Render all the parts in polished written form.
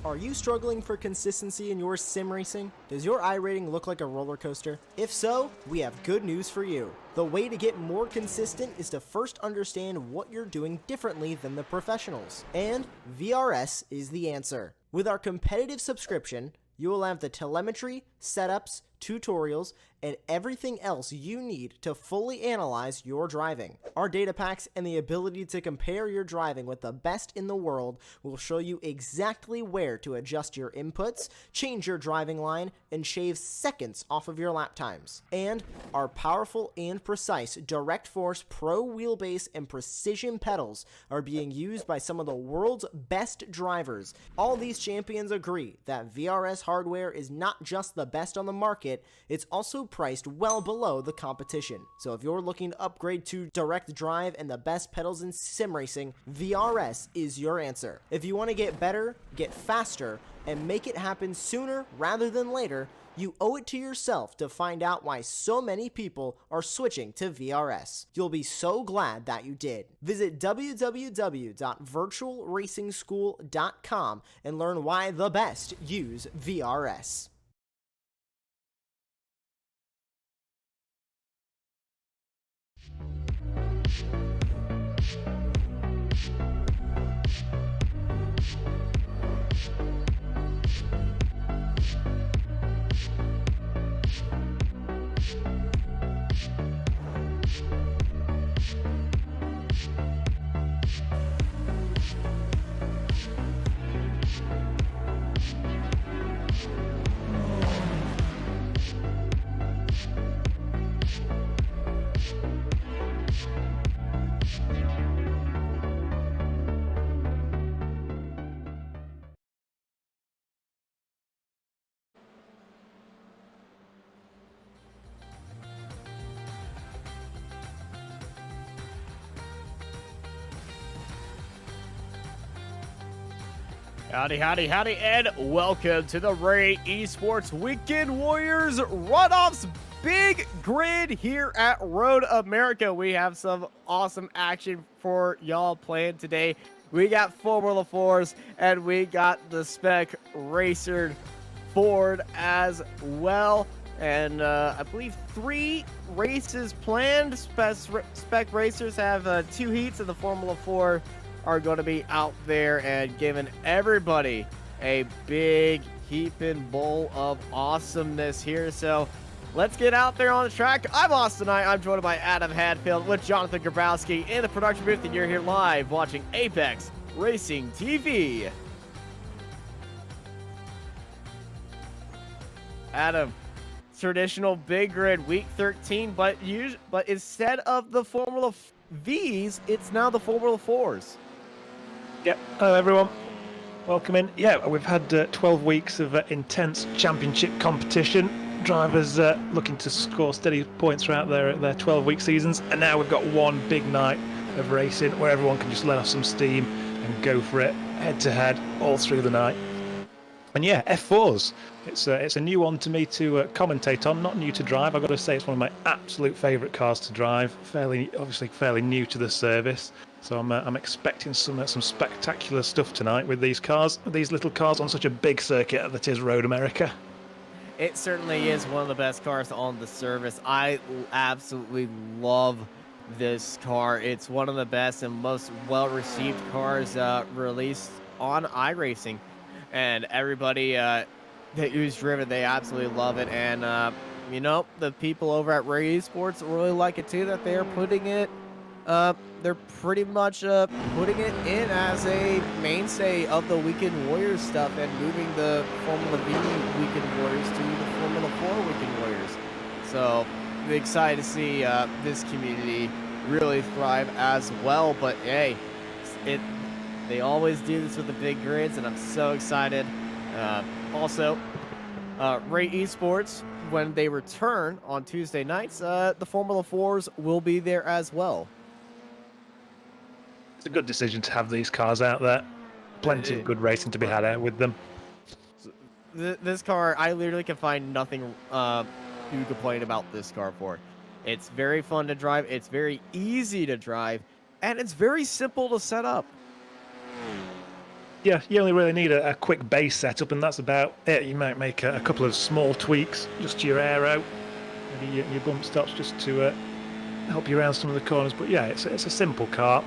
Are you struggling for consistency in your sim racing? Does your iRating look like a roller coaster? If so, we have good news for you. The way to get more consistent is to first understand what you're doing differently than the professionals. And VRS is the answer. With our competitive subscription, you will have the telemetry, setups, tutorials, and everything else you need to fully analyze your driving. Our data packs and the ability to compare your driving with the best in the world will show you exactly where to adjust your inputs, change your driving line, and shave seconds off of your lap times. And our powerful and precise Direct Force Pro wheelbase and precision pedals are being used by some of the world's best drivers. All these champions agree that VRS hardware is not just the best on the market, it's also priced well below the competition. So if you're looking to upgrade to direct drive and the best pedals in sim racing, VRS is your answer. If you want to get better, get faster, and make it happen sooner rather than later, you owe it to yourself to find out why so many people are switching to VRS. You'll be so glad that you did. Visit www.virtualracingschool.com and learn why the best use VRS. Howdy, howdy, howdy, and welcome to the Esports Weekend Warriors Runoffs Big Grid here at Road America. We have some awesome action for y'all playing today. We got Formula 4s, and we got the Spec Racer Ford as well. And I believe 3 races planned. Spec Racers have 2 heats, and the Formula 4 are going to be out there and giving everybody a big heaping bowl of awesomeness here. So let's get out there on the track. I'm Austin Knight. I'm joined by Adam Hadfield with Jonathan Grabowski in the production booth, and you're here live watching Apex Racing TV. Adam, traditional big grid week 13, but instead of the Formula V's, it's now the Formula 4s. Yep. Hello, everyone. Welcome in. Yeah, we've had 12 weeks of intense championship competition. Drivers looking to score steady points throughout their 12-week seasons. And now we've got one big night of racing where everyone can just let off some steam and go for it head-to-head all through the night. And yeah, F4s. It's a new one to me to commentate on. Not new to drive. I've got to say it's one of my absolute favourite cars to drive. Obviously fairly new to the service. So I'm expecting some spectacular stuff tonight with these little cars on such a big circuit that is Road America. It certainly is one of the best cars on the service. I absolutely love this car. It's one of the best and most well-received cars released on iRacing. And everybody who's driven, they absolutely love it. And, you know, the people over at Esports really like it too, that they're putting it, they're pretty much putting it in as a mainstay of the Weekend Warriors stuff and moving the Formula V Weekend Warriors to the Formula 4 Weekend Warriors. So, I'm excited to see this community really thrive as well. But, hey, they always do this with the big grids, and I'm so excited. Also, Esports, when they return on Tuesday nights, the Formula 4s will be there as well. It's a good decision to have these cars out there. Plenty of good racing to be had out with them. This car, I literally can find nothing to complain about this car for. It's very fun to drive, it's very easy to drive, and it's very simple to set up. Yeah, you only really need a quick base setup, and that's about it. You might make a couple of small tweaks just to your aero, maybe your bump stops just to help you around some of the corners. But yeah, it's a simple car.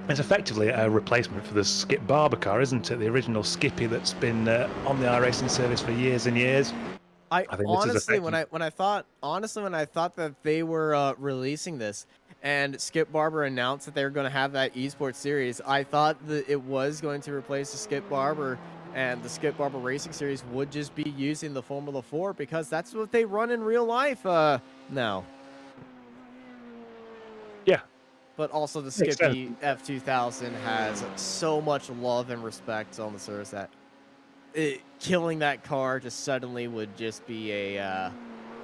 It's effectively a replacement for the Skip Barber car, isn't it? The original Skippy that's been on the iRacing service for years and years. I think honestly, when I thought that they were releasing this, and Skip Barber announced that they were going to have that esports series, I thought that it was going to replace the Skip Barber, and the Skip Barber Racing Series would just be using the Formula 4 because that's what they run in real life now. Yeah. But also the Skippy F2000 has so much love and respect on the service that killing that car just suddenly would just be a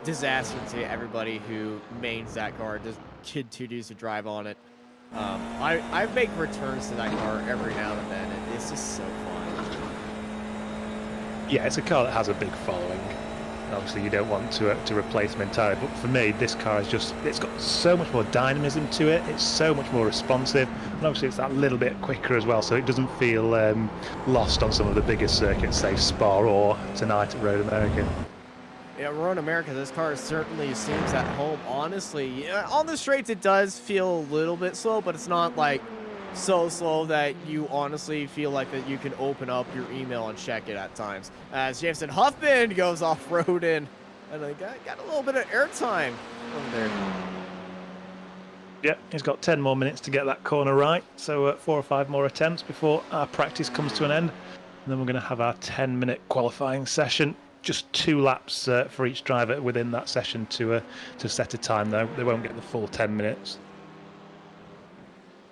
disaster to everybody who mains that car, just continues to drive on it. I make returns to that car every now and then. It's just so fun. Yeah, it's a car that has a big following. Obviously, you don't want to replace them entirely, but for me, this car is it's got so much more dynamism to it. It's so much more responsive, and obviously, it's that little bit quicker as well, so it doesn't feel lost on some of the biggest circuits, say Spa or tonight at Road America. Yeah, Road America, this car certainly seems at home. Honestly, yeah, on the straights, it does feel a little bit slow, but it's not like so slow that you honestly feel like that you can open up your email and check it at times. As Jameson Huffman goes off-road and I got a little bit of airtime over there. Yeah, he's got 10 more minutes to get that corner right, so 4 or 5 more attempts before our practice comes to an end. And then we're going to have our 10-minute qualifying session. Just 2 laps for each driver within that session to set a time, though. They won't get the full 10 minutes.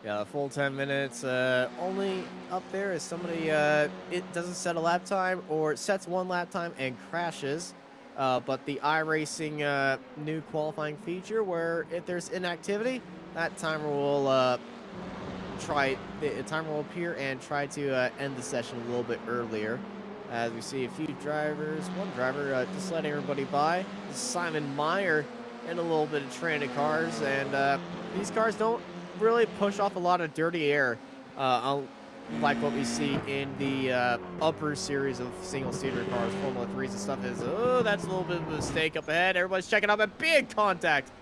Yeah, the full 10 minutes. Only up there is somebody, it doesn't set a lap time, or it sets 1 lap time and crashes. But the iRacing new qualifying feature, where if there's inactivity, that timer will timer will appear and try to end the session a little bit earlier. As we see a few drivers, one driver just letting everybody by. This is Simon Meyer in a little bit of training cars, and these cars don't really push off a lot of dirty air, like what we see in the upper series of single-seater cars, Formula 3s and stuff. That's a little bit of a mistake up ahead. Everybody's checking up at big contact.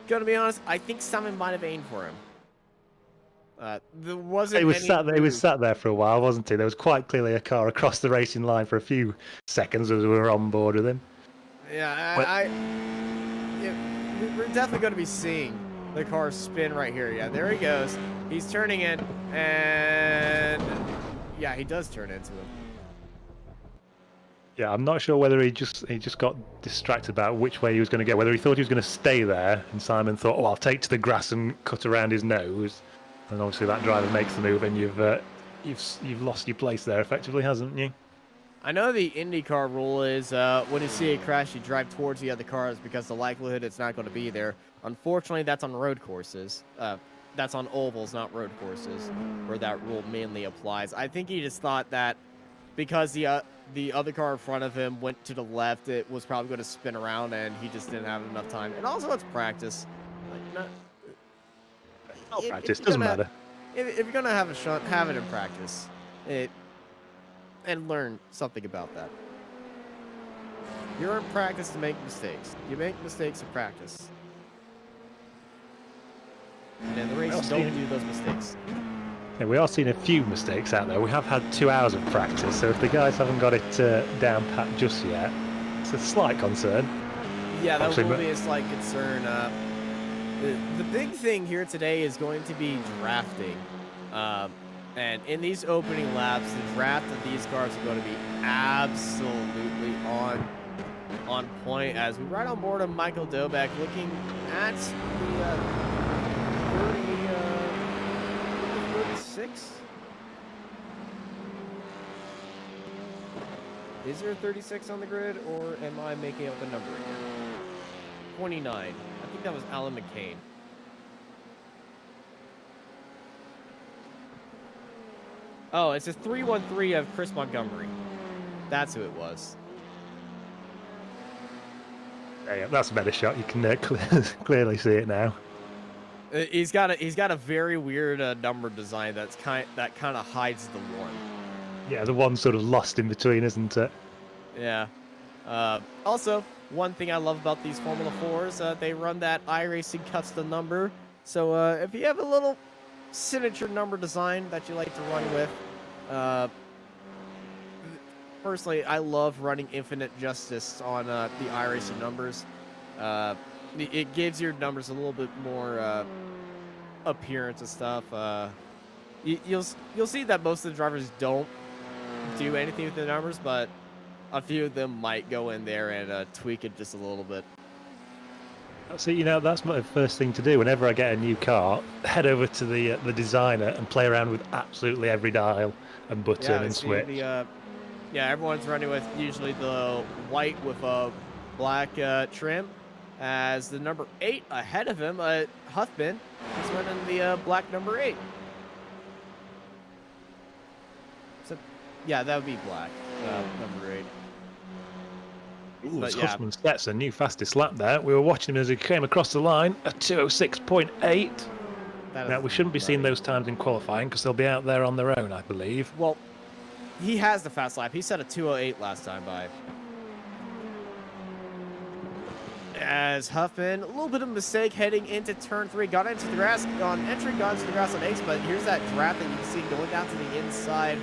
Gonna be honest, I think Simon might have aimed for him. There wasn't. He was sat there for a while, wasn't he? There was quite clearly a car across the racing line for a few seconds as we were on board with him. Yeah, we're definitely going to be seeing the car spin right here. Yeah, there he goes. He's turning in, and yeah, he does turn into him. Yeah, I'm not sure whether he just got distracted about which way he was going to go. Whether he thought he was going to stay there, and Simon thought, "Oh, I'll take to the grass and cut around his nose." And obviously that driver makes the move, and you've lost your place there, effectively, hasn't you? I know the IndyCar rule is when you see a crash, you drive towards the other cars because the likelihood it's not going to be there. Unfortunately, that's on road courses. That's on ovals, not road courses, where that rule mainly applies. I think he just thought that because the other car in front of him went to the left, it was probably going to spin around, and he just didn't have enough time. And also, it's practice. Practice doesn't matter. If you're gonna have a shunt, have it in practice, and learn something about that. You're in practice to make mistakes. You make mistakes in practice, and in the race, don't do those mistakes. Yeah, we are seeing a few mistakes out there. We have had 2 hours of practice, so if the guys haven't got it down pat just yet, it's a slight concern. Yeah, that will be a slight concern. The big thing here today is going to be drafting. And in these opening laps, the draft of these cars are going to be absolutely on point as we ride on board of Michael Dobek looking at the 36. Is there a 36 on the grid, or am I making up a number again? 29. I think that was Alan McCain. Oh, it's a 313 of Chris Montgomery. That's who it was. Yeah, that's a better shot. You can clearly see it now. He's got a very weird number design that kind of hides the one. Yeah, the one sort of lost in between, isn't it? Yeah. Also, one thing I love about these Formula 4s, they run that iRacing custom number. So if you have a little signature number design that you like to run with, personally, I love running Infinite Justice on the iRacing numbers. It gives your numbers a little bit more appearance and stuff. You'll see that most of the drivers don't do anything with the numbers, but a few of them might go in there and tweak it just a little bit. So, that's my first thing to do whenever I get a new car. Head over to the designer and play around with absolutely every dial and button and switch. Yeah, everyone's running with usually the white with a black trim. As the number 8 ahead of him, Huffman, is running the black number 8. So, yeah, that would be black, number 8. Ooh, Huffman sets a new fastest lap there. We were watching him as he came across the line at 2:06.8. Now, we shouldn't be seeing those times in qualifying because they'll be out there on their own, I believe. Well, he has the fast lap. He set a 2:08 last time by. As Huffman, a little bit of a mistake heading into turn 3. Got into the grass on entry, got into the grass on Ace, but here's that draft that you can see going down to the inside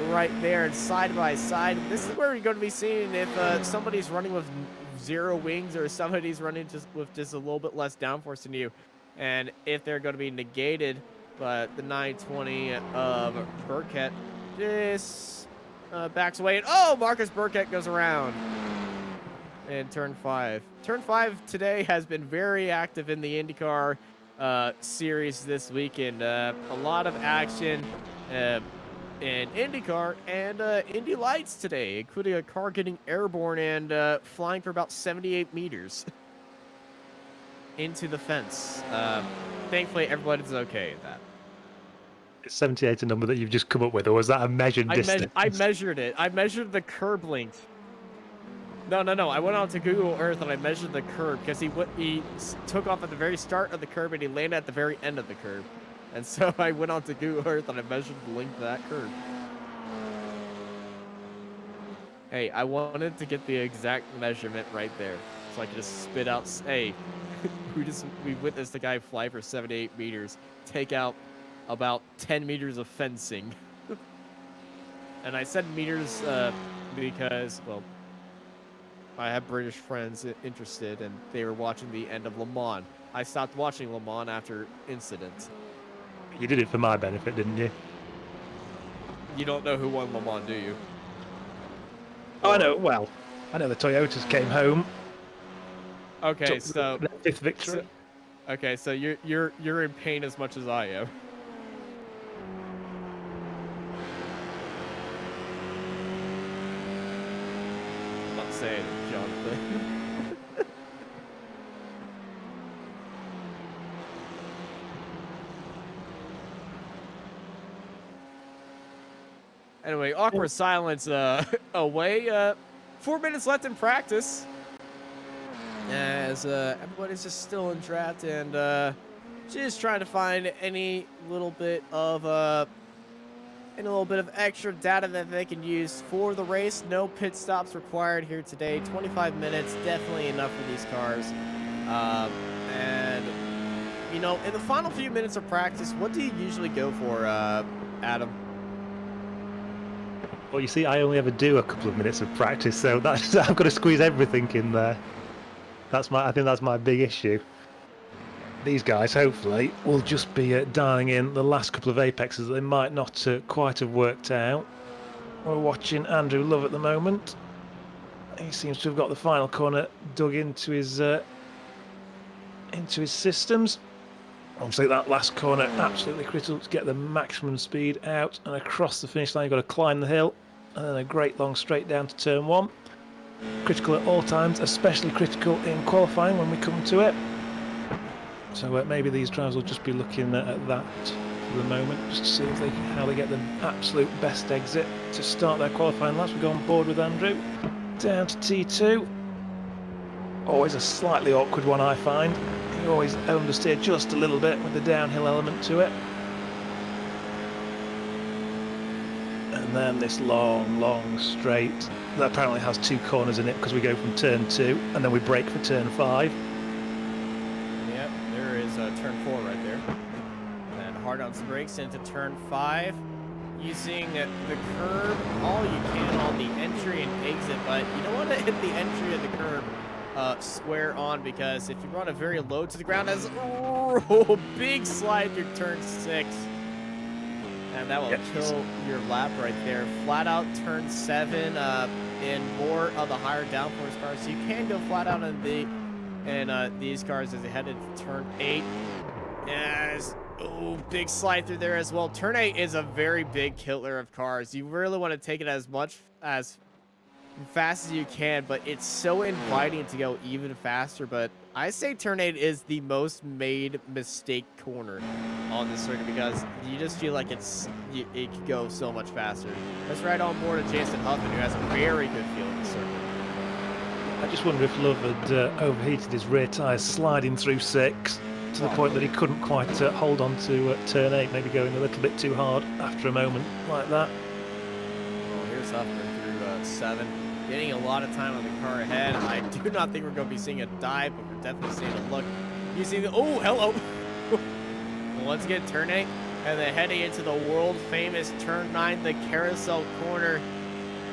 right there and side by side. This is where you're going to be seeing if somebody's running with 0 wings or somebody's running with just a little bit less downforce than you. And if they're going to be negated, but the 920 of Burkett just backs away. And, oh, Marcus Burkett goes around in turn 5. Turn 5 today has been very active in the IndyCar series this weekend. A lot of action in IndyCar and Indy Lights today, including a car getting airborne and flying for about 78 meters into the fence. Thankfully, everybody's okay at that. Is 78 a number that you've just come up with, or was that a measured distance? I measured it. I measured the curb length. No. I went out to Google Earth and I measured the curb because he took off at the very start of the curb and he landed at the very end of the curb. And so I went out to Google Earth and I measured the length of that curb. Hey, I wanted to get the exact measurement right there, so I could just spit out. Hey, we witnessed a guy fly for 78 meters, take out about 10 meters of fencing. And I said meters because, well, I have British friends interested, and they were watching the end of Le Mans. I stopped watching Le Mans after incident. You did it for my benefit, didn't you? You don't know who won Le Mans, do you? Oh, I know. Well, I know the Toyotas came home. Okay, so their 5th victory. Okay, so you're in pain as much as I am. I'm not saying it, Jonathan. Anyway, awkward silence away. 4 minutes left in practice. As everybody's just still in draft and just trying to find any little bit of extra data that they can use for the race. No pit stops required here today. 25 minutes, definitely enough for these cars. And in the final few minutes of practice, what do you usually go for, Adam? Well, you see, I only ever do a couple of minutes of practice, so that's I've got to squeeze everything in there. I think that's my big issue. These guys, hopefully, will just be dialing in the last couple of apexes that they might not quite have worked out. We're watching Andrew Love at the moment. He seems to have got the final corner dug into his systems. Obviously, that last corner absolutely critical to get the maximum speed out and across the finish line. You've got to climb the hill and then a great long straight down to turn 1. Critical at all times, especially critical in qualifying when we come to it. So maybe these drivers will just be looking at that for the moment, just to see if how they get the absolute best exit to start their qualifying laps. We go on board with Andrew down to T2. Always a slightly awkward one, I find. You always understeer just a little bit with the downhill element to it. And and then this long straight that apparently has 2 corners in it because we go from turn 2 and then we brake for turn 5. Yep, there is turn 4 right there. And hard on some brakes into turn 5. Using the curb all you can on the entry and exit, but you don't want to hit the entry of the curb square on, because if you run it very low to the ground, as big slide through turn 6, and that will kill your lap right there. Flat out turn 7 in more of the higher downforce cars, so you can go flat out in these cars as they head into turn 8. As big slide through there as well. Turn 8 is a very big killer of cars. You really want to take it as fast as you can, but it's so inviting to go even faster. But I say turn 8 is the most made mistake corner on this circuit, because you just feel like it could go so much faster. Let's ride on board to Jason Huffman, who has a very good feel in the circuit. I just wonder if Love had overheated his rear tyres sliding through 6 to the point that he couldn't quite hold on to turn 8, maybe going a little bit too hard after a moment like that. Well, here's Huffman through 7. Getting a lot of time on the car ahead. I do not think we're going to be seeing a dive, but we're definitely seeing a look. Using the... Oh, hello! Once again, turn 8. And then heading into the world-famous turn 9, the carousel corner.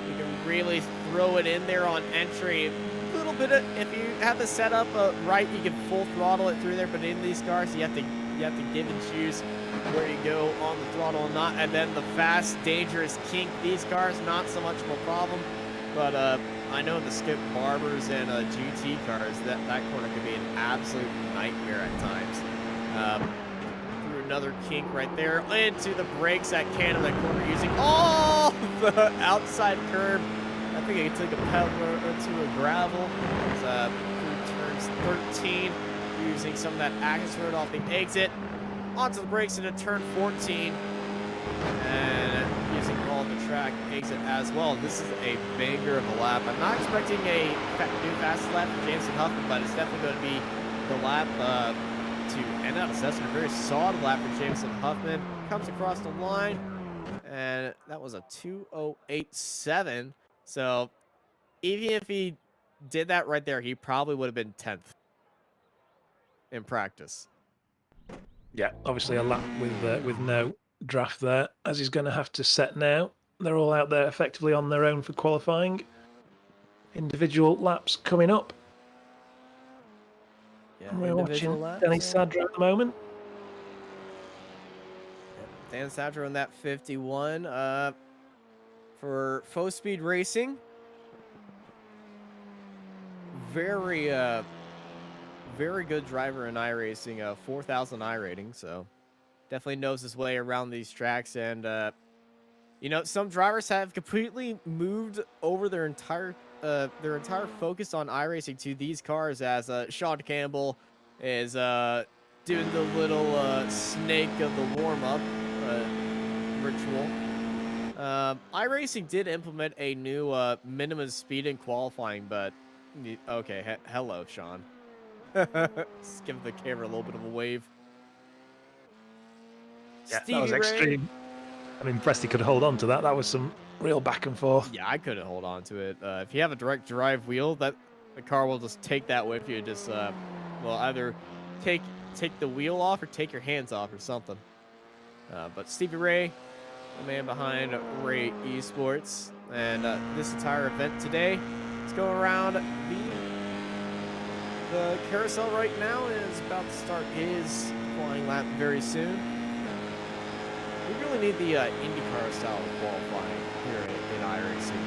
You can really throw it in there on entry. A little bit of... If you have the setup right, you can full throttle it through there. But in these cars, you have to give and choose where you go on the throttle or not. And then the fast, dangerous kink. These cars, not so much of a problem. But I know the Skip Barbers and GT cars, that corner could be an absolute nightmare at times. Through another kink right there, into the brakes at Canada corner, using all the outside curb. I think I took a pedal to a gravel. Through turns 13, using some of that access road off the exit, onto the brakes into turn 14. And using all the track exit as well. This is a banger of a lap. I'm not expecting a new fast lap for Jameson Huffman, but it's definitely going to be the lap to end out a session. A very solid lap for Jameson Huffman. Comes across the line, and that was a 2:08.7. So even if he did that right there, he probably would have been 10th in practice. Yeah, obviously a lap with no draft there, as he's going to have to set now. They're all out there effectively on their own for qualifying. Individual laps coming up. Yeah, we're watching Danny Sadra at the moment. Dan Sadra on that 51 for Faux Speed Racing. Very good driver in iRacing, 4,000 iRating, so definitely knows his way around these tracks. And you know, some drivers have completely moved over their entire focus on iRacing to these cars, as Sean Campbell is doing the little snake of the warm-up ritual. iRacing did implement a new minimum speed in qualifying, but okay, hello, Sean. Just give the camera a little bit of a wave. Yeah, that was extreme. I'm impressed he could hold on to that. That was some real back and forth. Yeah, I couldn't hold on to it. If you have a direct drive wheel, the car will just take that with you. Just well, either take the wheel off or take your hands off or something. But Stevie Ray, the man behind Ray Esports, and this entire event today, let's go around the carousel right now, and is about to start his qualifying lap very soon. We really need the IndyCar style of qualifying here in iRacing.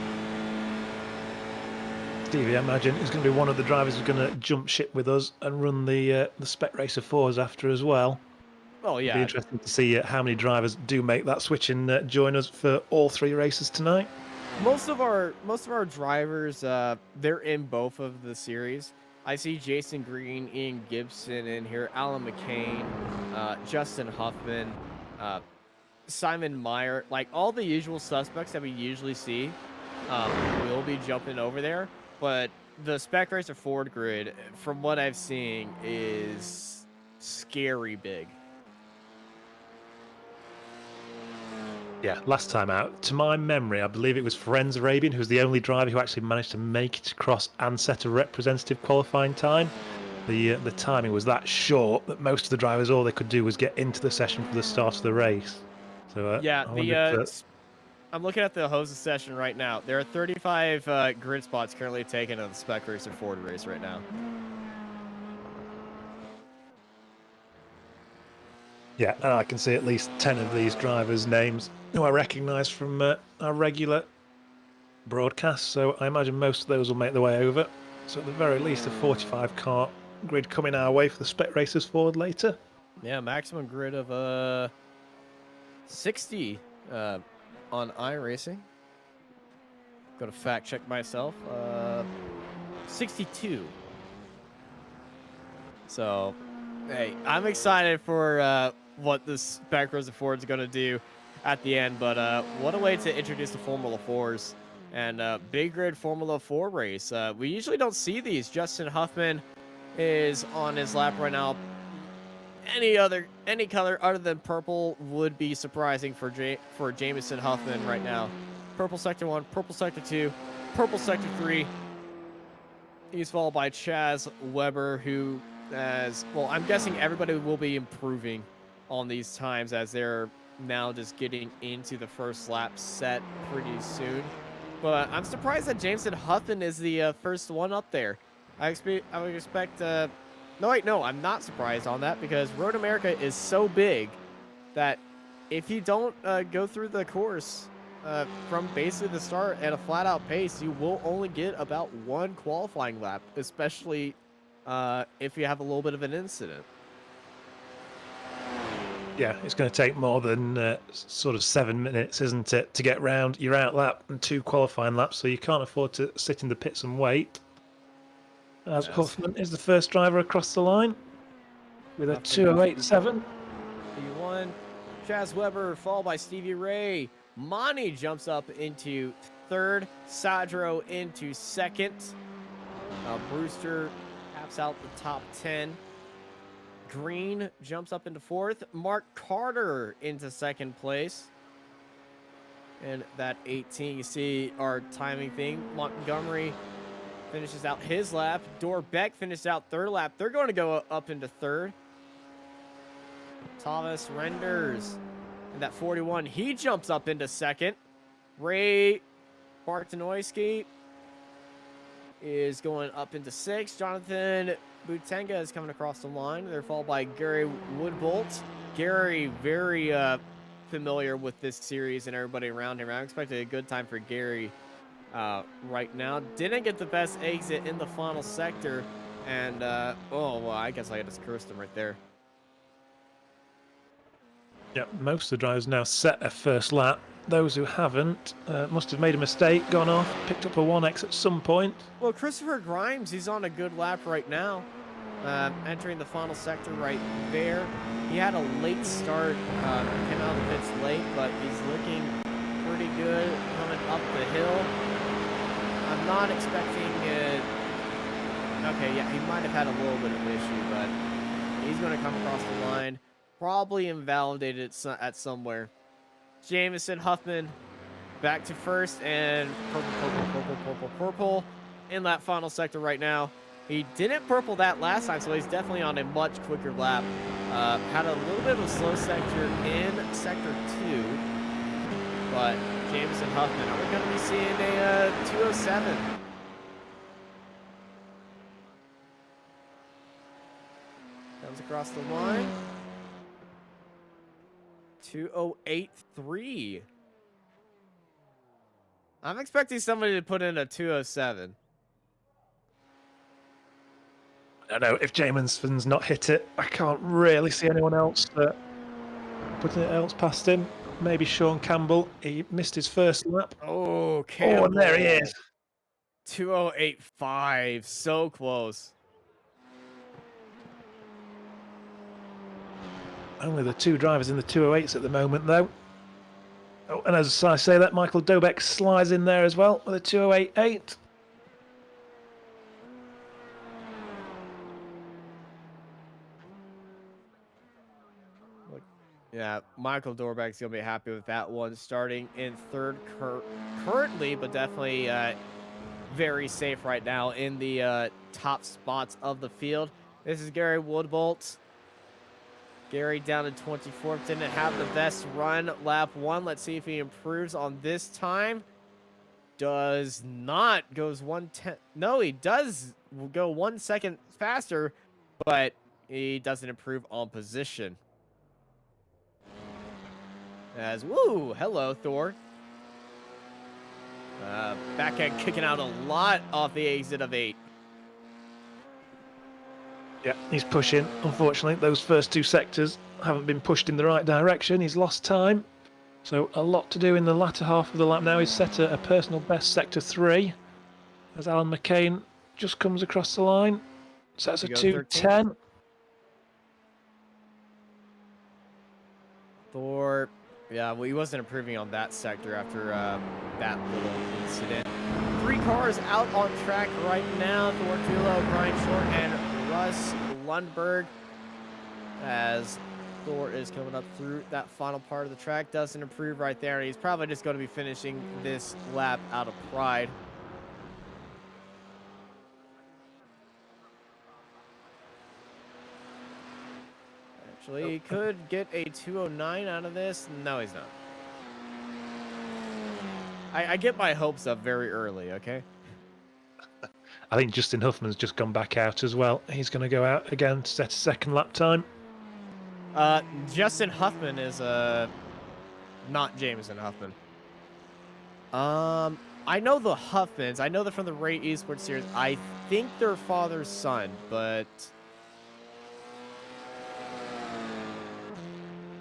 Stevie, I imagine, is going to be one of the drivers who's going to jump ship with us and run the Spec Racer 4s after as well. Oh yeah, it'll be interesting to see how many drivers do make that switch and join us for all 3 races tonight. Most of our drivers, they're in both of the series. I see Jason Green, Ian Gibson in here, Alan McCain, Justin Huffman, Simon Meyer, like all the usual suspects that we usually see will be jumping over there. But the Spec Racer Ford grid, from what I've seen, is scary big. Yeah, last time out, to my memory, I believe it was Ferenz Arabian who was the only driver who actually managed to make it across and set a representative qualifying time. The timing was that short that most of the drivers, all they could do was get into the session for the start of the race. So Yeah, I wonder if I'm looking at the hoses session right now. There are 35 grid spots currently taken on the Spec Racer Ford race right now. yeah, and I can see at least 10 of these drivers' names who I recognise from our regular broadcast. So I imagine most of those will make their way over. So at the very least, a 45-car grid coming our way for the Spec Racers Ford later. Yeah, maximum grid of 60 on iRacing. Go to fact check myself. 62. So, hey, I'm excited for what this Spec Racer Ford is going to do at the end. But what a way to introduce the Formula 4s and big grid Formula 4 race. We usually don't see these. Justin Huffman is on his lap right now. Any color other than purple would be surprising for Jamison Huffman right now. Purple sector 1, purple sector 2, purple sector 3. He's followed by Chaz Weber, who well, I'm guessing everybody will be improving on these times as they're now just getting into the first lap set pretty soon. But I'm surprised that Jameson Huffman is the first one up there. I would expect no, wait, no, I'm not surprised on that because Road America is so big that if you don't go through the course from basically the start at a flat-out pace, you will only get about one qualifying lap, especially if you have a little bit of an incident. Yeah, it's going to take more than sort of 7 minutes, isn't it, to get round your out lap and 2 qualifying laps, so you can't afford to sit in the pits and wait. As Yes. Huffman is the first driver across the line with a 2:08.7. P1, Chaz Weber followed by Stevie Ray. Monty jumps up into third. Sadro into second. Brewster taps out the top 10. Green jumps up into fourth. Mark Carter into second place. And that 18, you see our timing thing. Montgomery finishes out his lap. Dorbeck finished out third lap. They're going to go up into third. Thomas Renders and that 41. He jumps up into second. Ray Bartanoyski is going up into sixth. Jonathan Butenga is coming across the line. They're followed by Gary Woodbolt. Gary, very familiar with this series and everybody around him. I'm expecting a good time for Gary right now. Didn't get the best exit in the final sector. And, oh, well, I guess I just cursed him right there. Yep, most of the drivers now set a first lap. Those who haven't must have made a mistake, gone off, picked up a 1x at some point. Well, Christopher Grimes, he's on a good lap right now. Entering the final sector right there. He had a late start, came out of the pits late, but he's looking pretty good coming up the hill. I'm not expecting it. Okay, yeah, he might have had a little bit of an issue, but he's going to come across the line. Probably invalidated at somewhere. Jamison Huffman back to first and purple in that final sector right now. He didn't purple that last time, so he's definitely on a much quicker lap. Had a little bit of a slow sector in sector 2, but Jamison Huffman, are we going to be seeing a 207? Comes across the line. 208.3. I'm expecting somebody to put in a 207. I don't know, if Jamison's not hit it, I can't really see anyone else putting it else past him. Maybe Sean Campbell. He missed his first lap. Oh, Campbell. Oh, and there he is. 208.5. So close. Only the 2 drivers in the 208s at the moment, though. Oh, and as I say that, Michael Dobeck slides in there as well with a 208.8. Yeah, Michael Dorbeck's going to be happy with that one, starting in third currently, but definitely very safe right now in the top spots of the field. This is Gary Woodbolt. Gary down in 24th, didn't have the best run lap 1. Let's see if he improves on this time. Does not, goes 1/10. No, he does go 1 second faster, but he doesn't improve on position. As, woo, hello, Thor. Back end kicking out a lot off the exit of 8. Yeah, he's pushing. Unfortunately, those first 2 sectors haven't been pushed in the right direction. He's lost time. So a lot to do in the latter half of the lap now. He's set a personal best sector 3. As Alan McCain just comes across the line. Sets a 2:10. Thor, yeah, well, he wasn't improving on that sector after that little incident. 3 cars out on track right now. Thor Tulo, Brian Short, and Russ Lundberg. As Thor is coming up through that final part of the track. Doesn't improve right there. He's probably just going to be finishing this lap out of pride. Actually, he could get a 2:09 out of this. No, he's not. I get my hopes up very early, okay? I think Justin Huffman's just gone back out as well. He's going to go out again to set a second lap time. Justin Huffman is not Jameson Huffman. I know the Huffmans. I know they're from the Ray Esports series. I think they're father's son, but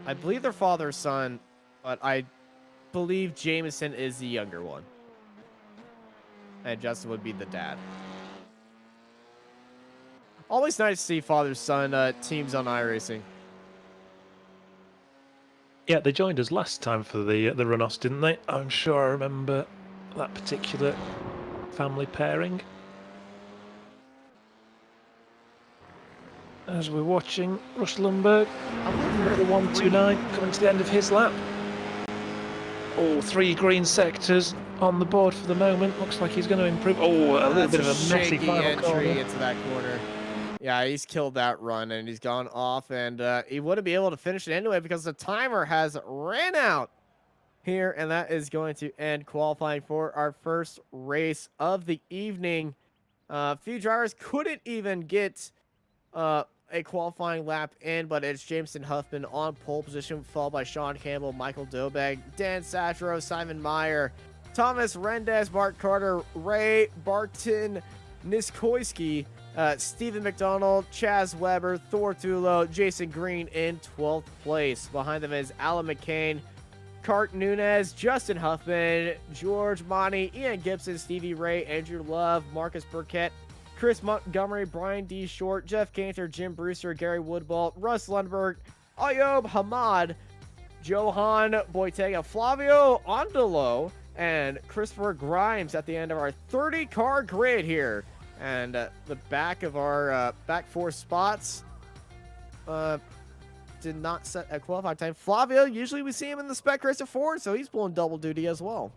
I believe they're father's son, but I believe Jameson is the younger one. And Justin would be the dad. Always nice to see father-son teams on iRacing. Yeah, they joined us last time for the runoffs, didn't they? I'm sure I remember that particular family pairing. As we're watching Russ Lundberg, the 1:29 coming to the end of his lap. Oh, 3 green sectors on the board for the moment. Looks like he's going to improve. Oh, a little bit of a messy final entry corner into that corner. Yeah, he's killed that run, and he's gone off, and he wouldn't be able to finish it anyway because the timer has ran out here, and that is going to end qualifying for our first race of the evening. A few drivers couldn't even get a qualifying lap in, but it's Jameson Huffman on pole position, followed by Sean Campbell, Michael Dobeg, Dan Satro, Simon Meyer, Thomas Rendez, Mark Carter, Ray Barton, Niskoyski, Stephen McDonald, Chaz Weber, Thor Tulo, Jason Green in 12th place. Behind them is Alan McCain, Cart Nunez, Justin Huffman, George Monty, Ian Gibson, Stevie Ray, Andrew Love, Marcus Burkett, Chris Montgomery, Brian D. Short, Jeff Cantor, Jim Brewster, Gary Woodball, Russ Lundberg, Ayob Hamad, Johan Boitega, Flavio Ondolo, and Christopher Grimes at the end of our 30-car grid here. And the back of our back 4 spots did not set a qualifying time. Flavio, usually we see him in the Spec Racer 4, so he's pulling double duty as well.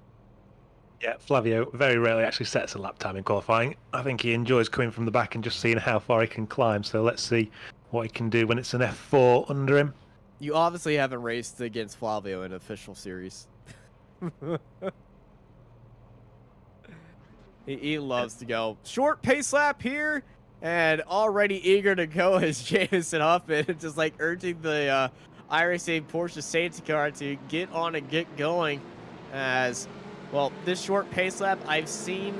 Yeah, Flavio very rarely actually sets a lap time in qualifying. I think he enjoys coming from the back and just seeing how far he can climb. So let's see what he can do when it's an F4 under him. You obviously haven't raced against Flavio in an official series. He loves to go. Short pace lap here, and already eager to go is Jameson Huffman, just like urging the iRacing Porsche safety car to get on and get going. As well, this short pace lap, I've seen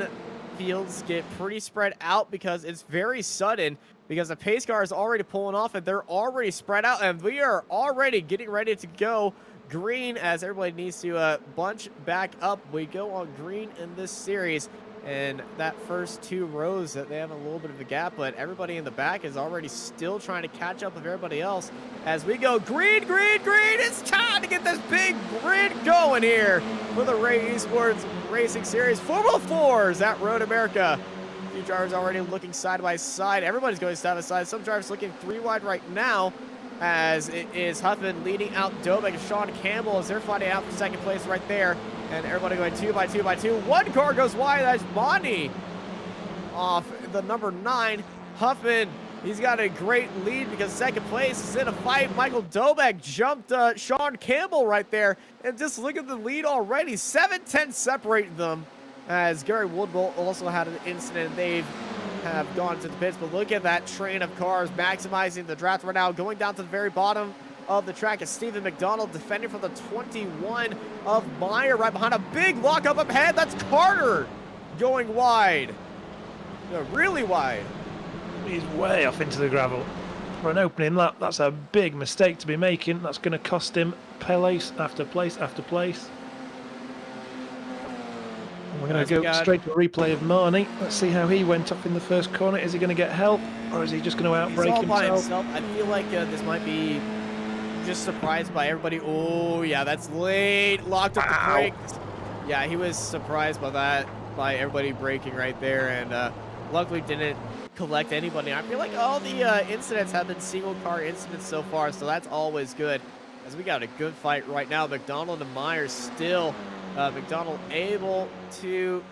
fields get pretty spread out because it's very sudden, because the pace car is already pulling off and they're already spread out, and we are already getting ready to go green as everybody needs to bunch back up. We go on green in this series. And that first 2 rows that they have a little bit of a gap, but everybody in the back is already still trying to catch up with everybody else as we go green, green, green. It's time to get this big grid going here for the Ray Esports Racing Series Formula 4s at Road America. A few drivers already looking side by side. Everybody's going side by side. Some drivers looking 3 wide right now as it is Huffman leading out Dobek and Sean Campbell as they're fighting out for second place right there. And everybody going 2 by 2 by 2. One car goes wide. That's Bonnie off the number 9. Huffman, he's got a great lead because second place is in a fight. Michael Dobek jumped Sean Campbell right there. And just look at the lead already. 7-10 separating them as Gary Woodbull also had an incident. They've have gone to the pits, but look at that train of cars maximizing the draft right now. Going down to the very bottom of the track is Stephen McDonald defending from the 21 of Meyer right behind a big lockup up ahead. That's Carter going wide. Really wide. He's way off into the gravel. For an opening lap, that's a big mistake to be making. That's going to cost him place after place after place. We're going to go straight to a replay of Marnie. Let's see how he went up in the first corner. Is he going to get help, or is he just going to outbrake himself? I feel like this might be just surprised by everybody. Oh, yeah, that's late. Locked up the brakes. Yeah, he was surprised by that, by everybody braking right there, and luckily didn't collect anybody. I feel like all the incidents have been single-car incidents so far, so that's always good, as we got a good fight right now. McDonald and Myers still... McDonald able to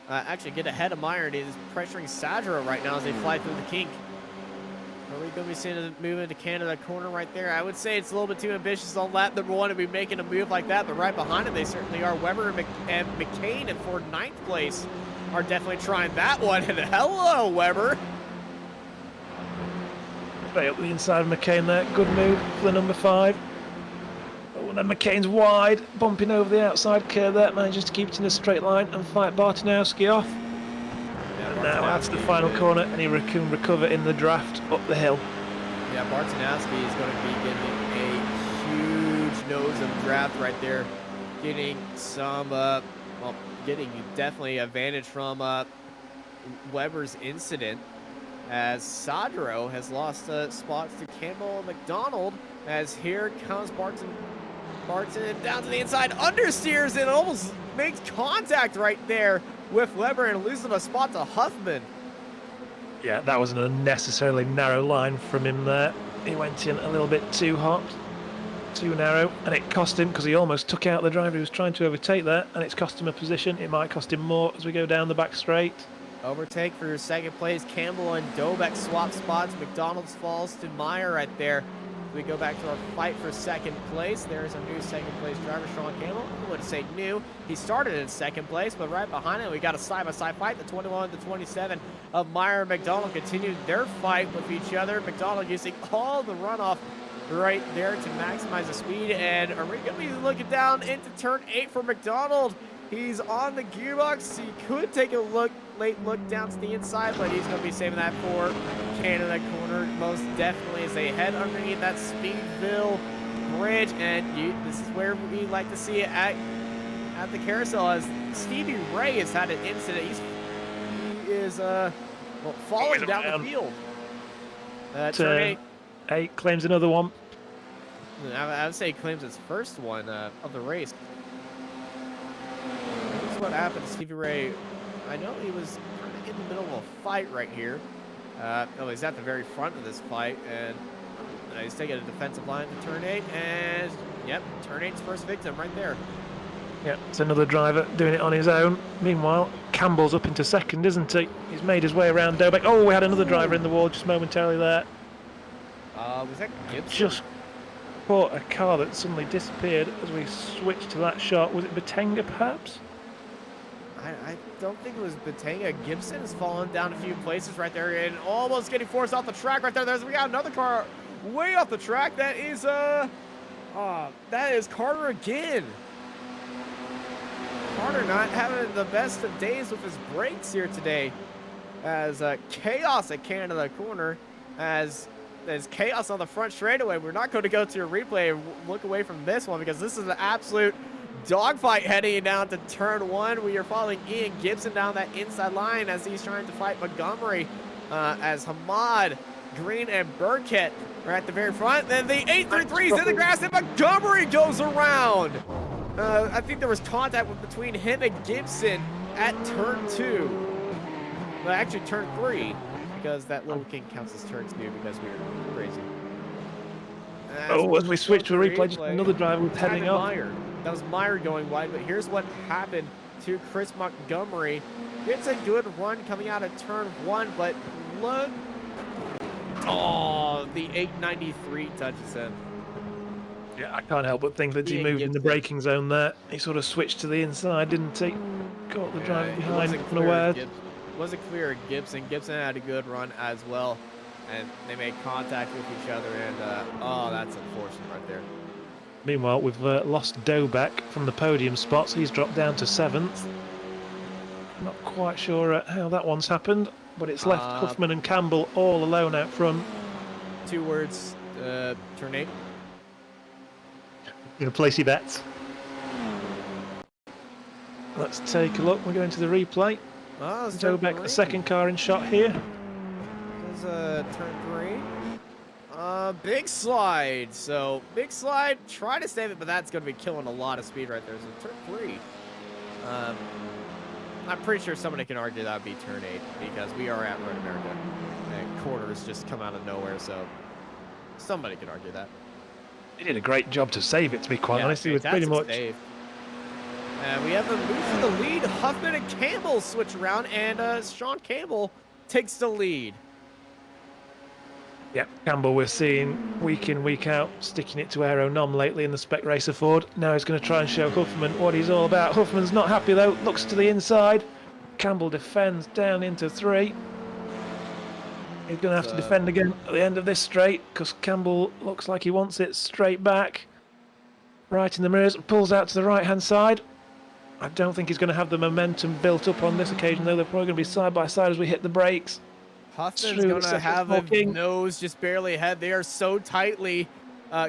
actually get ahead of Meyer, and is pressuring Sadra right now as they fly through the kink. Are we going to be seeing it move into Canada corner right there? I would say it's a little bit too ambitious on lap number 1 to be making a move like that, but right behind him they certainly are. Weber and McCain and for 9th place are definitely trying that one. And hello, Weber. Straight up the inside of McCain there. Good move for the number 5. And then McCain's wide, bumping over the outside curve there, manages to keep it in a straight line and fight Bartanowski off. Yeah, and now that's the final corner, and he can recover in the draft up the hill. Yeah, Bartanowski is going to be getting a huge nose of draft right there, getting some, well, getting definitely advantage from Weber's incident, as Sadro has lost spots to Campbell and McDonald, as here comes Barton down to the inside, understeers and almost makes contact right there with Weber and losing a spot to Huffman. Yeah, that was an unnecessarily narrow line from him there. He went in a little bit too hot, too narrow, and it cost him because he almost took out the driver he was trying to overtake there, and it's cost him a position. It might cost him more as we go down the back straight. Overtake for your second place. Campbell and Dobek swap spots. McDonald's falls to Meyer right there. We go back to our fight for second place. There's a new second place driver, Sean Campbell. I wouldn't say new. He started in second place, but right behind him, we got a side-by-side fight. The 21 to 27 of Meyer and McDonald continued their fight with each other. McDonald using all the runoff right there to maximize the speed. And are we going to be looking down into turn 8 for McDonald? He's on the gearbox. He could take a late look down to the inside, but he's going to be saving that for Canada corner most definitely as they head underneath that Speedville bridge. And this is where we like to see it at the carousel, as Stevie Ray has had an incident. He is falling down the field. Turn 8 claims another one. I would say he claims his first one of the race. This is what happened to Stevie Ray. I know he was kind of in the middle of a fight right here. No, he's at the very front of this fight, and he's taking a defensive line to turn 8, and yep, turn 8's first victim right there. Yeah, it's another driver doing it on his own. Meanwhile, Campbell's up into second, isn't he? He's made his way around Dobek. Oh, we had another driver in the wall just momentarily there. Was that Gibson? Just caught a car that suddenly disappeared as we switched to that shot. Was it Batenga, perhaps? I don't think it was Batenga. Gibson has fallen down a few places right there and almost getting forced off the track right there. We got another car way off the track. That is Carter again. Carter not having the best of days with his brakes here today, as chaos at Canada corner, as there's chaos on the front straightaway. We're not going to go to a replay and look away from this one, because this is an absolute dogfight heading down to turn 1. We are following Ian Gibson down that inside line as he's trying to fight Montgomery, as Hamad, Green, and Burkett are at the very front. Then the 833 is in the grass, and Montgomery goes around. I think there was contact between him and Gibson at turn 2. Well, actually turn 3, because that little king counts as turn 2 because we were crazy. Oh, as we switch to a replay, just another driver was heading off. That was Meyer going wide, but here's what happened to Chris Montgomery. It's a good run coming out of turn 1, but look. Oh, the 893 touches him. Yeah, I can't help but think that he moved in the braking zone there. He sort of switched to the inside, didn't he? Caught the driver behind unawares. Wasn't clear of Gibson. Gibson had a good run as well, and they made contact with each other, and oh, that's unfortunate right there. Meanwhile, we've lost Dobek from the podium spots. He's dropped down to 7th. Not quite sure how that one's happened, but it's left Huffman and Campbell all alone out front. 2 words, turn 8. Gonna place your bets. Let's take a look. We're going to the replay. Dobek, the second car in shot here. This is turn 3. Big slide. So big slide. Try to save it, but that's going to be killing a lot of speed right there. So turn 3. I'm pretty sure somebody can argue that would be turn 8 because we are at Road America. And corners just come out of nowhere, so somebody can argue that. He did a great job to save it, to be quite honest. He was pretty much. Save. And we have a move for the lead. Huffman and Campbell switch around, and Sean Campbell takes the lead. Yeah, Campbell we're seeing week in, week out, sticking it to Aero Nom lately in the Spec Racer Ford. Now he's going to try and show Huffman what he's all about. Huffman's not happy though, looks to the inside. Campbell defends down into 3. He's going to have to defend again at the end of this straight because Campbell looks like he wants it straight back. Right in the mirrors, pulls out to the right-hand side. I don't think he's going to have the momentum built up on this occasion, though. They're probably going to be side by side as we hit the brakes. Huffman's going to have a nose just barely ahead. They are so tightly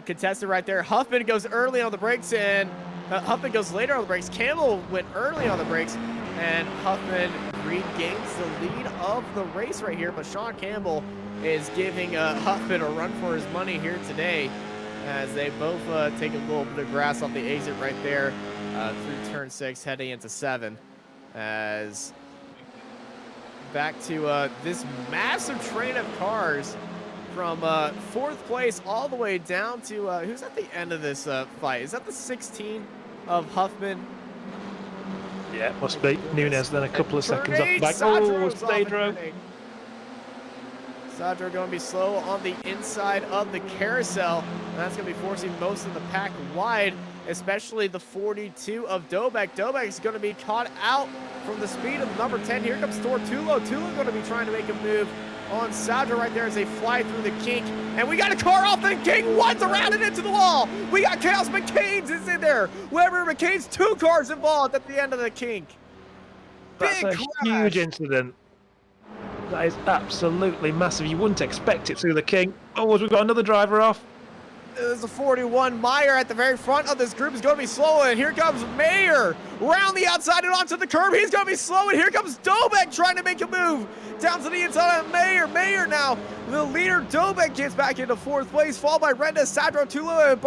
contested right there. Huffman goes early on the brakes, and Huffman goes later on the brakes. Campbell went early on the brakes, and Huffman regains the lead of the race right here. But Sean Campbell is giving Huffman a run for his money here today as they both take a little bit of grass off the exit right there through turn 6, heading into 7. As back to this massive train of cars from 4th place all the way down to who's at the end of this fight? Is that the 16 of Huffman? Yeah, it must be. Nunez then a couple of seconds off the back. Oh, Sadro. Sadro going to be slow on the inside of the carousel. And that's going to be forcing most of the pack wide, especially the 42 of Dobek. Dobek is going to be caught out from the speed of number 10. Here comes Tulo. Tulo going to be trying to make a move on Sadro right there as they fly through the kink. And we got a car off the kink, runs around and into the wall. We got Chaos McCain's is in there. Weber McCain's 2 cars involved at the end of the kink. That's a huge incident. That is absolutely massive. You wouldn't expect it through the kink. Oh, we've got another driver off. There's a 41. Meyer at the very front of this group is going to be slow, and here comes Mayer round the outside and onto the curb. He's going to be slow, and here comes Dobek trying to make a move down to the inside of Mayer. Mayer now, the leader. Dobek gets back into 4th place, followed by Renda, Sadro, Tulo, and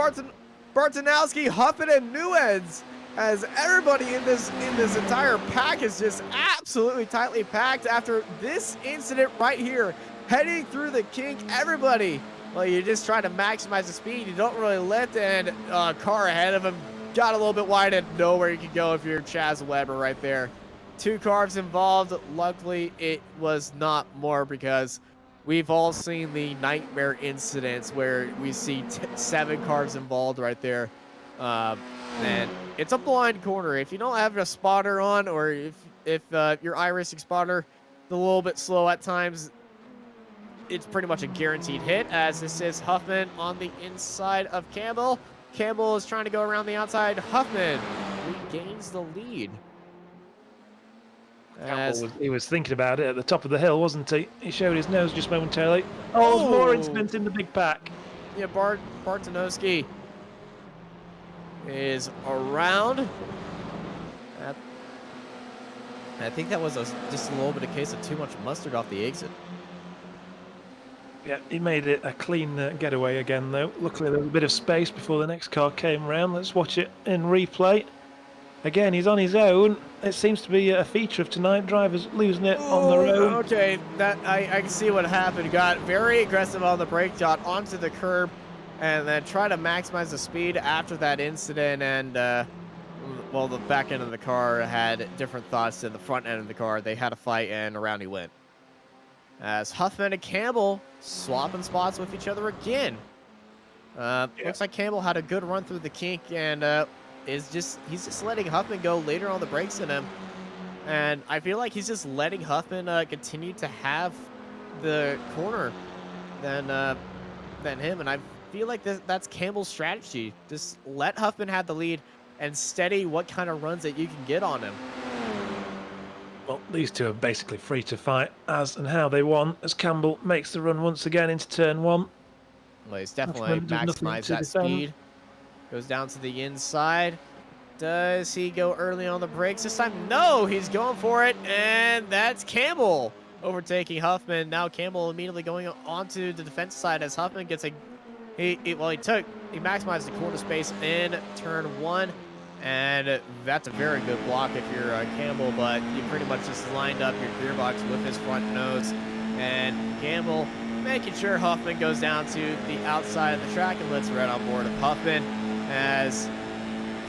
Bartanowski, Huffman, and Nuez. As everybody in this entire pack is just absolutely tightly packed after this incident right here, heading through the kink. Everybody, well, you just try to maximize the speed. You don't really let the car ahead of him. Got a little bit wide and know where you can go if you're Chaz Weber right there. 2 cars involved. Luckily, it was not more because we've all seen the nightmare incidents where we see 7 cars involved right there. And it's a blind corner. If you don't have a spotter on, or if your iRacing spotter is a little bit slow at times, it's pretty much a guaranteed hit, as this is Huffman on the inside of Campbell. Campbell is trying to go around the outside. Huffman regains the lead. He was thinking about it at the top of the hill, wasn't he? He showed his nose just momentarily. Oh, more incidents in the big pack. Yeah, Bartanowski is around. I think that was just a little bit of case of too much mustard off the exit. Yeah, he made it a clean getaway again, though. Luckily, there was a bit of space before the next car came around. Let's watch it in replay. Again, he's on his own. It seems to be a feature of tonight. Drivers losing it on their own. Okay, that I can see what happened. Got very aggressive on the brake, got onto the curb, and then try to maximize the speed after that incident. And, well, the back end of the car had different thoughts than the front end of the car. They had a fight, and around he went. As Huffman and Campbell swapping spots with each other again. Looks like Campbell had a good run through the kink, and he's just letting Huffman go later on the brakes than him. And I feel like he's just letting Huffman continue to have the corner than him. And I feel like that's Campbell's strategy. Just let Huffman have the lead and steady what kind of runs that you can get on him. Well, these two are basically free to fight as and how they want, as Campbell makes the run once again into turn 1. Well, he's definitely maximized that speed. Goes down to the inside. Does he go early on the brakes this time? No, he's going for it, and that's Campbell overtaking Huffman. Now Campbell immediately going onto the defense side as Huffman gets he maximized the corner space in turn 1. And that's a very good block if you're Campbell, but you pretty much just lined up your gearbox with his front nose. And Campbell making sure Huffman goes down to the outside of the track and lets right on board of Huffman, as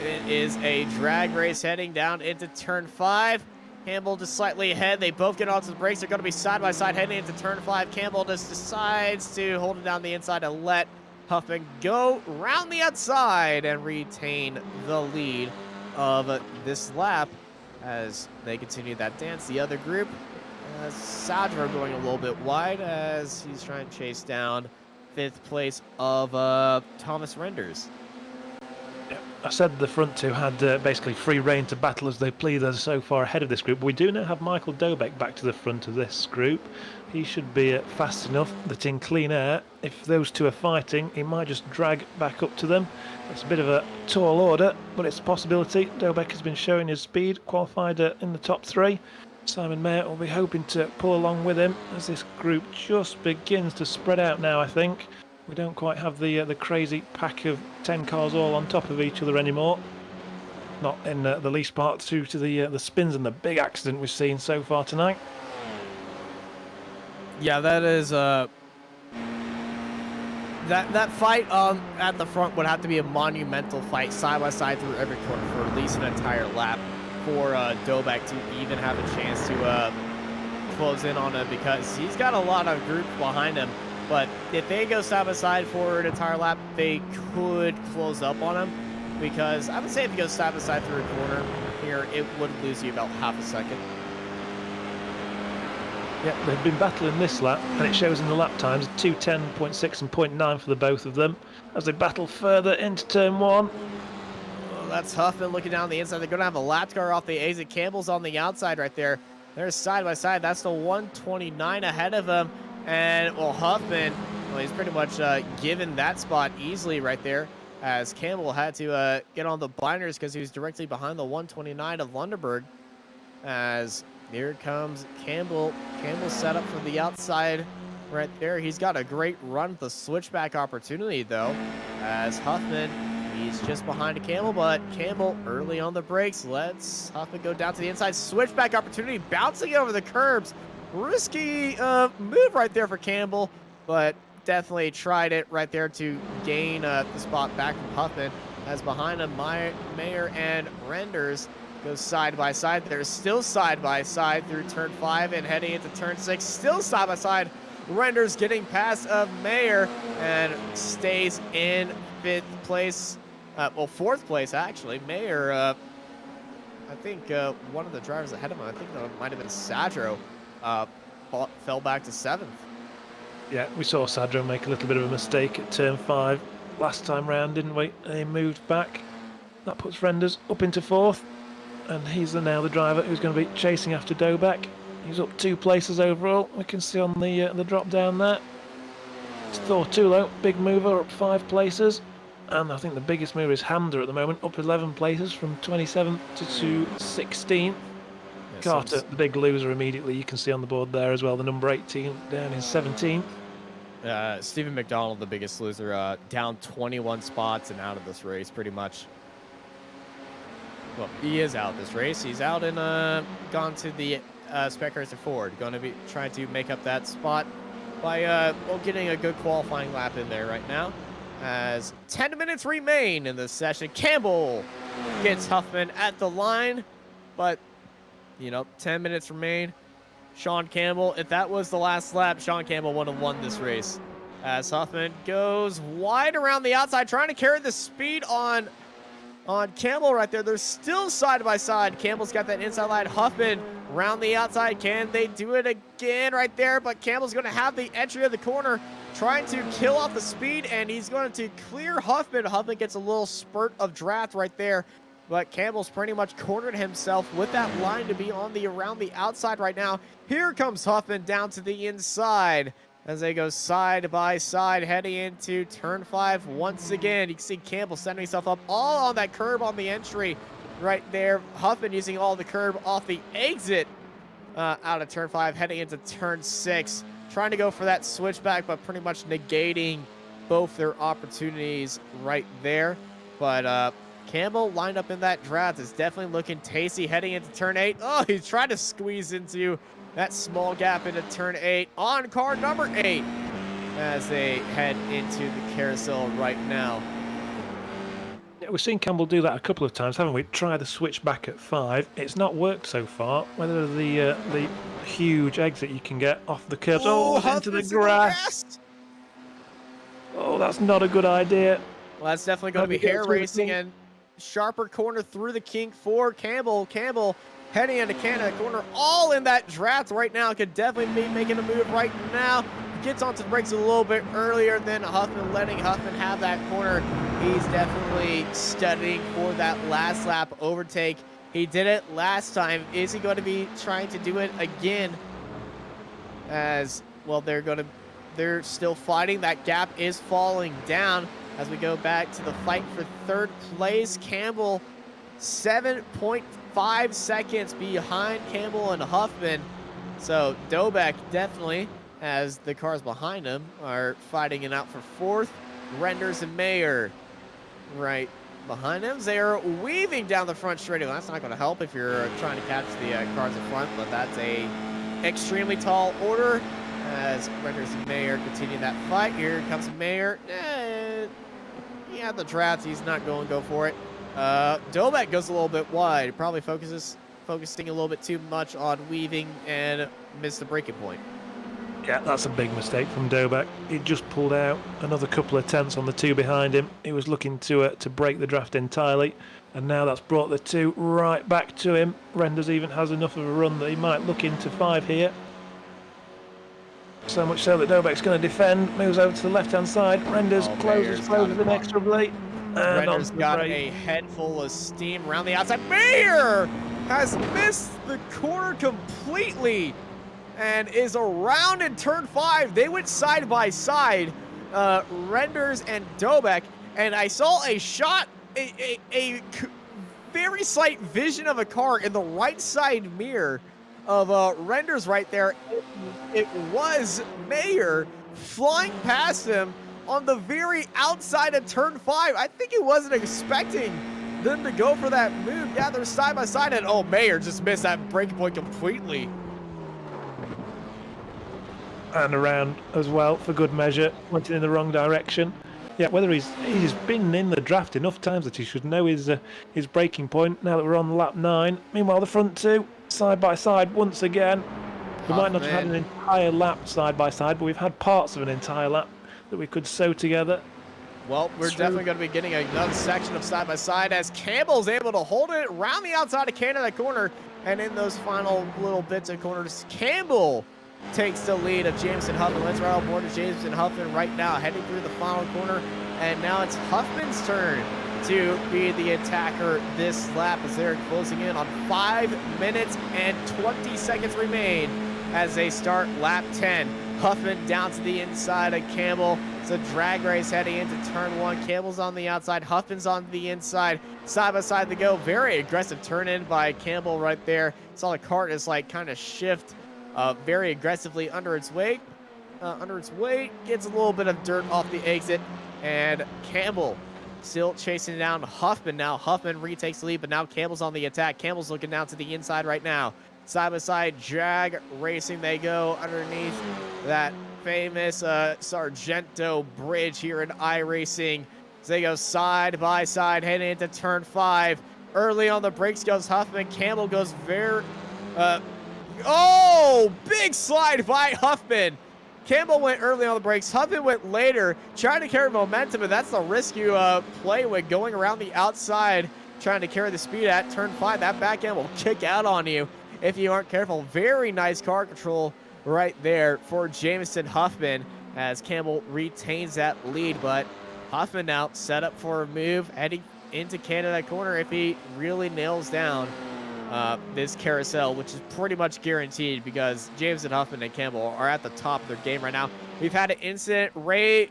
it is a drag race heading down into turn 5. Campbell just slightly ahead. They both get onto the brakes. They're going to be side by side heading into turn 5. Campbell just decides to hold it down the inside and let Huffman go round the outside and retain the lead of this lap as they continue that dance. The other group, Sadro going a little bit wide as he's trying to chase down 5th place of Thomas Renders. I said the front two had basically free reign to battle as they please. They're so far ahead of this group. We do now have Michael Dobeck back to the front of this group. He should be fast enough that in clean air, if those two are fighting, he might just drag back up to them. It's a bit of a tall order, but it's a possibility. Dobeck has been showing his speed, qualified in the top 3. Simon Mayer will be hoping to pull along with him as this group just begins to spread out now, I think. We don't quite have the crazy pack of 10 cars all on top of each other anymore. Not in the least part due to the spins and the big accident we've seen so far tonight. Yeah, that is that fight at the front would have to be a monumental fight, side by side through every corner for at least an entire lap for Dobeck to even have a chance to close in on him, because he's got a lot of group behind him. But if they go side by side for an entire lap, they could close up on him, because I would say if you go side by side through a corner here, it would lose you about half a second. Yeah, they've been battling this lap, and it shows in the lap times 2:10.6 and 0.9 for the both of them as they battle further into turn 1. Oh, that's Huffman looking down the inside. They're going to have a lap car off the exit. Campbell's on the outside right there. They're side by side. That's the 129 ahead of him. And, well, Huffman, well, he's pretty much given that spot easily right there, as Campbell had to get on the blinders because he was directly behind the 129 of Lundeberg. As here comes Campbell. Campbell set up from the outside right there. He's got a great run with the switchback opportunity, though, as Huffman, he's just behind Campbell, but Campbell early on the brakes lets Huffman go down to the inside. Switchback opportunity, bouncing over the curbs. Risky move right there for Campbell, but definitely tried it right there to gain the spot back from Huffman, as behind him Mayer and Renders goes side by side. They're still side by side through turn 5 and heading into turn 6. Still side by side. Renders getting past of Mayer and stays in 5th place. Well, 4th place actually. Mayer, I think one of the drivers ahead of him, I think that might have been Sadro, fell back to 7th. Yeah, we saw Sadro make a little bit of a mistake at turn 5 last time round, didn't we? And he moved back. That puts Renders up into 4th, and he's now the driver who's going to be chasing after Dobeck. He's up 2 places overall. We can see on the drop down there. It's Thortulo, big mover, up 5 places. And I think the biggest mover is Hamder at the moment, up 11 places from 27th to 16th. Carter, the big loser immediately, you can see on the board there as well, the number 18 down in 17th. Stephen McDonald, the biggest loser, down 21 spots and out of this race pretty much. Well, he is out of this race. He's out and gone to the Spec Racer Ford. Going to be trying to make up that spot by getting a good qualifying lap in there right now. as 10 minutes remain in the session. Campbell gets Huffman at the line, but, you know, 10 minutes remain. Sean Campbell, if that was the last lap, Sean Campbell would have won this race. As Huffman goes wide around the outside, trying to carry the speed on Campbell right there. They're still side by side. Campbell's got that inside line. Huffman around the outside. Can they do it again right there? But Campbell's going to have the entry of the corner, trying to kill off the speed, and he's going to clear Huffman. Huffman gets a little spurt of draft right there, but Campbell's pretty much cornered himself with that line to be on the around the outside right now. Here comes Huffman down to the inside as they go side by side, heading into turn 5 once again. You can see Campbell setting himself up all on that curb on the entry right there. Huffman using all the curb off the exit out of turn 5, heading into turn 6. Trying to go for that switchback, but pretty much negating both their opportunities right there. But Campbell lined up in that draft is definitely looking tasty heading into turn 8. Oh, he's trying to squeeze into that small gap into turn 8 on car number 8 as they head into the carousel right now. Yeah, we've seen Campbell do that a couple of times, haven't we? Try the switch back at 5. It's not worked so far. Whether the huge exit you can get off the curb. Oh, into the grass. Oh, that's not a good idea. Well, that's definitely going to be hair racing and sharper corner through the kink for Campbell. Campbell heading into Canada corner, all in that draft right now. Could definitely be making a move right now. Gets onto the brakes a little bit earlier than Huffman, letting Huffman have that corner. He's definitely studying for that last lap overtake. He did it last time. Is he going to be trying to do it again? As well, they're still fighting. That gap is falling down as we go back to the fight for third place. Campbell 7.5 seconds behind Campbell and Huffman. So Dobek definitely, as the cars behind him are fighting it out for fourth. Renders and Mayer right behind him. They are weaving down the front straightaway. That's not going to help if you're trying to catch the cars in front, but that's a extremely tall order as Renders and Mayer continue that fight. Here comes Mayer. Yeah, the draft, he's not going to go for it. Dobek goes a little bit wide. Probably focusing a little bit too much on weaving and missed the breaking point. Yeah, that's a big mistake from Dobek. He just pulled out another couple of tenths on the two behind him. He was looking to break the draft entirely, and now that's brought the two right back to him. Renders even has enough of a run that he might look into 5 here. So much so that Dobek's going to defend, moves over to the left-hand side. Renders closes inexorably. Renders got a head full of steam around the outside. Mayer has missed the corner completely and is around in turn 5. They went side by side, Renders and Dobek, and I saw a shot, a very slight vision of a car in the right side mirror of Renders right there. It was Mayer flying past him on the very outside of turn 5. I think he wasn't expecting them to go for that move. Yeah, they're side by side, and oh, Mayer just missed that breaking point completely. And around as well for good measure, went in the wrong direction. Yeah, whether he's been in the draft enough times that he should know his breaking point now that we're on lap 9. Meanwhile, the front two side by side once again. We might not have had an entire lap side by side, but we've had parts of an entire lap that we could sew together. Well, we're definitely going to be getting another section of side by side as Campbell's able to hold it around the outside of Canada corner, and in those final little bits of corners, Campbell takes the lead of Jameson Huffman. Let's ride on board to Jameson Huffman right now, heading through the final corner. And now it's Huffman's turn to be the attacker this lap as they're closing in on 5 minutes and 20 seconds remain as they start lap 10. Huffman down to the inside of Campbell. It's a drag race heading into turn 1. Campbell's on the outside. Huffman's on the inside. Side by side they go. Very aggressive turn in by Campbell right there. Saw the cart is like kind of shift very aggressively under its weight. Gets a little bit of dirt off the exit, and Campbell still chasing down Huffman now. Huffman retakes the lead, but now Campbell's on the attack. Campbell's looking down to the inside right now. side-by-side drag racing. They go underneath that famous Sargento bridge here in iRacing. So they go side by side heading into turn 5. Early on the brakes goes Huffman. Campbell goes very... oh, big slide by Huffman. Campbell went early on the brakes. Huffman went later, trying to carry momentum, and that's the risk you play with going around the outside, trying to carry the speed at turn 5. That back end will kick out on you if you aren't careful. Very nice car control right there for Jameson Huffman as Campbell retains that lead, but Huffman now set up for a move heading into Canada corner if he really nails down this carousel, which is pretty much guaranteed because Jameson Huffman and Campbell are at the top of their game right now. We've had an incident. Ray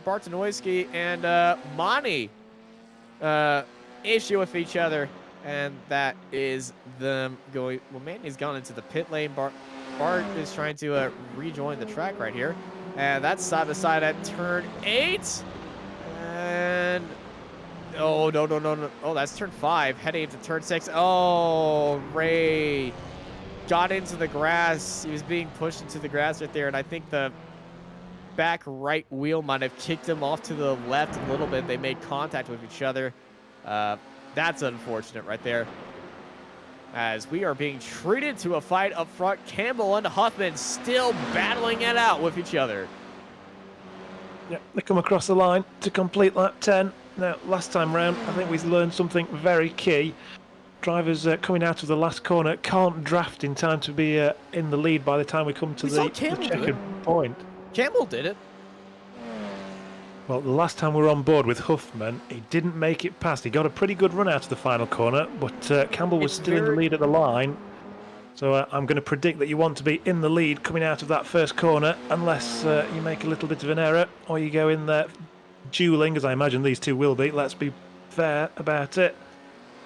Bartanoyski and Monty issue with each other, and that is them going... Well, Manny's gone into the pit lane. Bart is trying to rejoin the track right here, and that's side by side at turn 8. And oh, no. Oh, that's turn 5 heading into turn 6. Oh, Ray got into the grass. He was being pushed into the grass right there, and I think the back right wheel might have kicked him off to the left a little bit. They made contact with each other. That's unfortunate right there, as we are being treated to a fight up front. Campbell and Huffman still battling it out with each other. Yeah, they come across the line to complete lap 10. Now, last time round, I think we've learned something very key. Drivers coming out of the last corner can't draft in time to be in the lead by the time we come to the checkered point. Campbell did it. Well, the last time we were on board with Huffman, he didn't make it past. He got a pretty good run out of the final corner, but Campbell was still in the lead at the line. So I'm going to predict that you want to be in the lead coming out of that first corner, unless you make a little bit of an error, or you go in there dueling, as I imagine these two will be. Let's be fair about it.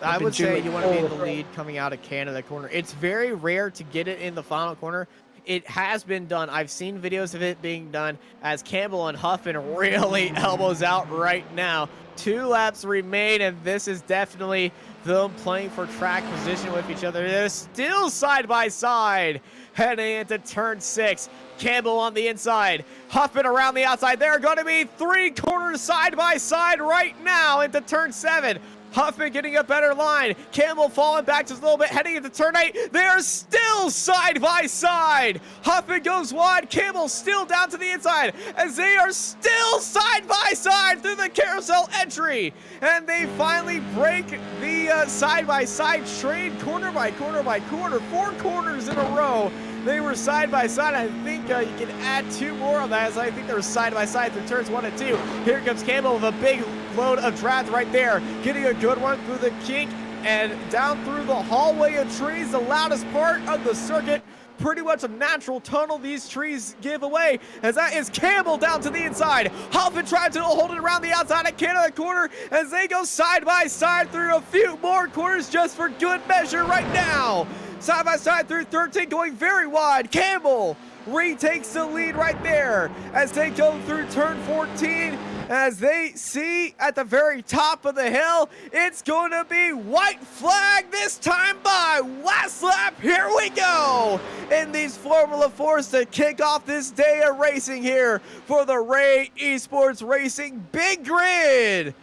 I would say you want to be in the lead coming out of Canada corner. It's very rare to get it in the final corner. It has been done. I've seen videos of it being done as Campbell and Huffman really elbows out right now. 2 laps remain, and this is definitely them playing for track position with each other. They're still side by side heading into turn 6. Campbell on the inside, Huffman around the outside. There are going to be 3 corners side by side right now into turn 7. Huffman getting a better line. Campbell falling back just a little bit, heading into turn 8. They are still side by side. Huffman goes wide. Campbell still down to the inside as they are still side by side through the carousel entry. And they finally break the side by side trade corner by corner by corner. 4 corners in a row. They were side by side. I think you can add 2 more on that, as I think they were side by side through turns 1 and 2. Here comes Campbell with a big load of draft right there, getting a good one through the kink and down through the hallway of trees, the loudest part of the circuit. Pretty much a natural tunnel these trees give away, as that is Campbell down to the inside. Huffman trying to hold it around the outside at Canada corner as they go side by side through a few more corners just for good measure right now. Side by side through 13, going very wide. Campbell retakes the lead right there as they go through turn 14. As they see at the very top of the hill, it's going to be white flag this time by last lap. Here we go in these Formula 4s to kick off this day of racing here for the Ray Esports Racing Big Grid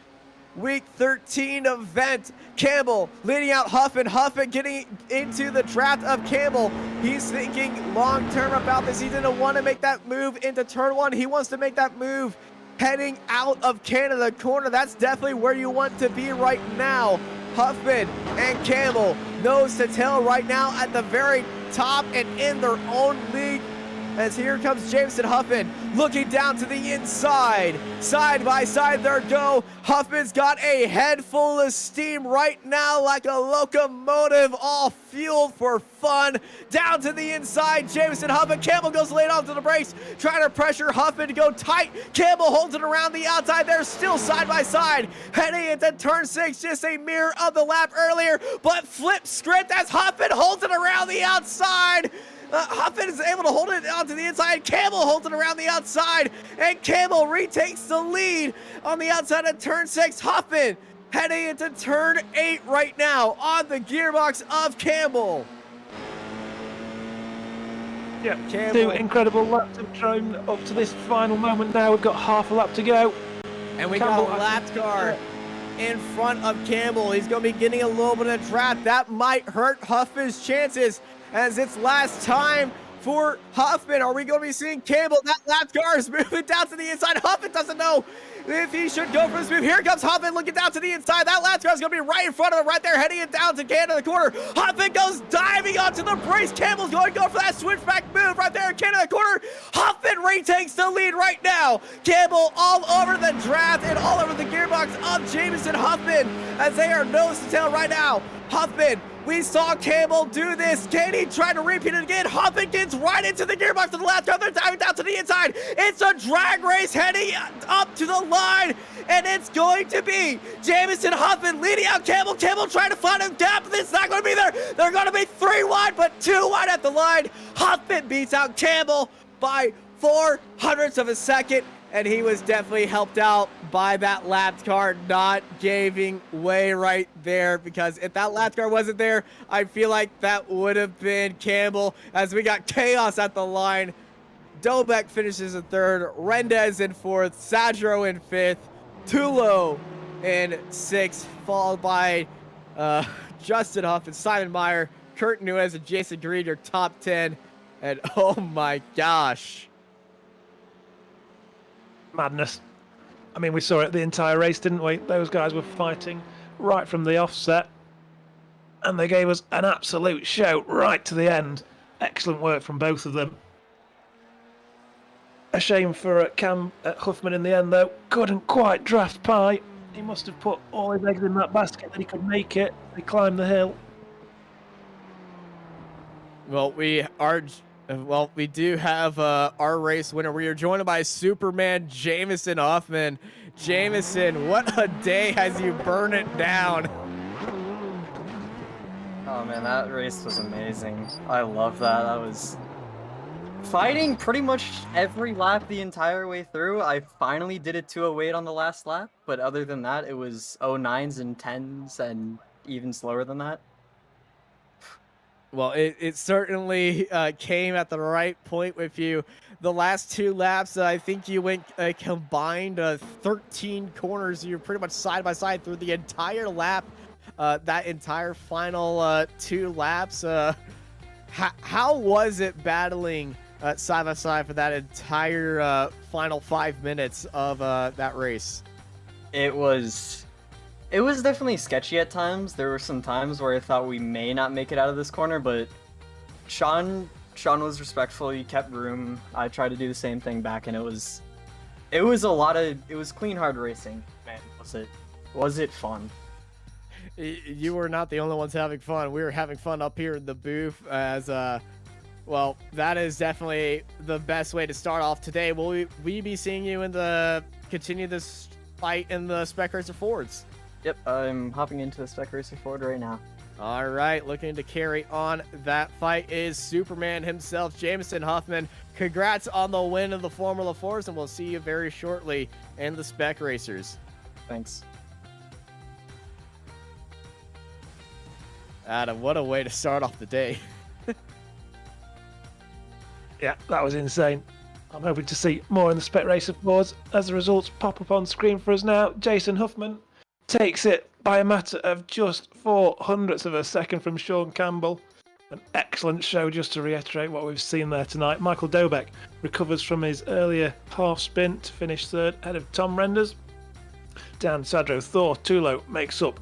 Week 13 event. Campbell leading out Huffman. Huffman getting into the draft of Campbell. He's thinking long term about this. He didn't want to make that move into turn 1. He wants to make that move heading out of Canada corner. That's definitely where you want to be right now. Huffman and Campbell nose to tail right now at the very top and in their own league. As here comes Jameson Huffman looking down to the inside. Side by side there go. Huffman's got a head full of steam right now like a locomotive, all fueled for fun. Down to the inside, Jameson Huffman. Campbell goes late off to the brakes, trying to pressure Huffman to go tight. Campbell holds it around the outside. They're still side by side. Heading into turn 6, just a mirror of the lap earlier, but flip script as Huffman holds it around the outside. Huffman is able to hold it onto the inside. Campbell holds it around the outside, and Campbell retakes the lead on the outside of turn 6. Huffman heading into turn 8 right now on the gearbox of Campbell. Yeah, Campbell. 2 incredible laps have thrown up to this final moment now. We've got half a lap to go. And we Campbell, got a lap car in front of Campbell. He's going to be getting a little bit of draft. That might hurt Huffman's chances as it's last time for Huffman. Are we going to be seeing Campbell? That lap car is moving down to the inside. Huffman doesn't know if he should go for this move. Here comes Huffman looking down to the inside. That lap car is going to be right in front of him, right there, heading it down to Canada corner. Huffman goes diving onto the brace. Campbell's going to go for that switchback move right there in Canada corner. Huffman retakes the lead right now. Campbell all over the draft and all over the gearbox of Jamison Huffman as they are nose to tail right now. Huffman, we saw Campbell do this. Can he try to repeat it again? Huffman gets right into the gearbox to the left. They're diving down to the inside. It's a drag race heading up to the line, and it's going to be Jamison Huffman leading out Campbell. Campbell trying to find a gap, but it's not going to be there. They're going to be 3 wide, but 2 wide at the line. Huffman beats out Campbell by 0.04 of a second, and he was definitely helped out by that lap car not giving way right there, because if that lap car wasn't there, I feel like that would have been Campbell, as we got chaos at the line. Dobek finishes in 3rd, Rendez in 4th, Sadro in 5th, Tulo in 6th, followed by Justin Huff and Simon Meyer, Kurt Nuez and Jason Green, your top 10. And oh my gosh. Madness. I mean, we saw it the entire race, didn't we? Those guys were fighting right from the offset, and they gave us an absolute show right to the end. Excellent work from both of them. A shame for Cam Huffman in the end, though. Couldn't quite draft pie. He must have put all his eggs in that basket that he could make it. He climbed the hill. Well, we do have our race winner. We are joined by Superman Jamison Huffman. Jamison, what a day as you burn it down. Oh man, that race was amazing. I love that. I was fighting pretty much every lap the entire way through. I finally did it 2:08 on the last lap, but other than that, it was 09s and 10s and even slower than that. Well, it certainly came at the right point with you. The last 2 laps, I think you went combined 13 corners. You're pretty much side by side through the entire lap. That entire final 2 laps. How was it battling side by side for that entire final 5 minutes of that race? It was definitely sketchy at times. There were some times where I thought we may not make it out of this corner, but Sean was respectful. He kept room. I tried to do the same thing back, and it was clean hard racing. Man, was it fun? You were not the only ones having fun. We were having fun up here in the booth as well, that is definitely the best way to start off today. Will we be seeing you continue this fight in the Spec Racer Fords? Yep, I'm hopping into the Spec Racer Ford right now. All right, looking to carry on that fight is Superman himself, Jamison Huffman. Congrats on the win of the Formula 4s, and we'll see you very shortly in the Spec Racers. Thanks. Adam, what a way to start off the day. Yeah, that was insane. I'm hoping to see more in the Spec Racer boards as the results pop up on screen for us now. Jason Huffman takes it by a matter of just 0.04 of a second from Sean Campbell. An excellent show, just to reiterate what we've seen there tonight. Michael Dobek recovers from his earlier half spin to finish 3rd ahead of Tom Renders. Dan Sadro Thor Tulo makes up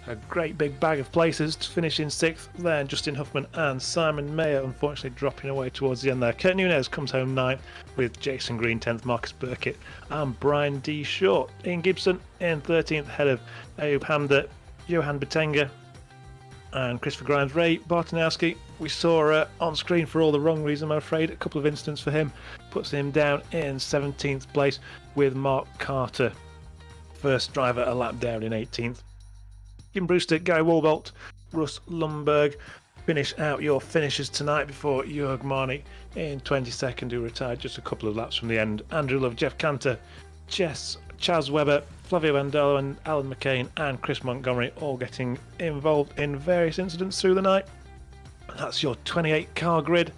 a great big bag of places to finish in 6th. Then Justin Huffman and Simon Mayer unfortunately dropping away towards the end there. Kurt Nunez comes home 9th with Jason Green 10th, Marcus Burkitt and Brian D. Short. Ian Gibson in 13th ahead of Ayub Hamda, Johan Betenga and Christopher Grimes. Ray Bartanowski, we saw on screen for all the wrong reason, I'm afraid. A couple of incidents for him. Puts him down in 17th place with Mark Carter. First driver a lap down in 18th. Kim Brewster, Guy Walbolt, Russ Lumberg finish out your finishes tonight before Jörg Marni in 22nd, who retired just a couple of laps from the end. Andrew Love, Jeff Cantor, Chaz Webber, Flavio Andalo and Alan McCain and Chris Montgomery all getting involved in various incidents through the night. And that's your 28 car grid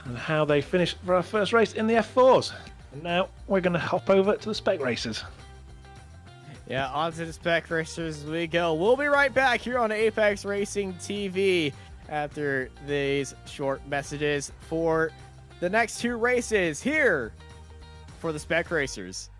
and how they finished for our first race in the F4s. And now we're going to hop over to the spec races. Yeah, on to the spec racers we go. We'll be right back here on Apex Racing TV after these short messages for the next 2 races here for the spec racers.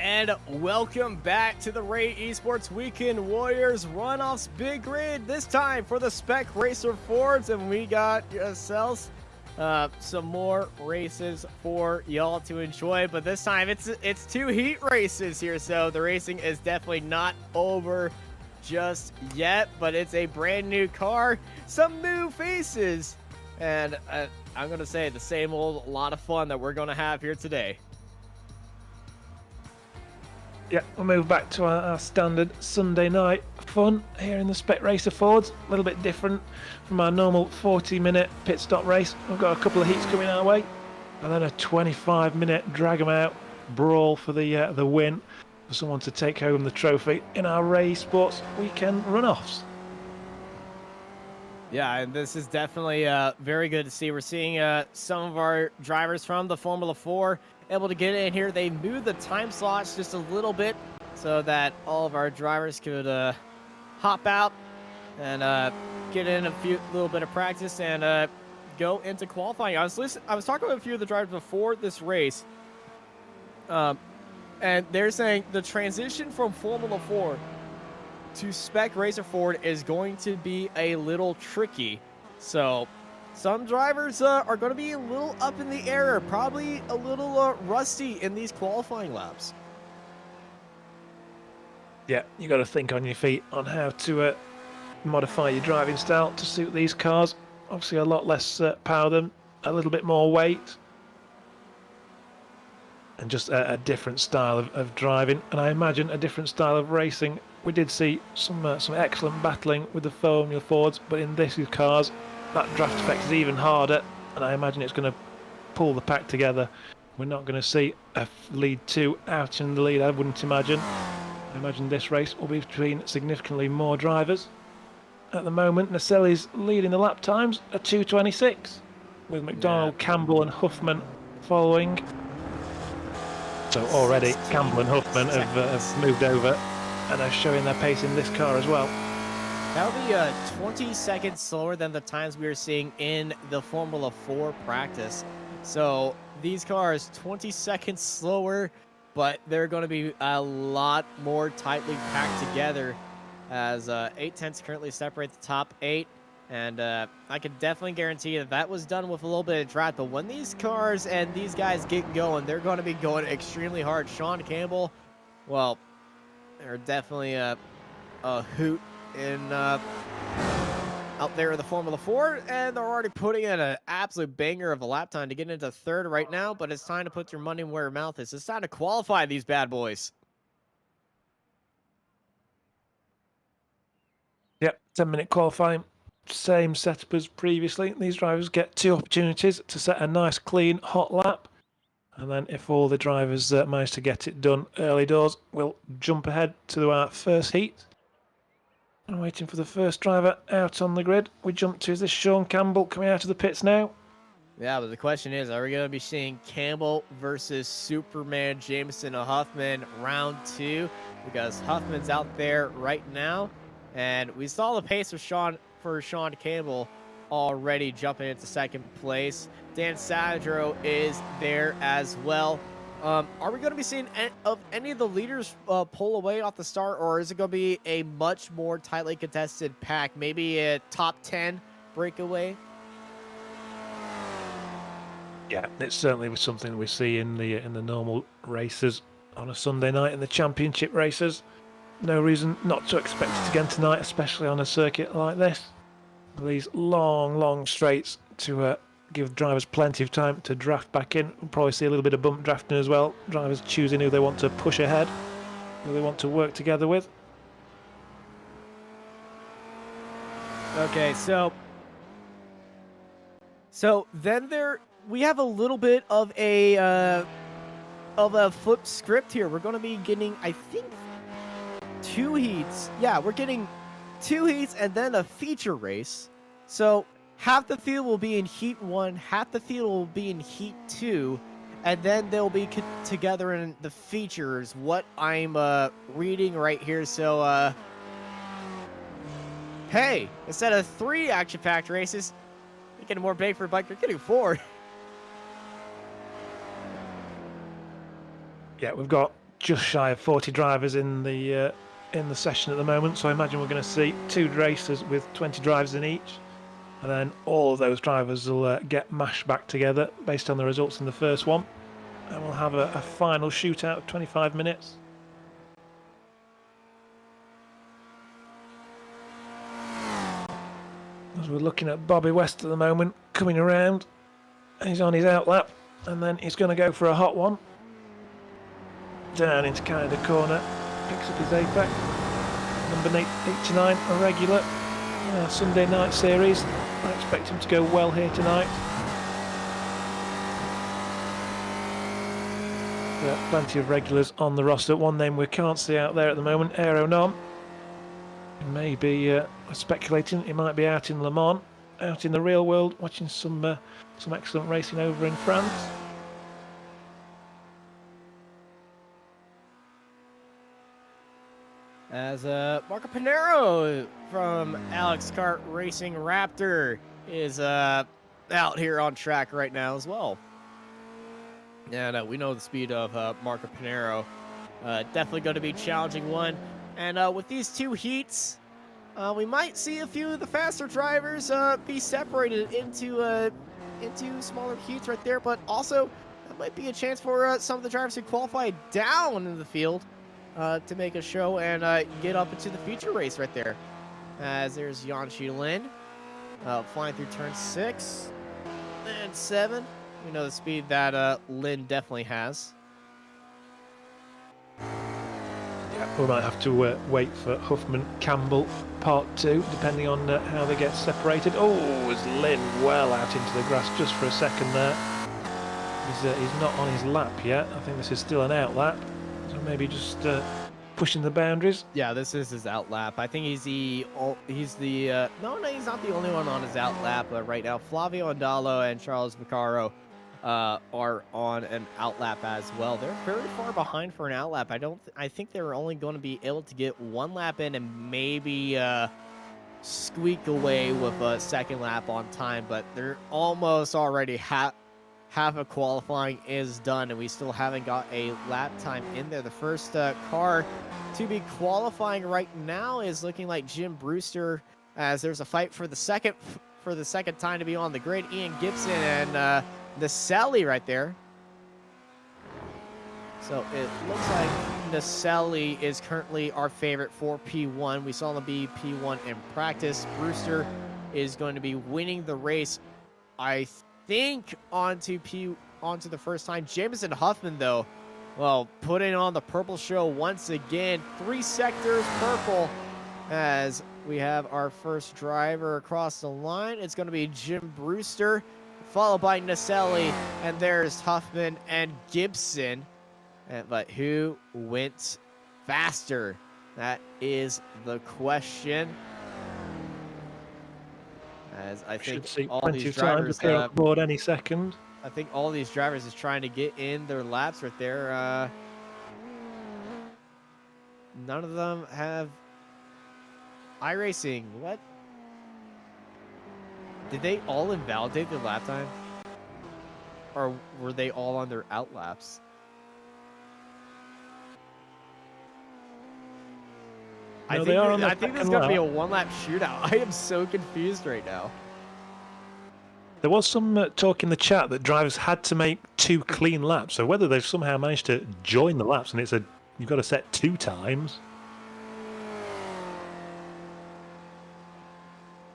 And welcome back to the Ray Esports Weekend Warriors Runoffs Big Grid. This time for the Spec Racer Fords, and we got ourselves some more races for y'all to enjoy. But this time it's 2 heat races here, so the racing is definitely not over just yet. But it's a brand new car, some new faces, and I'm gonna say the same old lot of fun that we're gonna have here today. Yeah, we'll move back to our standard Sunday night fun here in the Spec Racer Fords. A little bit different from our normal 40-minute pit stop race. We've got a couple of heats coming our way, and then a 25-minute drag 'em out brawl for the win, for someone to take home the trophy in our Ray Esports Weekend Runoffs. Yeah, and this is definitely very good to see. We're seeing some of our drivers from the Formula 4 able to get in here. They moved the time slots just a little bit so that all of our drivers could hop out and get in a little bit of practice and go into qualifying. I was talking with a few of the drivers before this race, and they're saying the transition from Formula 4 to Spec Racer Ford is going to be a little tricky. So some drivers are going to be a little up in the air, probably a little rusty in these qualifying laps. Yeah, you got to think on your feet on how to modify your driving style to suit these cars. Obviously a lot less power than, a little bit more weight, and just a different style of driving, and I imagine a different style of racing. We did see some excellent battling with the Formula Fords, but in these cars that draft effect is even harder, and I imagine it's going to pull the pack together. We're not going to see a lead 2 out in the lead, I wouldn't imagine. I imagine this race will be between significantly more drivers. At the moment, Naselli's leading the lap times at 2:26, with McDonald, Campbell and Huffman following. So already Campbell and Huffman have moved over and are showing their pace in this car as well. That'll be 20 seconds slower than the times we were seeing in the Formula 4 practice. So these cars 20 seconds slower, but they're going to be a lot more tightly packed together, as 8 tenths currently separate the top 8. And I can definitely guarantee that was done with a little bit of draft. But when these cars and these guys get going, they're going to be going extremely hard. Sean Campbell, well, they're definitely a hoot in out there in the Formula 4, and they're already putting in an absolute banger of a lap time to get into 3rd right now. But it's time to put your money where your mouth is. It's time to qualify these bad boys. Yep, 10-minute qualifying. Same setup as previously. These drivers get 2 opportunities to set a nice, clean, hot lap. And then if all the drivers manage to get it done early doors, we'll jump ahead to our first heat. I'm waiting for the first driver out on the grid. We jump to, is this Sean Campbell coming out of the pits now? Yeah, but the question is, are we going to be seeing Campbell versus Superman Jameson Huffman round 2? Because Huffman's out there right now. And we saw the pace of Sean Campbell already jumping into 2nd place. Dan Sadro is there as well. Are we going to be seeing any of the leaders pull away off the start, or is it going to be a much more tightly contested pack? Maybe a top 10 breakaway? Yeah, it certainly was something we see in the normal races on a Sunday night in the championship races. No reason not to expect it again tonight, especially on a circuit like this. These long straights to give drivers plenty of time to draft back in. We'll probably see a little bit of bump drafting as well. Drivers choosing who they want to push ahead, who they want to work together with. Okay, so then we have a little bit of a flip script here. We're going to be getting, I think, 2 heats. Yeah, we're getting 2 heats and then a feature race. So half the field will be in heat 1, half the field will be in heat 2, and then they'll be together in the features. What I'm reading right here. So hey, instead of 3 action-packed races, you're getting more bang for your buck. You're getting 4. Yeah, we've got just shy of 40 drivers in the session at the moment, so I imagine we're going to see 2 races with 20 drivers in each, and then all of those drivers will get mashed back together based on the results in the first one, and we'll have a final shootout of 25 minutes. As we're looking at Bobby West at the moment, coming around, he's on his out lap, and then he's going to go for a hot one. Down into Canada corner, picks up his apex. Number 89, a regular Sunday night series. I expect him to go well here tonight. Plenty of regulars on the roster. One name we can't see out there at the moment, Aeronom. Maybe speculating he might be out in Le Mans, out in the real world, watching some excellent racing over in France. As Marco Pinero from Alex Kart Racing Raptor is out here on track right now as well. And we know the speed of Marco Pinero. Definitely going to be a challenging one. And with these 2 heats, we might see a few of the faster drivers be separated into smaller heats right there. But also, that might be a chance for some of the drivers who qualify down in the field to make a show and get up into the feature race right there. As there's Yanqi Lin flying through turn 6 and 7. We know the speed that Lin definitely has. Yeah, we might have to wait for Huffman Campbell part 2, depending on how they get separated. Oh, is Lin well out into the grass just for a second there? He's not on his lap yet. I think this is still an out lap. So maybe just pushing the boundaries. Yeah, this is his out lap. I think he's the no, he's not the only one on his out lap right now. Flavio Andalo and Charles Vaccaro are on an out lap as well. They're very far behind for an out lap. I think they're only going to be able to get 1 lap in and maybe squeak away with a 2nd lap on time, but they're almost already half of qualifying is done, and we still haven't got a lap time in there. The first car to be qualifying right now is looking like Jim Brewster, as there's a fight for the second time to be on the grid. Ian Gibson and Naselli right there. So it looks like Naselli is currently our favorite for P1. We saw him be P1 in practice. Brewster is going to be winning the race, I think, onto the first time. Jameson Huffman, though, well, putting on the purple show once again. 3 sectors purple, as we have our first driver across the line. It's going to be Jim Brewster, followed by Naselli, and there's Huffman and Gibson. But who went faster? That is the question. As I think all these drivers on board any second. I think all these drivers is trying to get in their laps right there. None of them have iRacing. What? Did they all invalidate their lap time? Or were they all on their out laps? No, I think there's going to be a 1-lap shootout. I am so confused right now. There was some talk in the chat that drivers had to make 2 clean laps. So whether they've somehow managed to join the laps, and you've got to set 2 times.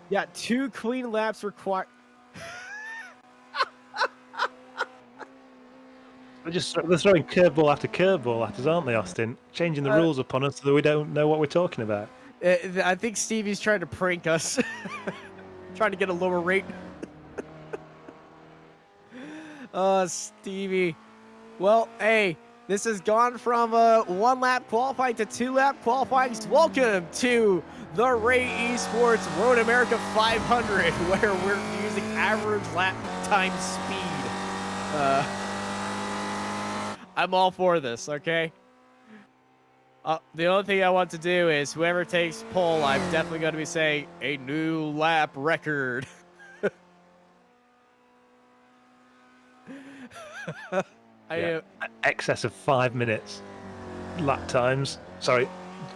Yeah, 2 clean laps required. They're throwing curveball after curveball at us, aren't they, Austin? Changing the rules upon us so that we don't know what we're talking about. I think Stevie's trying to prank us. Trying to get a lower rate. Stevie. Well, hey, this has gone from 1-lap qualifying to 2-lap qualifying. Welcome to the Ray Esports Road America 500, where we're using average lap time speed. I'm all for this, okay? The only thing I want to do is whoever takes pole, I'm definitely going to be saying a new lap record. Excess of 5 minutes. lap times. Sorry,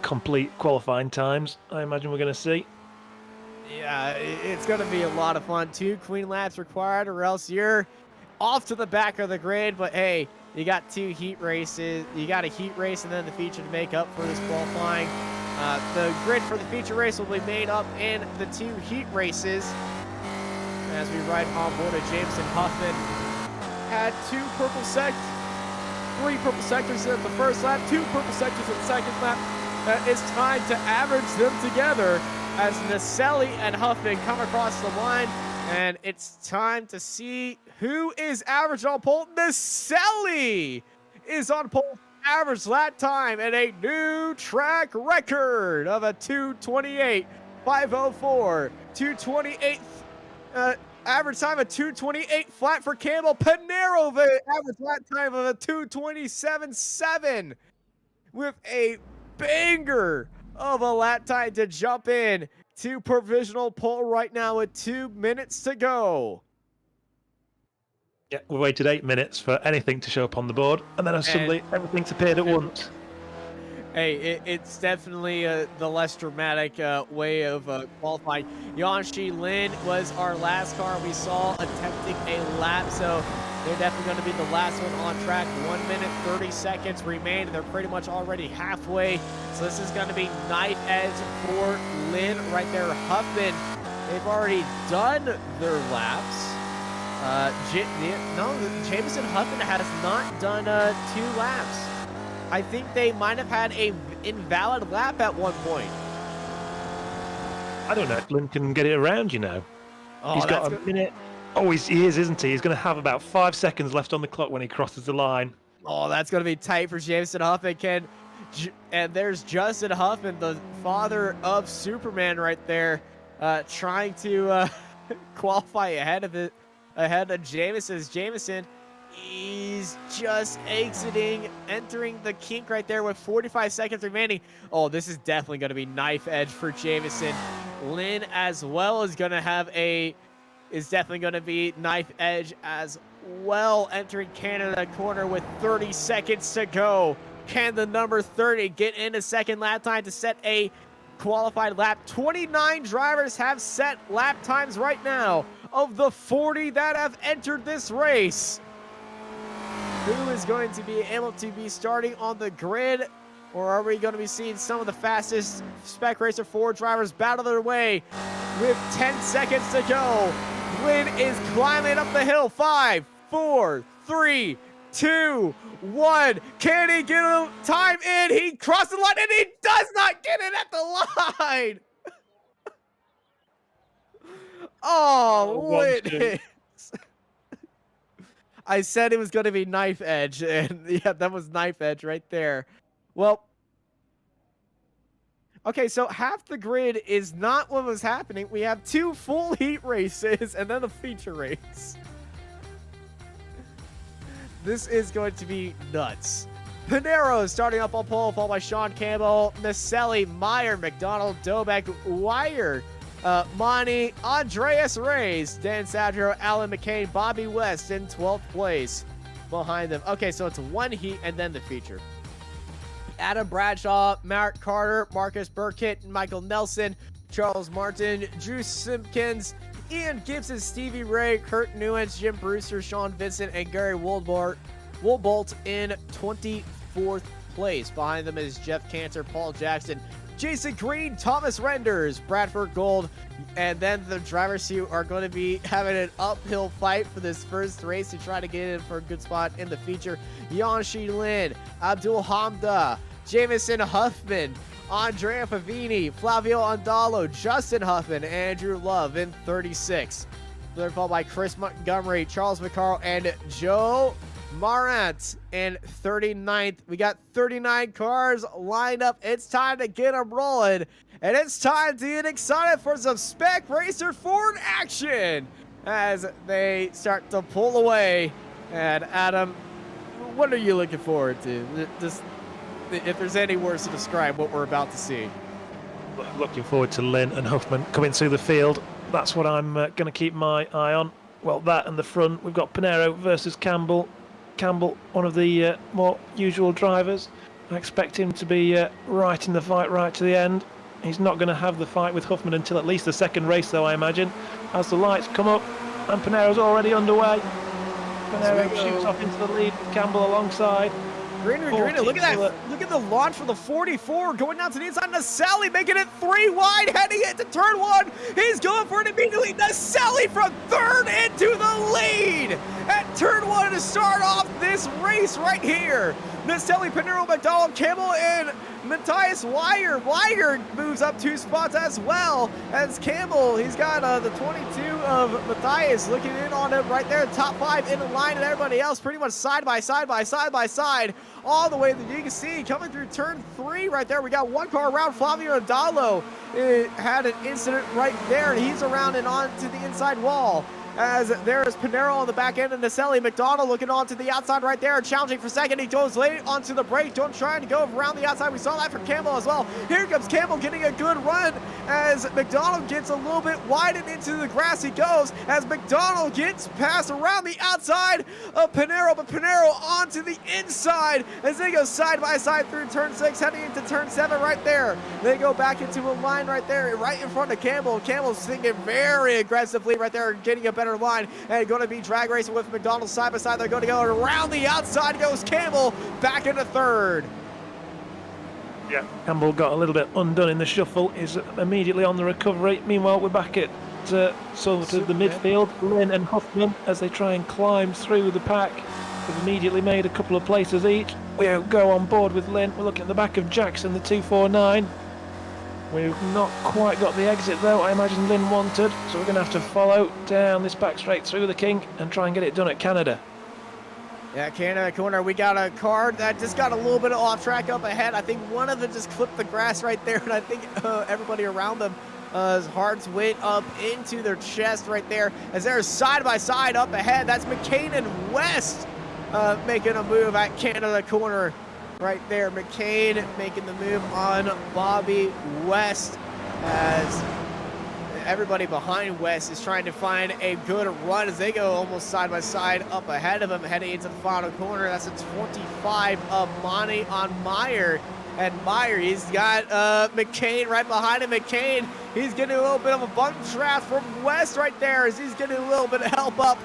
complete qualifying times. I imagine we're going to see. Yeah, it's going to be a lot of fun. 2 clean laps required, or else you're off to the back of the grid. But hey, you got 2 heat races. You got a heat race and then the feature to make up for this qualifying. The grid for the feature race will be made up in the 2 heat races. As we ride on board of Jameson Huffman, had 3 purple sectors in the first lap, 2 purple sectors in the second lap. It's time to average them together as Naselli and Huffman come across the line, and it's time to see who is average on pole. Naselli is on pole, average lap time, and a new track record of a 2:28.504. 2:28 average time of 2:28 flat for Campbell. Panero, the average lap time of a 2:27.7 with a banger of a lap time to jump in to provisional pole right now with 2 minutes to go. Yeah, we waited 8 minutes for anything to show up on the board, and then suddenly everything's appeared at once. Hey, it's definitely the less dramatic way of qualifying. Yanshi Lin was our last car we saw attempting a lap, so they're definitely going to be the last one on track. 1 minute, 30 seconds remain, and they're pretty much already halfway. So this is going to be knife edge for Lin right there. Huffman, they've already done their laps. Jameson Huffman has not done 2 laps. I think they might have had a invalid lap at one point. I don't know if Lynn can get it around, you know. Oh, He's got a minute. Oh, he is, isn't he? He's going to have about 5 seconds left on the clock when he crosses the line. Oh, that's going to be tight for Jameson Huffman. And there's Justin Huffman, the father of Superman right there, trying to qualify ahead of Jameson. Jameson, he's just entering the kink right there with 45 seconds remaining. Oh, this is definitely going to be knife edge for Jameson. Lynn as well is going to definitely going to be knife edge as well, entering Canada corner with 30 seconds to go. Can the number 30 get in a second lap time to set a qualified lap? 29 drivers have set lap times right now of the 40 that have entered this race. Who is going to be able to be starting on the grid? Or are we going to be seeing some of the fastest Spec Racer 4 drivers battle their way with 10 seconds to go? Lynn is climbing up the hill. 5, 4, 3, 2, 1. Can he get a time in? He crossed the line and he does not get it at the line. Oh, Lynn. I said it was going to be knife edge, and yeah, that was knife edge right there. Well, okay, so half the grid is not what was happening. We have 2 full heat races and then a feature race. This is going to be nuts. Panero starting up on pole, followed by Sean Campbell, Naselli, Meyer, McDonald, Dobek, Wire, Monty, Andreas Reyes, Dan Sadro, Alan McCain, Bobby West in 12th place behind them. Okay, so it's 1 heat and then the feature. Adam Bradshaw, Mark Carter, Marcus Burkett, Michael Nelson, Charles Martin, Drew Simpkins, Ian Gibson, Stevie Ray, Kurt Newens, Jim Brewster, Sean Vincent, and Gary Woolbolt in 24th place. Behind them is Jeff Cantor, Paul Jackson, Jason Green, Thomas Renders, Bradford Gold, and then the drivers who are going to be having an uphill fight for this first race to try to get in for a good spot in the feature. Yanshi Lin, Abdul Hamda, Jameson Huffman, Andrea Pavini, Flavio Andalo, Justin Huffman, Andrew Love in 36. They're followed by Chris Montgomery, Charles McCarl, and Joe Marant in 39th. We got 39 cars lined up. It's time to get them rolling. And it's time to get excited for some Spec Racer Ford action as they start to pull away. And Adam, what are you looking forward to? Just, if there's any words to describe what we're about to see. Looking forward to Lynn and Huffman coming through the field. That's what I'm going to keep my eye on. Well, that and the front, we've got Panero versus Campbell. Campbell, one of the more usual drivers. I expect him to be right in the fight right to the end. He's not going to have the fight with Huffman until at least the second race, though, I imagine. As the lights come up, and Pinero's already underway. Pinero shoots off into the lead with Campbell alongside. Greener, look at that. Look at the launch for the 44 going down to the inside. Naselli making it 3 wide, heading into turn 1. He's going for it immediately. Naselli from 3rd into the lead at turn 1 to start off this race right here. Naselli, Pinero, McDonald, Campbell, and Matthias Weiger. Weiger moves up 2 spots as well as Campbell. He's got the 22 of Matthias looking in on him right there. Top 5 in the line, and everybody else pretty much side by side. All the way that you can see coming through turn 3 right there. We got 1 car around. Flavio Adalo had an incident right there, and he's around and on to the inside wall. As there's Pinero on the back end and Naselli. McDonald looking on to the outside right there, challenging for second. He goes late onto the brake, trying to go around the outside. We saw that from Campbell as well. Here comes Campbell getting a good run as McDonald gets a little bit wide and into the grass he goes as McDonald gets passed around the outside of Pinero, but Pinero onto the inside as they go side by side through turn 6, heading into turn 7 right there. They go back into a line right there, right in front of Campbell. Campbell's singing very aggressively right there, getting a better line, and going to be drag racing with McDonald side by side. They're going to go around the outside, goes Campbell back into 3rd. Yeah, Campbell got a little bit undone in the shuffle, is immediately on the recovery. Meanwhile, we're back at sort of the midfield. Lynn and Huffman, as they try and climb through the pack, have immediately made a couple of places each. We go on board with Lynn. We're looking at the back of Jackson, the 249. We've not quite got the exit though, I imagine Lynn wanted, so we're going to have to follow down this back straight through the kink and try and get it done at Canada. Yeah, Canada corner, we got a car that just got a little bit off track up ahead. I think one of them just clipped the grass right there, and I think everybody around them hearts went up into their chest right there as they're side by side up ahead. That's McCain and West making a move at Canada corner. Right there, McCain making the move on Bobby West as everybody behind West is trying to find a good run as they go almost side by side up ahead of him, heading into the final corner. That's a 25 of Monty on Meyer. And Meyer, he's got McCain right behind him. McCain, he's getting a little bit of a bump draft from West right there as he's getting a little bit of help up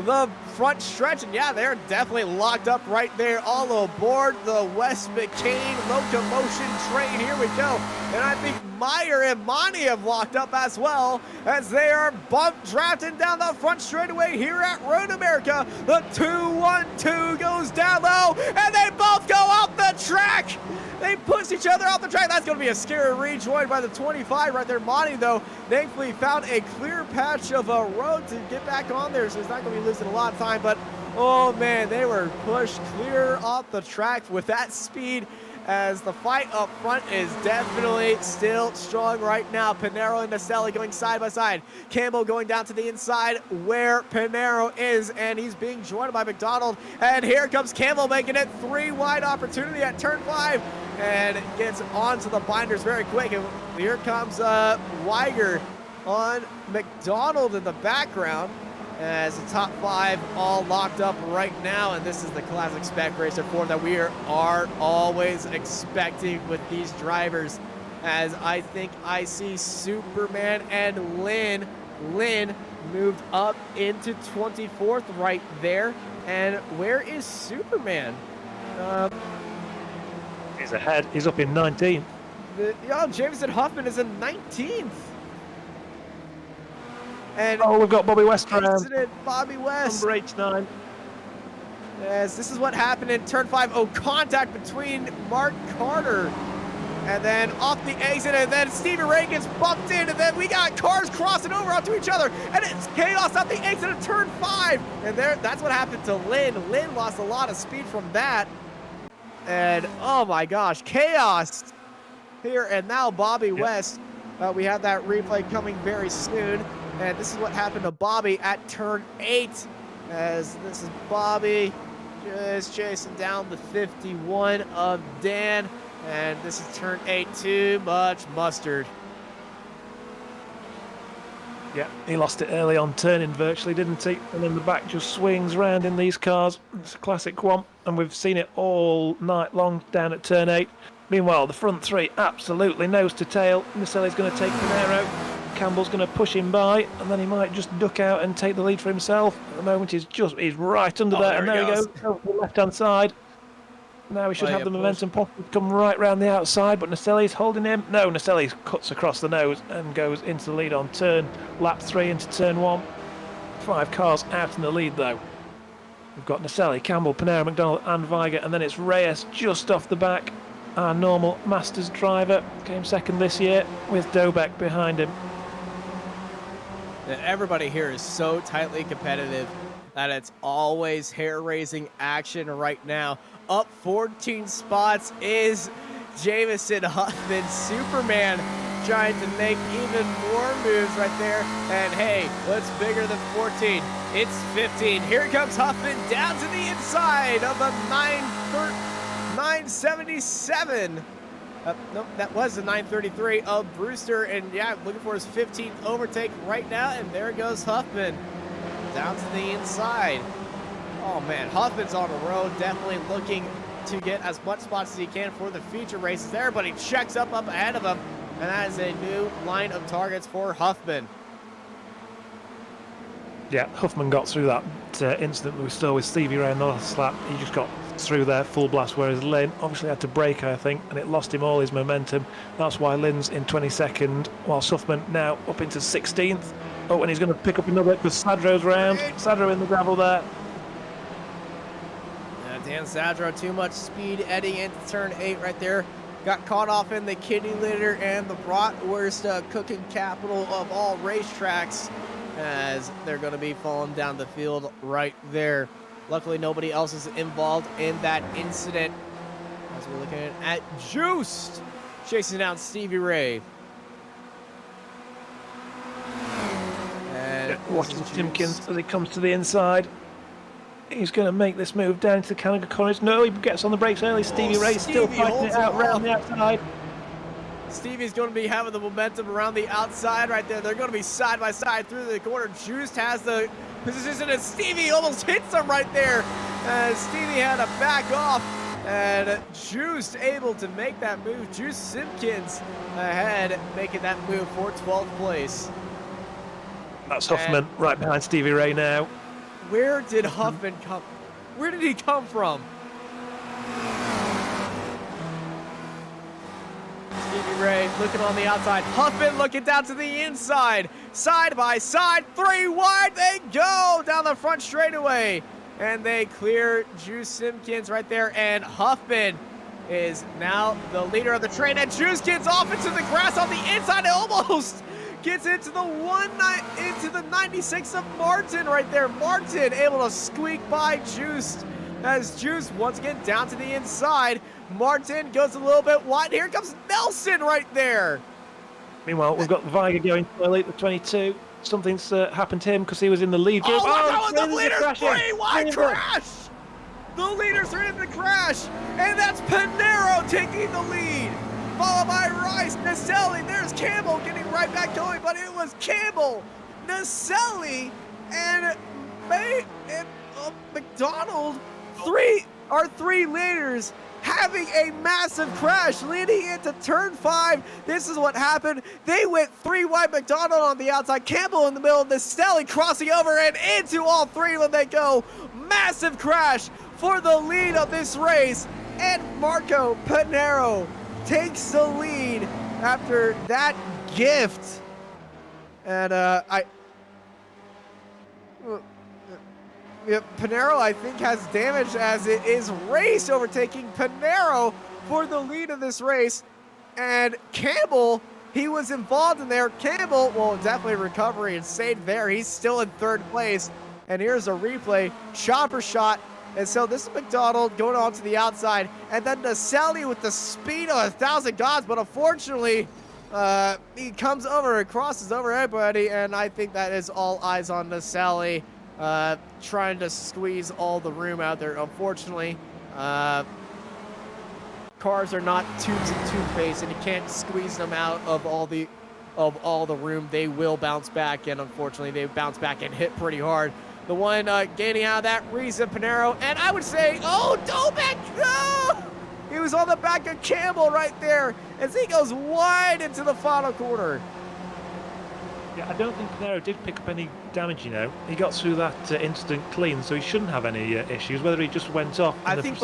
the front stretch. And yeah, they're definitely locked up right there, all aboard the West McCain locomotion train. Here we go. And I think Meyer and Monty have locked up as well as they are bump drafting down the front straightaway here at Road America. The 2-1-2 goes down low and they both go off the track. They push each other off the track. That's going to be a scary rejoin by the 25 right there. Monty, though, thankfully found a clear patch of a road to get back on there, so he's not going to be losing a lot of time. But, oh, man, they were pushed clear off the track with that speed as the fight up front is definitely still strong right now. Pinero and Naselli going side by side. Campbell going down to the inside where Pinero is, and he's being joined by McDonald. And here comes Campbell making it 3 wide opportunity at turn 5 and gets onto the binders very quick. And here comes Weiger on McDonald in the background as the top 5 all locked up right now. And this is the classic spec racer form that we are always expecting with these drivers, as I think I see Superman and Lynn moved up into 24th right there. And where is Superman? He's ahead. He's up in 19th. Jameson Huffman is in 19th. And oh, we've got Bobby West around. Bobby West. Number 89. Yes, this is what happened in turn 5. Oh, contact between Mark Carter. And then off the exit, and then Stevie Ray gets bumped in, and then we got cars crossing over onto each other, and it's chaos off the exit of turn 5. And that's what happened to Lynn. Lynn lost a lot of speed from that. And oh my gosh, chaos here. And now Bobby West, we have that replay coming very soon. And this is what happened to Bobby at turn 8, as this is Bobby just chasing down the 51 of Dan. And this is turn 8, too much mustard. Yeah, he lost it early on turning virtually, didn't he? And then the back just swings round in these cars. It's a classic one, and we've seen it all night long down at turn 8. Meanwhile, the front three absolutely nose to tail. Nicelli's going to take Pinero. Campbell's going to push him by, and then he might just duck out and take the lead for himself. At the moment, he's right under there, and there he goes. Over the left-hand side. Now he should have the momentum possibly come right round the outside, but Nicelli's holding him. No, Nicelli cuts across the nose and goes into the lead on lap 3 into turn 1. 5 cars out in the lead, though. We've got Nicelli, Campbell, Pinero, McDonald, and Weiger, and then it's Reyes just off the back. Our normal Masters driver came second this year with Dobek behind him. Everybody here is so tightly competitive that it's always hair-raising action right now. Up 14 spots is Jamison Huffman, Superman, trying to make even more moves right there. And hey, what's bigger than 14? It's 15. Here comes Huffman down to the inside of the 977. Nope, that was the 933 of Brewster. And yeah, looking for his 15th overtake right now. And there goes Huffman down to the inside. Oh man, Huffman's on the road, definitely looking to get as much spots as he can for the future races there, but he checks up ahead of him, and that is a new line of targets for Huffman. Yeah, Huffman got through that incident we saw with Stevie Ray in the last lap. He just got through there full blast, whereas Lynn obviously had to brake, I think, and it lost him all his momentum. That's why Lynn's in 22nd, while Huffman now up into 16th. Oh, and he's going to pick up another because Sadro's round. Sadro in the gravel there. Dan Sadro, too much speed heading into turn 8 right there. Got caught off in the kitty litter and the bratwurst cooking capital of all racetracks, as they're going to be falling down the field right there. Luckily, nobody else is involved in that incident, as we're looking at Juiced chasing down Stevie Ray. And watching Timkins as he comes to the inside. He's going to make this move down into the Canada corners. No, he gets on the brakes early. Stevie Ray still fighting it out around the outside. Stevie's going to be having the momentum around the outside right there. They're going to be side by side through the corner. Juiced has the position, and Stevie almost hits him right there. Stevie had to back off, and Juiced able to make that move. Juiced Simpkins ahead, making that move for 12th place. That's Huffman right behind Stevie Ray now. Where did Huffman come? Where did he come from? Stevie Ray looking on the outside. Huffman looking down to the inside. Side by side, 3 wide. They go down the front straightaway. And they clear Juice Simpkins right there. And Huffman is now the leader of the train. And Juice gets off into the grass on the inside. It almost gets into the 96 of Martin right there. Martin able to squeak by Juice, as Juice once again down to the inside. Martin goes a little bit wide. Here comes Nelson right there. Meanwhile, we've got Weiger going early at the 22. Something's happened to him because he was in the lead group. Oh, the leaders, 3 wide crash. The leaders are in the crash, and that's Pinero taking the lead, followed by Rice, Nicelli. There's Campbell getting right back going, but it was Campbell, Nicelli, and McDonald. Three leaders having a massive crash leading into turn 5. This is what happened. They went 3 wide. McDonald on the outside, Campbell in the middle, Nicelli crossing over, and into all 3 when they go. Massive crash for the lead of this race, and Marco Pinero takes the lead after that gift. And Pinero, I think, has damage, as it is Race overtaking Pinero for the lead of this race. And Campbell, he was involved in there. Campbell, well, definitely recovery and stayed there. He's still in 3rd place. And here's a replay, chopper shot. And so this is McDonald going on to the outside, and then Nicelli with the speed of 1,000 gods, but unfortunately, he comes over and crosses over everybody, and I think that is all eyes on Nicelli, trying to squeeze all the room out there. Unfortunately, cars are not tubes of toothpaste, and you can't squeeze them out of all the of all the room, they will bounce back, and unfortunately, they bounce back and hit pretty hard. The one gaining out of that, Reese and Panero, and I would say, oh, Dobek, no! He was on the back of Campbell right there as he goes wide into the final corner. Yeah, I don't think Panero did pick up any damage, you know. He got through that incident clean, so he shouldn't have any issues. Whether he just went off in the next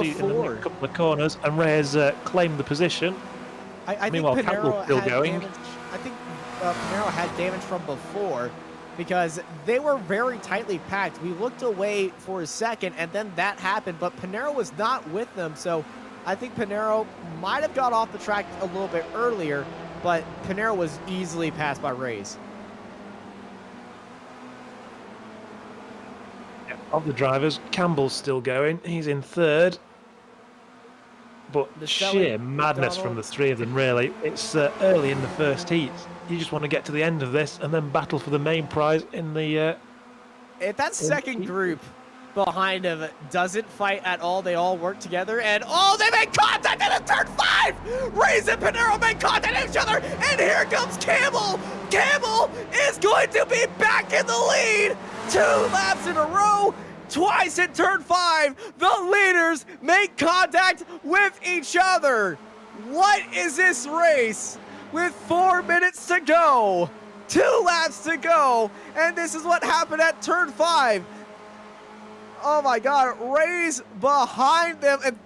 couple of corners and Reyes claimed the position. I think Panero still going. I think Panero had damage from before because they were very tightly packed. We looked away for a second, and then that happened, but Panero was not with them, so I think Panero might have got off the track a little bit earlier, but Panero was easily passed by Reyes. Of the drivers, Campbell's still going. He's in third. But the sheer madness from the three of them, really. It's early in the first heat. You just want to get to the end of this and then battle for the main prize in the... if that second group behind him doesn't fight at all, they all work together, and oh, they make contact in turn 5! Reyes and Panero make contact at each other, and here comes Campbell! Campbell is going to be back in the lead! 2 laps in a row, twice in turn 5, the leaders make contact with each other! What is this race? With 4 minutes to go, 2 laps to go, and this is what happened at turn 5. Oh my God, Reyes behind them, and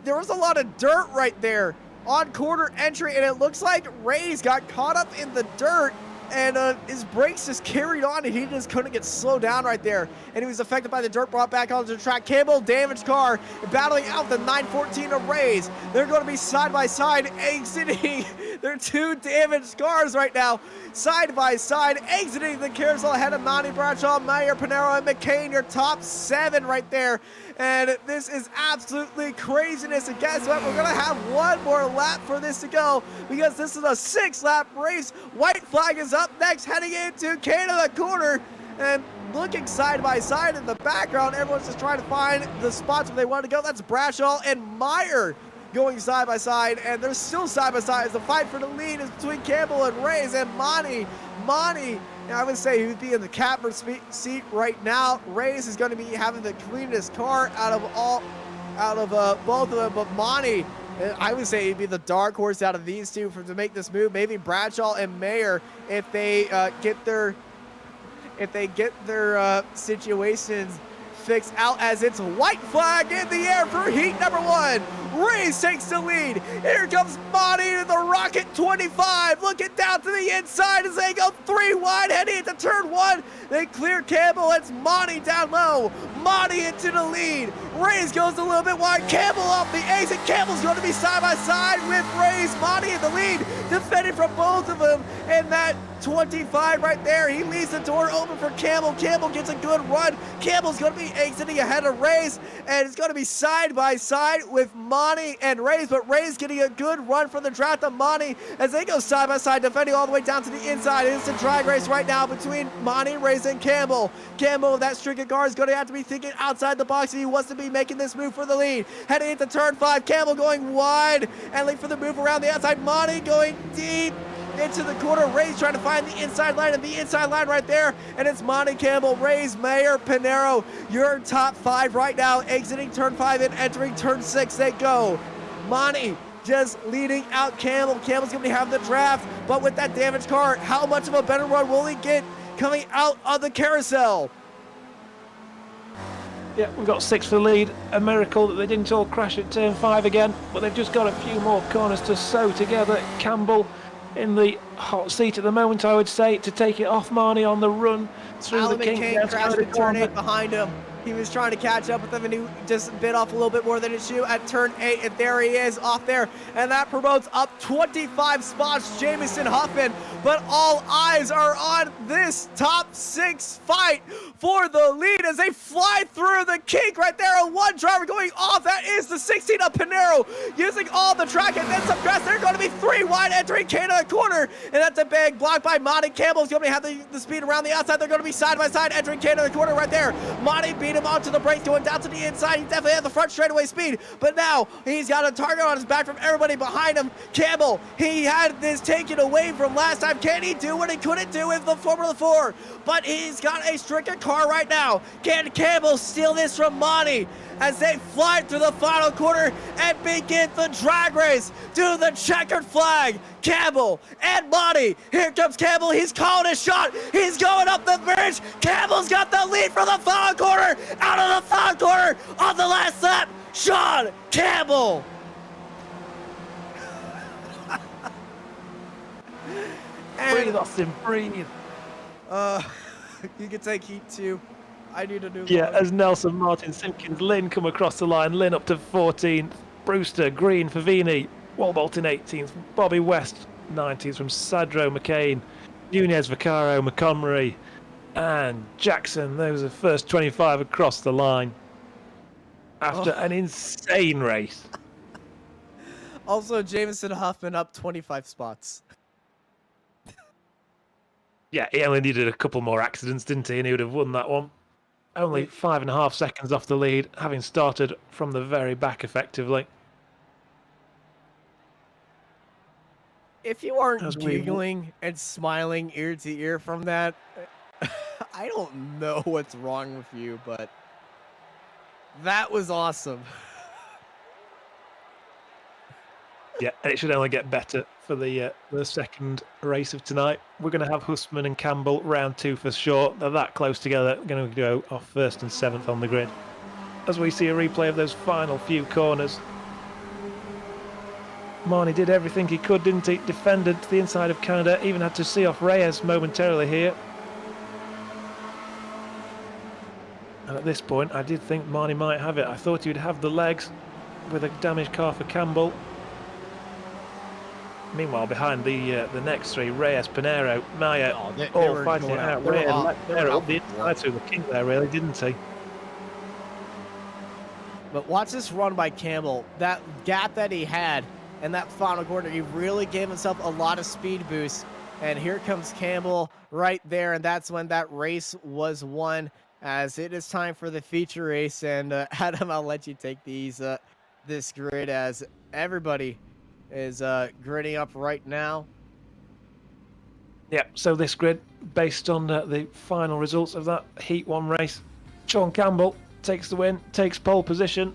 there was a lot of dirt right there on corner entry, and it looks like Reyes got caught up in the dirt, and his brakes just carried on, and he just couldn't get slowed down right there, and he was affected by the dirt brought back onto the track. Campbell, damaged car, battling out the 914 of Reyes. They're going to be side by side, exiting their 2 damaged cars right now, side by side, exiting the carousel ahead of Monty, Bradshaw, Meyer, Panero, and McCain, your top 7 right there. And this is absolutely craziness. And guess what? We're going to have 1 more lap for this to go because this is a 6-lap race. White flag is up next, heading into Canada corner. And looking side by side in the background, everyone's just trying to find the spots where they want to go. That's Bradshaw and Meyer going side by side, and they're still side by side as the fight for the lead is between Campbell and Reyes and Monty. I would say he would be in the captain's seat right now. Reyes is going to be having the cleanest car out of both of them, but Monty, I would say he'd be the dark horse out of these two to make this move. Maybe Bradshaw and Mayer if they get their situations fixed out, as it's white flag in the air for heat number 1. Reyes takes the lead. Here comes Monty to the Rocket 25, looking down to the inside as they go 3 wide, heading into turn 1. They clear Campbell. It's Monty down low. Monty into the lead. Reyes goes a little bit wide. Campbell off the exit. Campbell's going to be side by side with Reyes. Monty in the lead, defending from both of them. And that 25 right there, he leaves the door open for Campbell. Campbell gets a good run. Campbell's going to be exiting ahead of Reyes, and it's going to be side by side with Monty and Reyes, but Reyes getting a good run from the draft of Monty as they go side by side, defending all the way down to the inside. It's a drag race right now between Monty, Reyes, and Campbell. Campbell with that stricken car is going to have to be thinking outside the box if he wants to be making this move for the lead. Heading into turn 5, Campbell going wide and late for the move around the outside. Monty going deep into the corner. Reyes trying to find the inside line, and the inside line right there, and it's Monty, Campbell, Reyes, Mayer, Panero, your top 5 right now, exiting turn 5 and entering turn 6. They go. Monty just leading out Campbell. Campbell's going to have the draft, but with that damaged car, how much of a better run will he get coming out of the carousel? Yeah, we've got 6 for the lead. A miracle that they didn't all crash at turn 5 again, but they've just got a few more corners to sew together. Campbell in the hot seat at the moment, I would say, to take it off Marnie on the run through Alan the king. McCain crashed at turn 8 behind him. He was trying to catch up with him, and he just bit off a little bit more than his shoe at turn 8, and there he is off there, and that promotes up 25 spots Jamison Huffman. But all eyes are on this top 6 fight for the lead as they fly through the kink right there, and one driver going off. That is the 16 of Panero, using all the track and then some grass. They're going to be 3 wide entering Canada corner, and that's a big block by Monty. Campbell's going to have the speed around the outside. They're going to be side by side entering Canada corner right there. Monty beat lead him onto the brakes, going down to the inside. He definitely had the front straightaway speed, but now he's got a target on his back from everybody behind him. Campbell, he had this taken away from last time. Can he do what he couldn't do with the Formula 4? But he's got a stricken car right now. Can Campbell steal this from Monty as they fly through the final quarter and begin the drag race to the checkered flag? Campbell and Monty. Here comes Campbell. He's calling a shot. He's going up the bridge. Campbell's got the lead for the final quarter. Out of the final quarter on the last lap, Sean Campbell. Breathe, Austin, breathe. You can take heat too. I need a new Yeah, line. as Nelson, Martin, Simpkins, Lynn come across the line. Lynn up to 14th. Brewster, Green, Favini. Walbolt in 18th. Bobby West, 19th from Sadro, McCain. Nunez, Vaccaro, Montgomery, and Jackson. Those are the first 25 across the line after an insane race. Also, Jameson Huffman up 25 spots. Yeah, he only needed a couple more accidents, didn't he? And he would have won that one. Only 5.5 seconds off the lead, having started from the very back effectively. If you aren't As we- giggling and smiling ear to ear from that, I don't know what's wrong with you, but that was awesome. Yeah, and it should only get better for the second race of tonight. We're going to have Husman and Campbell round 2 for sure. They're that close together. Going to go off 1st and 7th on the grid. As we see a replay of those final few corners. Marnie did everything he could, didn't he? Defended to the inside of Canada. Even had to see off Reyes momentarily here. And at this point, I did think Marnie might have it. I thought he would have the legs with a damaged car for Campbell. Meanwhile, behind the next three, Reyes, Pinero, Maya, all fighting it out. Reyes let Pinero up the inside through the kink there, really, didn't he? But watch this run by Campbell. That gap that he had in that final corner, he really gave himself a lot of speed boost. And here comes Campbell right there, and that's when that race was won. As it is time for the feature race, and Adam, I'll let you take this grid as everybody is gridding up right now. Yeah, so this grid, based on the final results of that Heat 1 race, Sean Campbell takes the win, takes pole position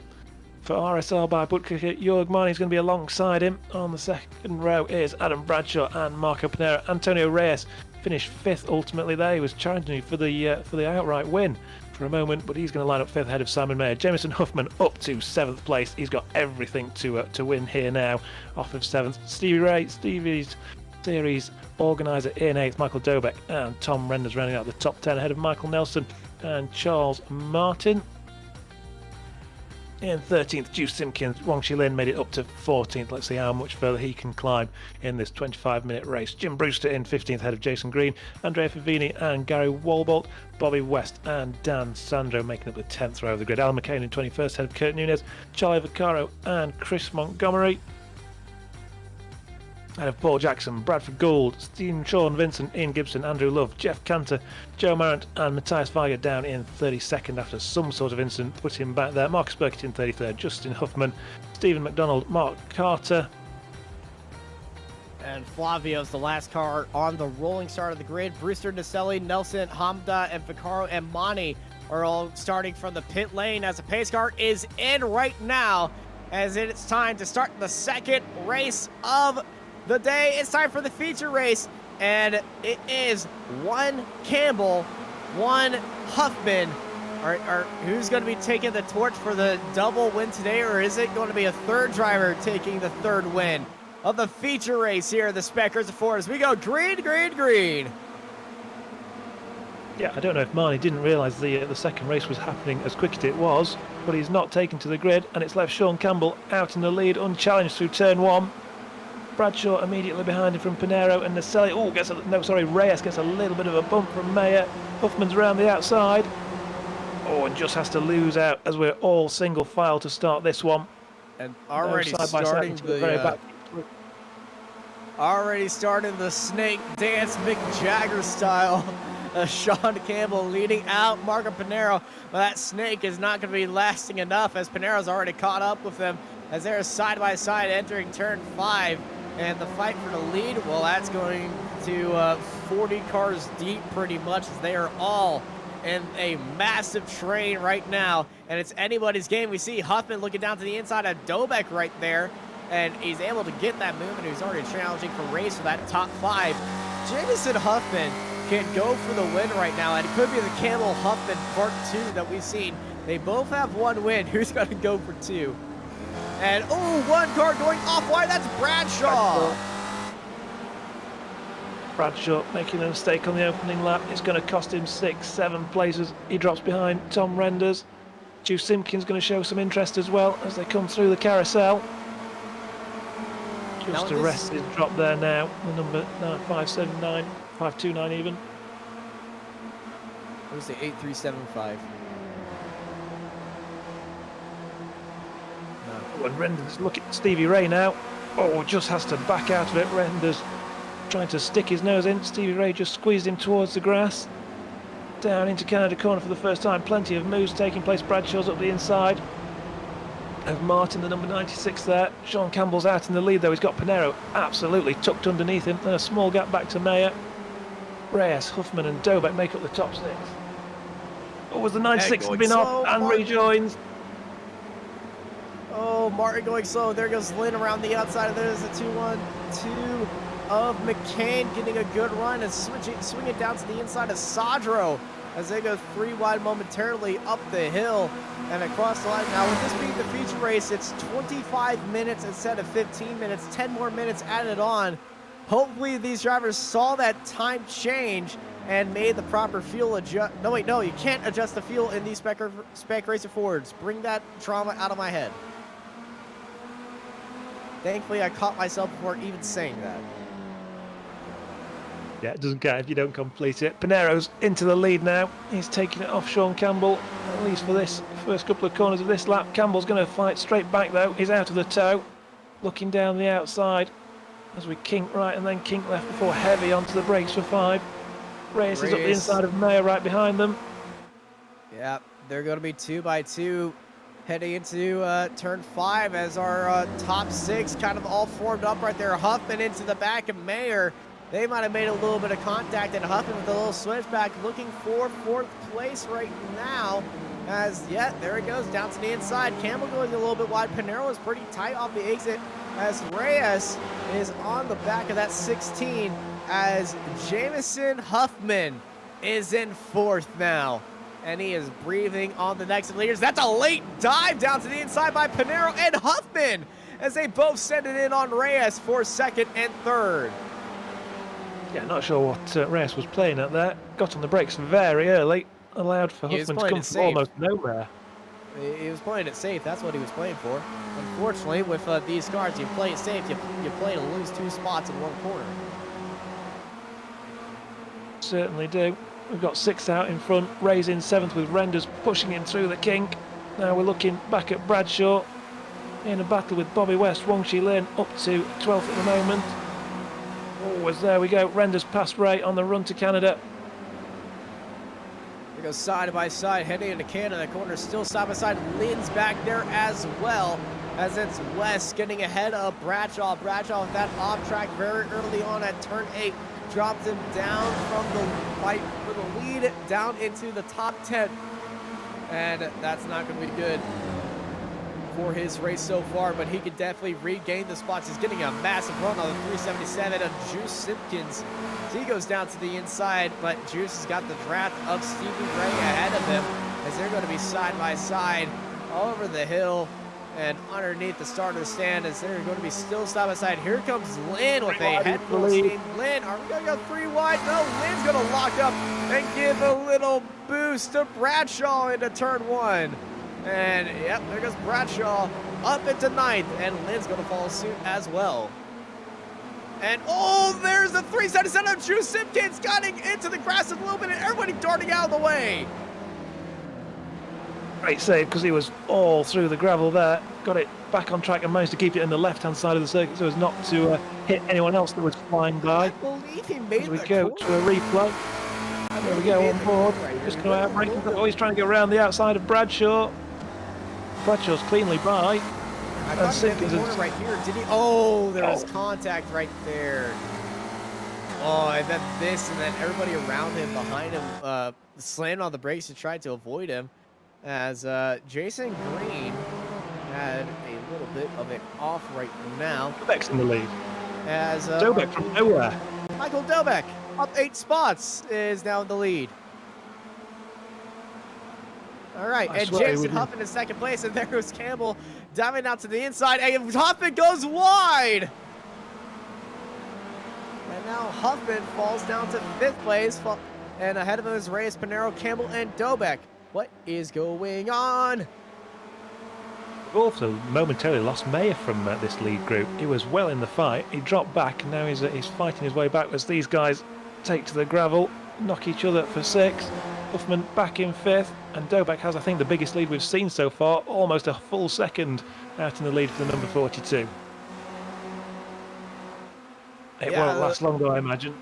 for RSR by Butker. Jörg Marnie's going to be alongside him. On the second row is Adam Bradshaw and Marco Pinero. Antonio Reyes finished 5th ultimately there. He was challenging for the outright win for a moment, but he's going to line up 5th ahead of Simon Mayer. Jameson Huffman up to 7th place. He's got everything to win here now, off of 7th. Stevie Ray, Stevie's series organiser in 8th. Michael Dobeck and Tom Renders rounding out the top 10 ahead of Michael Nelson and Charles Martin. In 13th, Juice Simpkins. Wang Shilin made it up to 14th. Let's see how much further he can climb in this 25-minute race. Jim Brewster in 15th ahead of Jason Green. Andrea Favini and Gary Walbolt. Bobby West and Dan Sandro making up the 10th row of the grid. Alan McCain in 21st ahead of Kurt Nunez. Charlie Vaccaro and Chris Montgomery. Ahead of Paul Jackson, Bradford Gould, Sean Vincent, Ian Gibson, Andrew Love, Jeff Cantor, Joe Marant and Matthias Varga down in 32nd after some sort of incident put him back there. Marcus Burkett in 33rd, Justin Huffman, Stephen McDonald, Mark Carter. And Flavio's the last car on the rolling start of the grid. Brewster, Naselli, Nelson, Hamda, and Vaccaro and Monty are all starting from the pit lane as the pace car is in right now, as it's time to start the second race of the day. It's time for the feature race, and it is one Campbell, one Huffman. Who's going to be taking the torch for the double win today, or is it going to be a third driver taking the third win of the feature race here at the Speckers of Ford? As we go green, green, green. Yeah, I don't know if Marnie didn't realise the second race was happening as quick as it was, but he's not taken to the grid, and it's left Sean Campbell out in the lead, unchallenged through turn 1. Bradshaw immediately behind him from Pinero, and Naselli, Reyes gets a little bit of a bump from Mayer. Huffman's around the outside. And just has to lose out as we're all single file to start this one. And already starting the snake dance Mick Jagger style Sean Campbell leading out Marco Pinero, but that snake is not going to be lasting enough as Pinero's already caught up with them as they're side by side entering turn 5. And the fight for the lead, well, that's going to 40 cars deep pretty much as they are all in a massive train right now. And it's anybody's game. We see Huffman looking down to the inside of Dobek right there. And he's able to get that movement. He's already challenging for race for that top 5. Jamison Huffman can go for the win right now. And it could be the Campbell Huffman part 2 that we've seen. They both have 1 win. Who's going to go for 2? And, oh, 1 car going off wide. That's Bradshaw. Bradshaw making a mistake on the opening lap. It's going to cost him 6, 7 places. He drops behind Tom Renders. Juice Simpkins going to show some interest as well as they come through the carousel. Just to rest his drop there now. The number 579, 529 even. What is it, 8375? And Renders look at Stevie Ray now. Oh, just has to back out of it. Renders trying to stick his nose in. Stevie Ray just squeezed him towards the grass. Down into Canada corner for the first time. Plenty of moves taking place. Bradshaw's up the inside of Martin, the number 96 there. Sean Campbell's out in the lead though. He's got Pinero absolutely tucked underneath him. Then a small gap back to Mayer. Reyes, Huffman and Dobek make up the top 6. Oh, was the 96 been off and rejoins? Oh, Martin going slow. There goes Lynn around the outside. There's a 2-1-2 of McCain getting a good run and swing it down to the inside of Sadro as they go 3 wide momentarily up the hill and across the line. Now, with this being the feature race, it's 25 minutes instead of 15 minutes, 10 more minutes added on. Hopefully, these drivers saw that time change and made the proper fuel adjust. No, wait, no, you can't adjust the fuel in these Spec Racer Fords. Bring that trauma out of my head. Thankfully, I caught myself before even saying that. Yeah, it doesn't count if you don't complete it. Pinero's into the lead now. He's taking it off Sean Campbell, at least for this first couple of corners of this lap. Campbell's going to fight straight back though. He's out of the tow, looking down the outside as we kink right and then kink left before heavy onto the brakes for 5. Reyes is up the inside of Mayer right behind them. Yeah, they're going to be 2 by 2 heading into turn 5 as our top 6 kind of all formed up right there. Huffman into the back of Mayer. They might have made a little bit of contact, and Huffman with a little switchback looking for 4th place right now. As, yeah, there it goes, down to the inside. Campbell going a little bit wide. Pinero is pretty tight off the exit as Reyes is on the back of that 16 as Jamison Huffman is in 4th now. And he is breathing on the next leaders. That's a late dive down to the inside by Pinero and Huffman as they both send it in on Reyes for 2nd and 3rd. Yeah, not sure what Reyes was playing at there. Got on the brakes very early. Allowed for Huffman to come from almost nowhere. He was playing it safe. That's what he was playing for. Unfortunately, with these cars, you play it safe. You play to lose 2 spots in 1 corner. Certainly do. We've got 6 out in front. Ray's in 7th with Renders pushing him through the kink. Now we're looking back at Bradshaw in a battle with Bobby West. Wong Chi Lin up to 12th at the moment. Oh, there we go. Renders past Ray on the run to Canada. They go side by side, heading into Canada. Corner still side by side. Lynn's back there as well, as it's West getting ahead of Bradshaw. Bradshaw with that off track very early on at turn 8. Dropped him down from the fight for the lead down into the top 10. And that's not going to be good for his race so far, but he could definitely regain the spots. He's getting a massive run on the 377 of Juice Simpkins. So he goes down to the inside, but Juice has got the draft of Stevie Ray ahead of him as they're going to be side by side over the hill and underneath the starter stand as they're going to be still side by side. Here comes Lynn with a head full of steam. Lynn, are we going to go 3 wide? No, Lynn's going to lock up and give a little boost to Bradshaw into turn 1. And, yep, there goes Bradshaw up into 9th, and Lynn's going to follow suit as well. And, oh, there's the 377 of Drew Simpkins getting into the grass a little bit, and everybody darting out of the way. Great save, because he was all through the gravel there. Got it back on track and managed to keep it in the left-hand side of the circuit so as not to hit anyone else that was flying by. I believe he made as we go to a replay. I There we go, on board. Just going to outbrake. Oh, he's trying to get around the outside of Bradshaw. Bradshaw's cleanly by. I thought he had the corner right here. Did he? Oh, there was contact right there. Oh, and then this, and then everybody around him, behind him, slammed on the brakes to try to avoid him. As Jason Green had a little bit of it off right now. Dobek's in the lead. As Dobek from nowhere. Michael Dobek, up 8 spots, is now in the lead. All right, and Jason Huffman in second place, and there goes Campbell diving out to the inside, and Huffman goes wide. And now Huffman falls down to 5th place, and ahead of him is Reyes, Pinero, Campbell, and Dobek. What is going on? We've also momentarily lost Mayer from this lead group. He was well in the fight. He dropped back, and now he's fighting his way back as these guys take to the gravel, knock each other for 6th. Huffman back in 5th, and Dobek has, I think, the biggest lead we've seen so far, almost a full second out in the lead for the number 42. It won't last long, though, I imagine.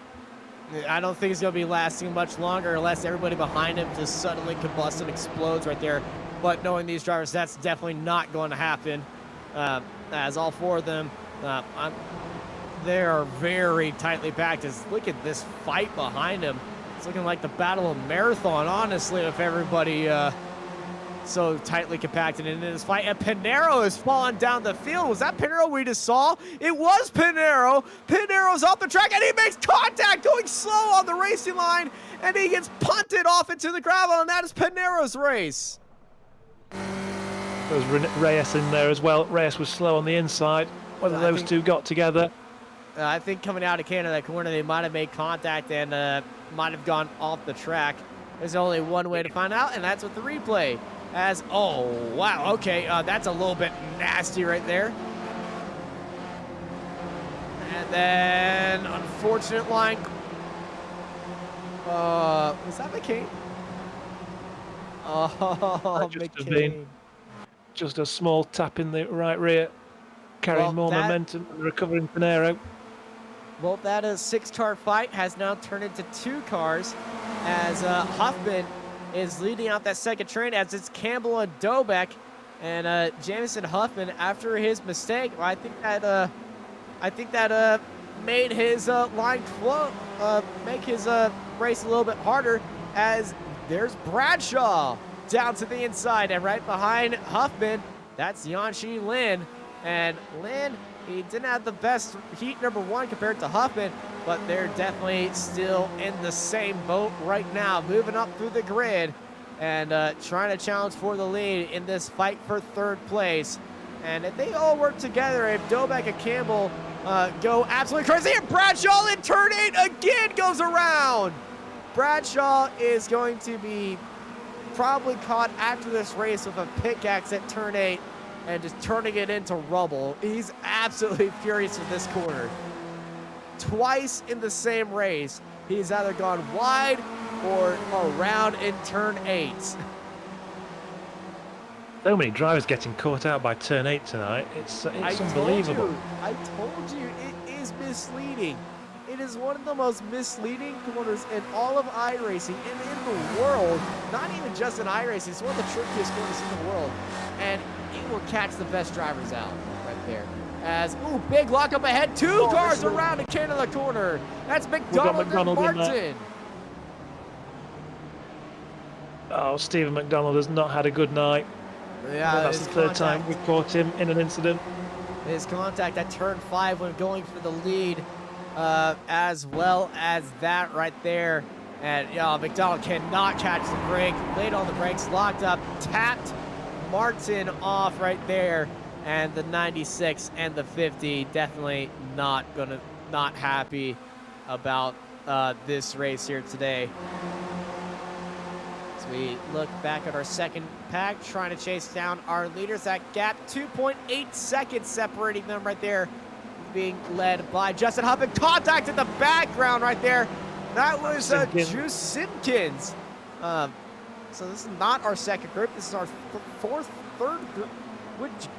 I don't think it's going to be lasting much longer unless everybody behind him just suddenly combusts and explodes right there. But knowing these drivers, that's definitely not going to happen. As all 4 of them, they are very tightly packed. Look at this fight behind him. It's looking like the Battle of Marathon, honestly, if everybody so tightly compacted in this fight. And Pinero is falling down the field. Was that Pinero we just saw? It was Pinero. Pinero's off the track, and he makes contact going slow on the racing line, and he gets punted off into the gravel, and that is Pinero's race. There was Reyes in there as well. Reyes was slow on the inside. Whether those two got together. I think coming out of Canada corner, they might have made contact and might have gone off the track. There's only one way to find out, and that's with the replay. As, oh, wow, okay, that's a little bit nasty right there. And then, unfortunate line. Was that McCain? Oh, McCain. Just a small tap in the right rear, carrying more momentum and recovering Pinero. Well, that 6-car fight has now turned into 2 cars as Huffman is leading out that second train as it's Campbell and Dobek. And Jamison Huffman, after his mistake, I think that made his line flow, make his race a little bit harder as there's Bradshaw down to the inside, and right behind Huffman, that's Yanxi Lin. And Lin, he didn't have the best heat number 1 compared to Huffman, but they're definitely still in the same boat right now, moving up through the grid and trying to challenge for the lead in this fight for 3rd place. And if they all work together, if Dobek and Campbell go absolutely crazy, and Bradshaw in turn 8 again goes around. Bradshaw is going to be probably caught after this race with a pickaxe at turn 8 and just turning it into rubble. He's absolutely furious with this corner. Twice in the same race, he's either gone wide or around in turn 8. So many drivers getting caught out by turn 8 tonight. It's unbelievable. I told you, it is misleading. It is one of the most misleading corners in all of iRacing and in the world. Not even just in iRacing, it's one of the trickiest corners in the world. And it will catch the best drivers out right there. As, ooh, big lock up ahead. 2 cars around in Canada corner. That's McDonald and Martin. Oh, Stephen McDonald has not had a good night. Yeah, that's the 3rd time we've caught him in an incident. His contact at turn 5 when going for the lead, as well as that right there. And McDonald cannot catch the brake. Late on the brakes, locked up, tapped Martin off right there. And the 96 and the 50 definitely not happy about this race here today. As we look back at our second pack, trying to chase down our leaders. That gap, 2.8 seconds separating them right there, being led by Justin Huffman. Contact in the background right there. That was Juice Simpkins. So this is not our second group. This is our third group. Which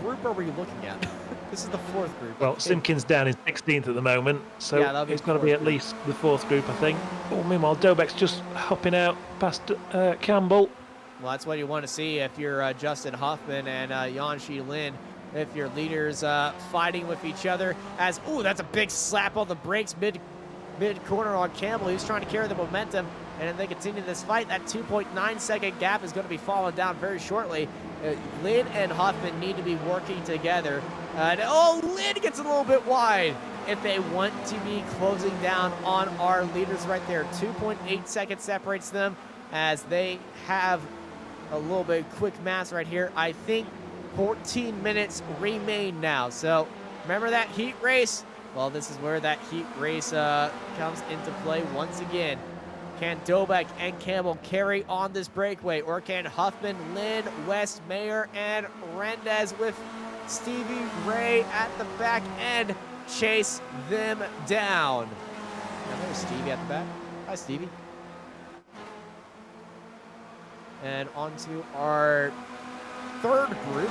group are we looking at? This is the fourth group. Well, Simpkins down in 16th at the moment, so Yeah, that'll be it's got to be fourth at group. least the fourth group, I think. Oh, meanwhile, Dobek's just hopping out past Campbell. Well, that's what you want to see if you're Justin Huffman and Yanxi Lin. If your leaders fighting with each other. As, ooh, that's a big slap on the brakes mid-corner on Campbell. He's trying to carry the momentum. And if they continue this fight, that 2.9-second gap is going to be falling down very shortly. Lin and Huffman need to be working together. Oh, Lin gets a little bit wide if they want to be closing down on our leaders right there. 2.8 seconds separates them as they have a little bit quick mass right here. I think 14 minutes remain now. So remember that heat race? Well, this is where that heat race comes into play once again. Can Dobek and Campbell carry on this breakaway, or can Huffman, Lin, West, Mayer, and Rendez with Stevie Ray at the back end chase them down? Now there's Stevie at the back. Hi, Stevie. And on to our third group,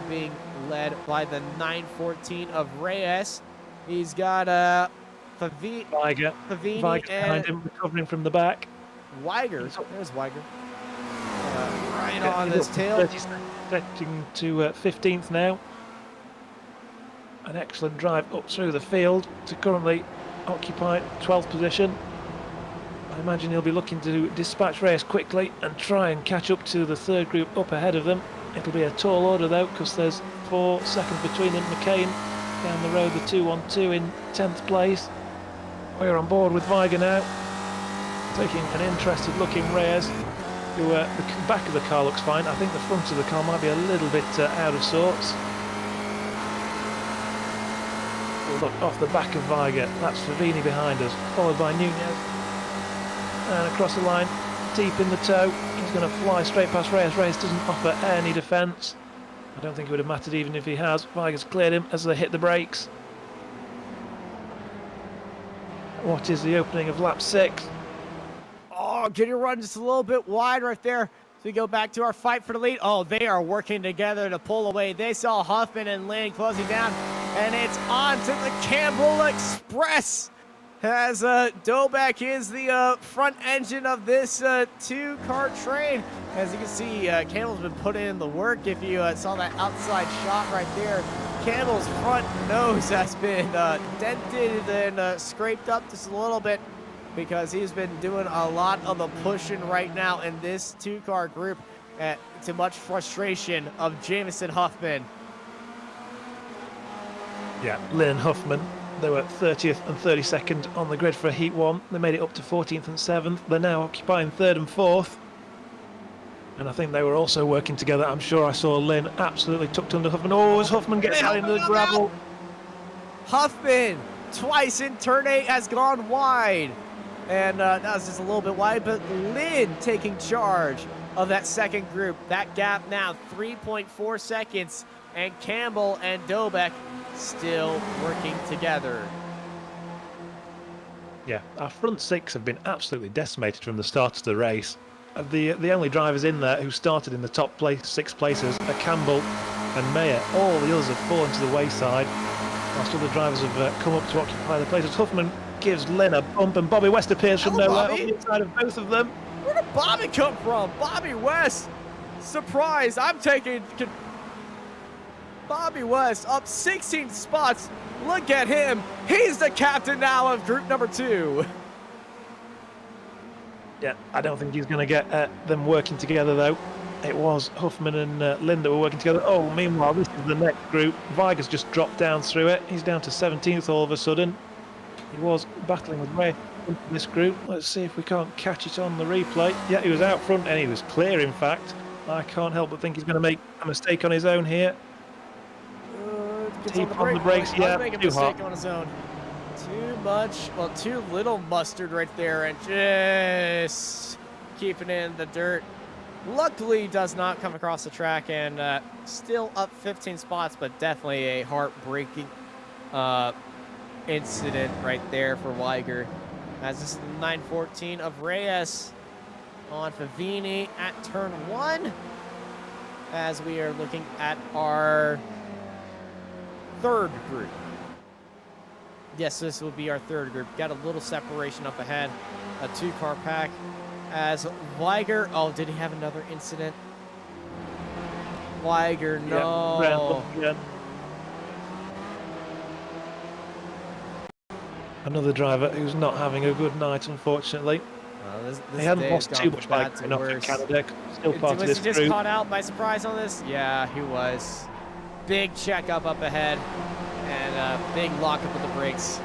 being led by the 914 of Reyes. He's got Weiger Favini behind him, recovering from the back. Weiger. There's Weiger. Right Yeah, on he's this up tail. 30 seconds, getting to 15th now. An excellent drive up through the field to currently occupy 12th position. I imagine he'll be looking to dispatch Reyes quickly and try and catch up to the third group up ahead of them. It'll be a tall order though, because there's 4 seconds between them. McCain down the road, the 2-1-2 in 10th place. We're on board with Weiger now, taking an interested look in Reyes, who the back of the car looks fine. I think the front of the car might be a little bit out of sorts. Look off the back of Weiger, that's Favini behind us, followed by Nunez. And across the line, deep in the toe, he's going to fly straight past Reyes. Reyes doesn't offer any defence. I don't think it would have mattered even if he has. Weiger's cleared him as they hit the brakes. What is the opening of lap 6? Oh, getting run just a little bit wide right there. So we go back to our fight for the lead. Oh, they are working together to pull away. They saw Huffman and Lin closing down, and it's on to the Campbell Express. As Dobek is the front engine of this 2-car train. As you can see, Campbell's been putting in the work. If you saw that outside shot right there, Campbell's front nose has been dented and scraped up just a little bit because he's been doing a lot of the pushing right now in this 2-car group to much frustration of Jamison Huffman. Yeah, Lin and Huffman. They were 30th and 32nd on the grid for Heat 1. They made it up to 14th and 7th. They're now occupying 3rd and 4th. And I think they were also working together. I'm sure I saw Lin absolutely tucked under Huffman. Oh, as Huffman gets out into the gravel. Huffman, twice in turn 8, has gone wide. And that was just a little bit wide, but Lin taking charge of that second group. That gap now 3.4 seconds, and Campbell and Dobek still working together. Yeah, our front 6 have been absolutely decimated from the start of the race. The only drivers in there who started in the top 6 places are Campbell and Mayer. All the others have fallen to the wayside, whilst other drivers have come up to occupy the places. Huffman gives Lin a bump, and Bobby West appears from nowhere on the inside of both of them. Where did Bobby come from? Bobby West, surprise! I'm taking Bobby West up 16 spots. Look at him. He's the captain now of group number 2. Yeah, I don't think he's going to get them working together, though. It was Huffman and Lin that were working together. Oh, meanwhile, this is the next group. Weiger's just dropped down through it. He's down to 17th all of a sudden. He was battling with Ray in this group. Let's see if we can't catch it on the replay. Yeah, he was out front and he was clear, in fact. I can't help but think he's going to make a mistake on his own here. Deep on the brakes, yeah, too hot. On his own. Too much, well, too little mustard right there, and just keeping it in the dirt. Luckily, does not come across the track, and still up 15 spots, but definitely a heartbreaking incident right there for Weiger. As this is the 914 of Reyes on Favini at turn 1. As we are looking at our third group. Yes, this will be our third group. Got a little separation up ahead. A 2-car pack. As Weiger, oh, did he have another incident? Weiger, no. Yeah. Another driver who's not having a good night, unfortunately. This He hadn't day lost has too gone much from by bad to going off in worse. Canada. Still part of Was this he just group. caught out by surprise on this? Yeah, he was. Big checkup up ahead, and big lockup of the brakes.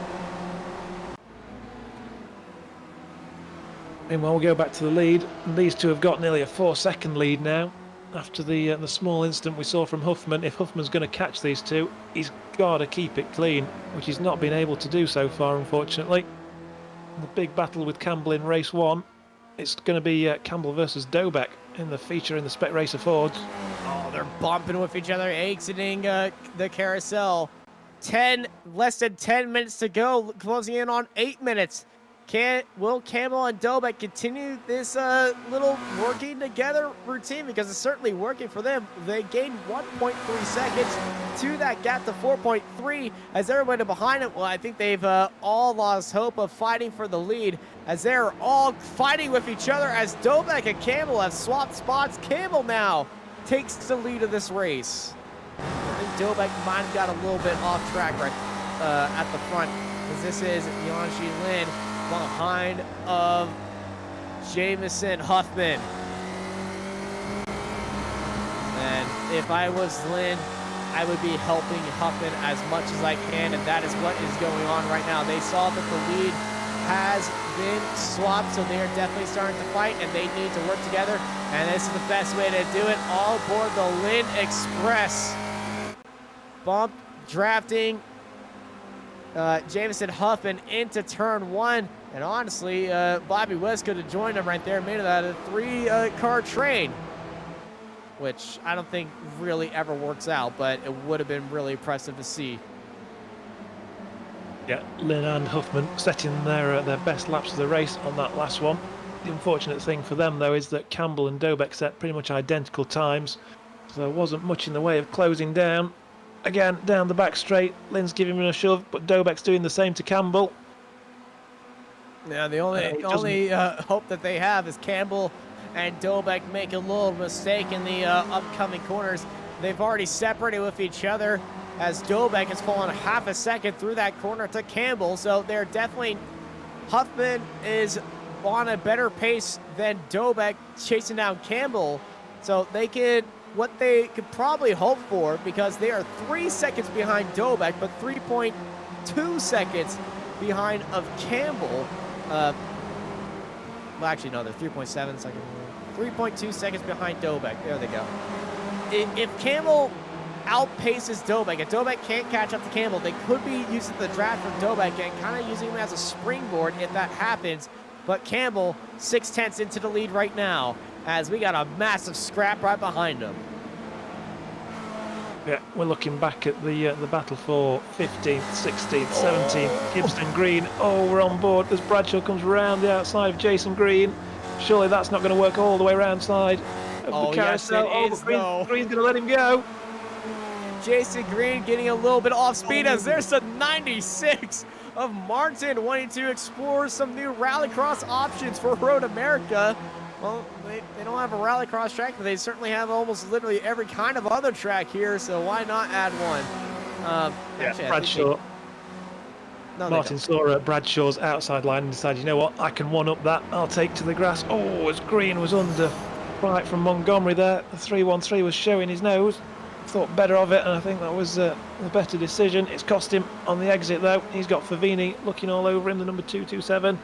Meanwhile, we'll go back to the lead. And these two have got nearly a 4-second lead now. After the small incident we saw from Huffman, if Huffman's going to catch these two, he's got to keep it clean, which he's not been able to do so far, unfortunately. The big battle with Campbell in race 1. It's going to be Campbell versus Dobek in the feature in the Spec Racer Fords. Oh, they're bumping with each other, exiting the carousel. Less than 10 minutes to go, closing in on 8 minutes. Will Campbell and Dobek continue this little working together routine? Because it's certainly working for them. They gained 1.3 seconds to that gap to 4.3 as everybody behind it. Well, I think they've all lost hope of fighting for the lead as they're all fighting with each other as Dobek and Campbell have swapped spots. Campbell now takes the lead of this race. I think Dobek might have got a little bit off track right at the front because this is Yanxi Lin behind of Jamison Huffman. And if I was Lynn, I would be helping Huffman as much as I can, and that is what is going on right now. They saw that the lead has been swapped, so they are definitely starting to fight, and they need to work together, and this is the best way to do it. All aboard the Lynn Express. Bump, drafting, Jamison Huffman into turn 1, and honestly, Bobby West could have joined him right there, made that a 3-car train, which I don't think really ever works out, but it would have been really impressive to see. Yeah, Lynn and Huffman setting their best laps of the race on that last one. The unfortunate thing for them, though, is that Campbell and Dobek set pretty much identical times, so there wasn't much in the way of closing down. Again, down the back straight, Lynn's giving him a shove, but Dobek's doing the same to Campbell. Yeah, the only hope that they have is Campbell and Dobek make a little mistake in the upcoming corners. They've already separated with each other as Dobek has fallen half a second through that corner to Campbell, so they're definitely, Huffman is on a better pace than Dobek chasing down Campbell, so what they could probably hope for, because they are 3 seconds behind Dobek, but 3.2 seconds behind of Campbell. Well, actually, no, they're 3.7 seconds. 3.2 seconds behind Dobek. There they go. If Campbell outpaces Dobek, and Dobek can't catch up to Campbell, they could be using the draft from Dobek and kind of using him as a springboard if that happens. But Campbell, 0.6 into the lead right now, as we got a massive scrap right behind him. Yeah, we're looking back at the battle for 15th, 16th, 17th, Gibson Green. Oh, we're on board as Bradshaw comes around the outside of Jason Green. Surely that's not going to work all the way around side of the carousel. Yes, it is, Green's going to let him go. Jason Green getting a little bit off speed as there's a 96 of Martin wanting to explore some new rallycross options for Road America. Well, they don't have a rallycross track, but they certainly have almost literally every kind of other track here, so why not add one? Actually, Bradshaw. Martin saw Bradshaw's outside line and decided, you know what, I can one-up that. I'll take to the grass. Oh, as Green was under right from Montgomery there. The 313 was showing his nose. Thought better of it, and I think that was the better decision. It's cost him on the exit, though. He's got Favini looking all over him, the number 227.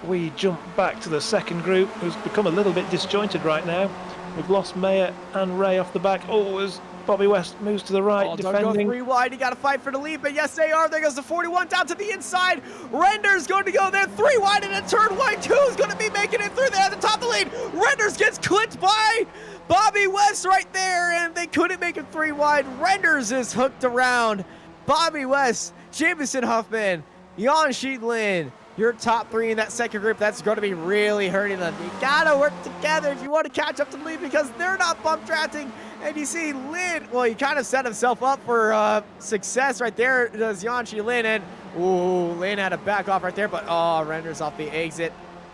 We jump back to the second group, who's become a little bit disjointed right now. We've lost Mayer and Ray off the back. Oh, as Bobby West moves to the right, defending. Don't go 3 wide. You got to fight for the lead, but yes, they are. There goes the 41 down to the inside. Render's going to go there 3 wide, and a turn wide 2 is going to be making it through there at the top of the lead. Renders gets clipped by Bobby West right there, and they couldn't make it 3 wide. Renders is hooked around. Bobby West, Jamison Huffman, Yanxi Lin, your top 3 in that second group. That's going to be really hurting them. You got to work together if you want to catch up to the lead, because they're not bump drafting And you see Lin, well, he kind of set himself up for success right there, does Yanchi Lin. And, ooh, Lin had to back off right there, but, oh, renders off the exit.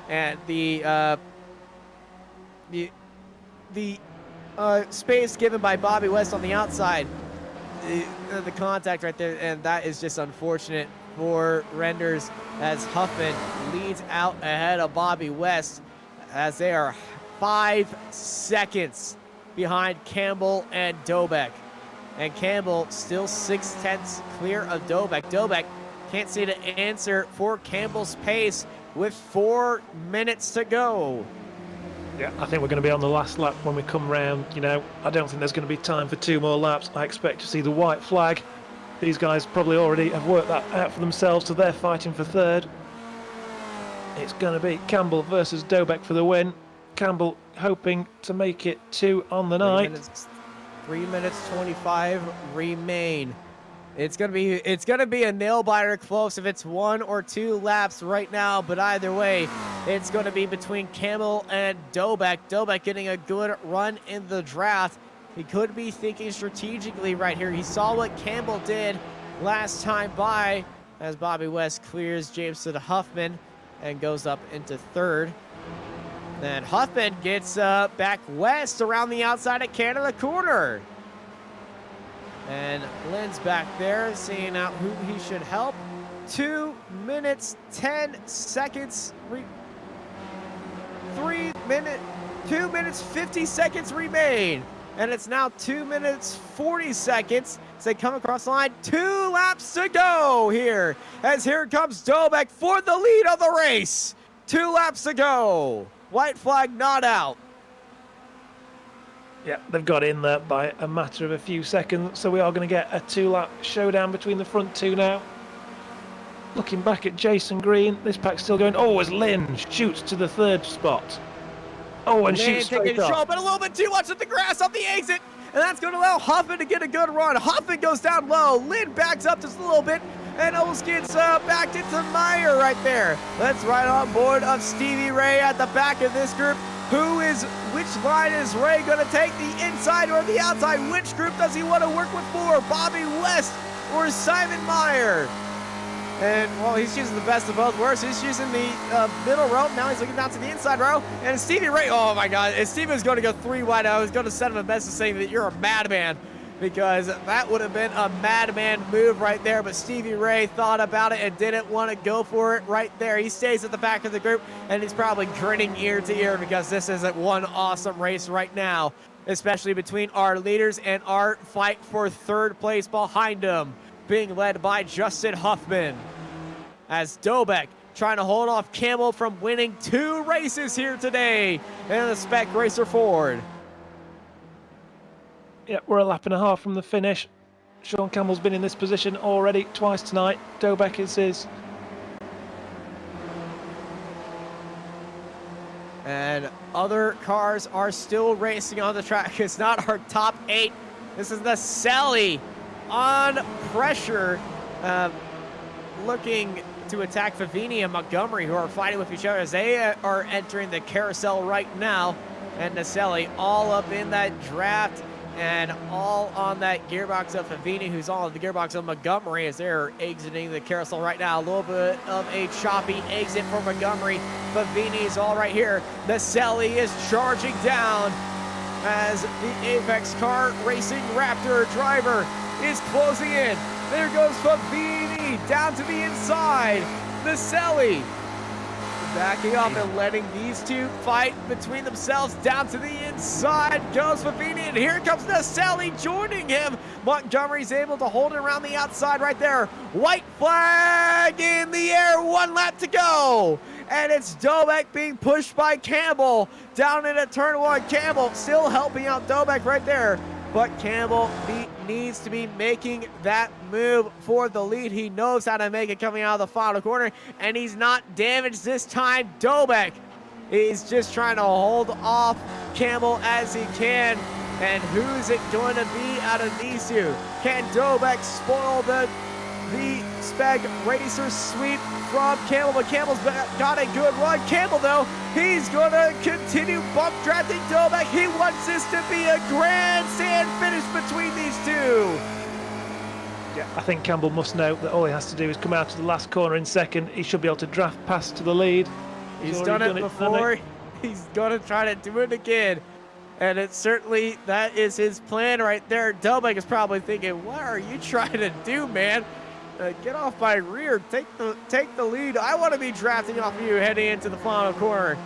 And the space given by Bobby West on the outside, the contact right there, and that is just unfortunate for Renders as Huffman leads out ahead of Bobby West as they are 5 seconds behind Campbell and Dobek. And Campbell still 6/10 clear of Dobek. Dobek can't see the answer for Campbell's pace with 4 minutes to go. Yeah, I think we're going to be on the last lap when we come round. You know, I don't think there's going to be time for 2 more laps. I expect to see the white flag. These guys probably already have worked that out for themselves, so they're fighting for third. It's going to be Campbell versus Dobek for the win. Campbell hoping to make it 2 on the night. 3 minutes 25 remain. It's gonna be a nail biter close if it's 1 or 2 laps right now, but either way, it's gonna be between Campbell and Dobek. Dobek getting a good run in the draft. He could be thinking strategically right here. He saw what Campbell did last time by as Bobby West clears Jameson Huffman and goes up into third. Then Huffman gets back west around the outside at Canada corner. And Lynn's back there, seeing out who he should help. 2 minutes, 10 seconds. 2 minutes, 50 seconds remain. And it's now 2 minutes, 40 seconds as they come across the line. 2 laps to go here. As here comes Dobek for the lead of the race. 2 laps to go. White flag not out. Yeah, they've got in there by a matter of a few seconds, so we are going to get a 2-lap showdown between the front 2 now. Looking back at Jason Green, this pack's still going. Oh, as Lynn shoots to the 3rd spot. Oh, and shoots straight up. But a little bit too much at the grass off the exit, and that's going to allow Huffman to get a good run. Huffman goes down low. Lynn backs up just a little bit, and almost gets backed into Meyer right there. Let's ride on board of Stevie Ray at the back of this group. Which line is Ray going to take, the inside or the outside? Which group does he want to work with more, Bobby West or Simon Meyer? And, well, he's choosing the best of both worlds. He's choosing the middle row. Now he's looking down to the inside row. And Stevie Ray, oh my God, if Stevie was going to go 3 wide, I was going to send him a message saying that you're a madman, because that would have been a madman move right there. But Stevie Ray thought about it and didn't want to go for it right there. He stays at the back of the group, and he's probably grinning ear to ear because this isn't one awesome race right now, especially between our leaders and our fight for 3rd place behind him, being led by Justin Huffman. As Dobek trying to hold off Campbell from winning 2 races here today in the Spec Racer Ford. Yeah, we're a lap and a half from the finish. Sean Campbell's been in this position already twice tonight. Dobek is his. And other cars are still racing on the track. It's not our top 8. This is the Sally on pressure, looking to attack Favini and Montgomery, who are fighting with each other as they are entering the carousel right now. And Naselli all up in that draft and all on that gearbox of Favini, who's all on the gearbox of Montgomery as they're exiting the carousel right now. A little bit of a choppy exit for Montgomery. Favini's all right here. Naselli is charging down as the Apex Car Racing Raptor driver is closing in. There goes Favini down to the inside. Naselli backing up and letting these 2 fight between themselves. Down to the inside goes Favini, and here comes Naselli joining him. Montgomery's able to hold it around the outside right there. White flag in the air, 1 lap to go. And it's Dobek being pushed by Campbell down into turn 1. Campbell still helping out Dobek right there, but Campbell needs to be making that move for the lead. He knows how to make it coming out of the final corner, and he's not damaged this time. Dobek is just trying to hold off Campbell as he can. And who's it going to be out of these 2? Can Dobek spoil the spec racer sweep from Campbell, but Campbell's got a good run. Campbell, though, he's going to continue bump drafting Dobek. He wants this to be a grandstand finish between these two. Yeah, I think Campbell must know that all he has to do is come out to the last corner in second. He should be able to draft past to the lead. He's done it before. He's going to try to do it again. And it's certainly, that is his plan right there. Dobek is probably thinking, what are you trying to do, man? Get off my rear. Take the lead. I want to be drafting off you heading into the final corner.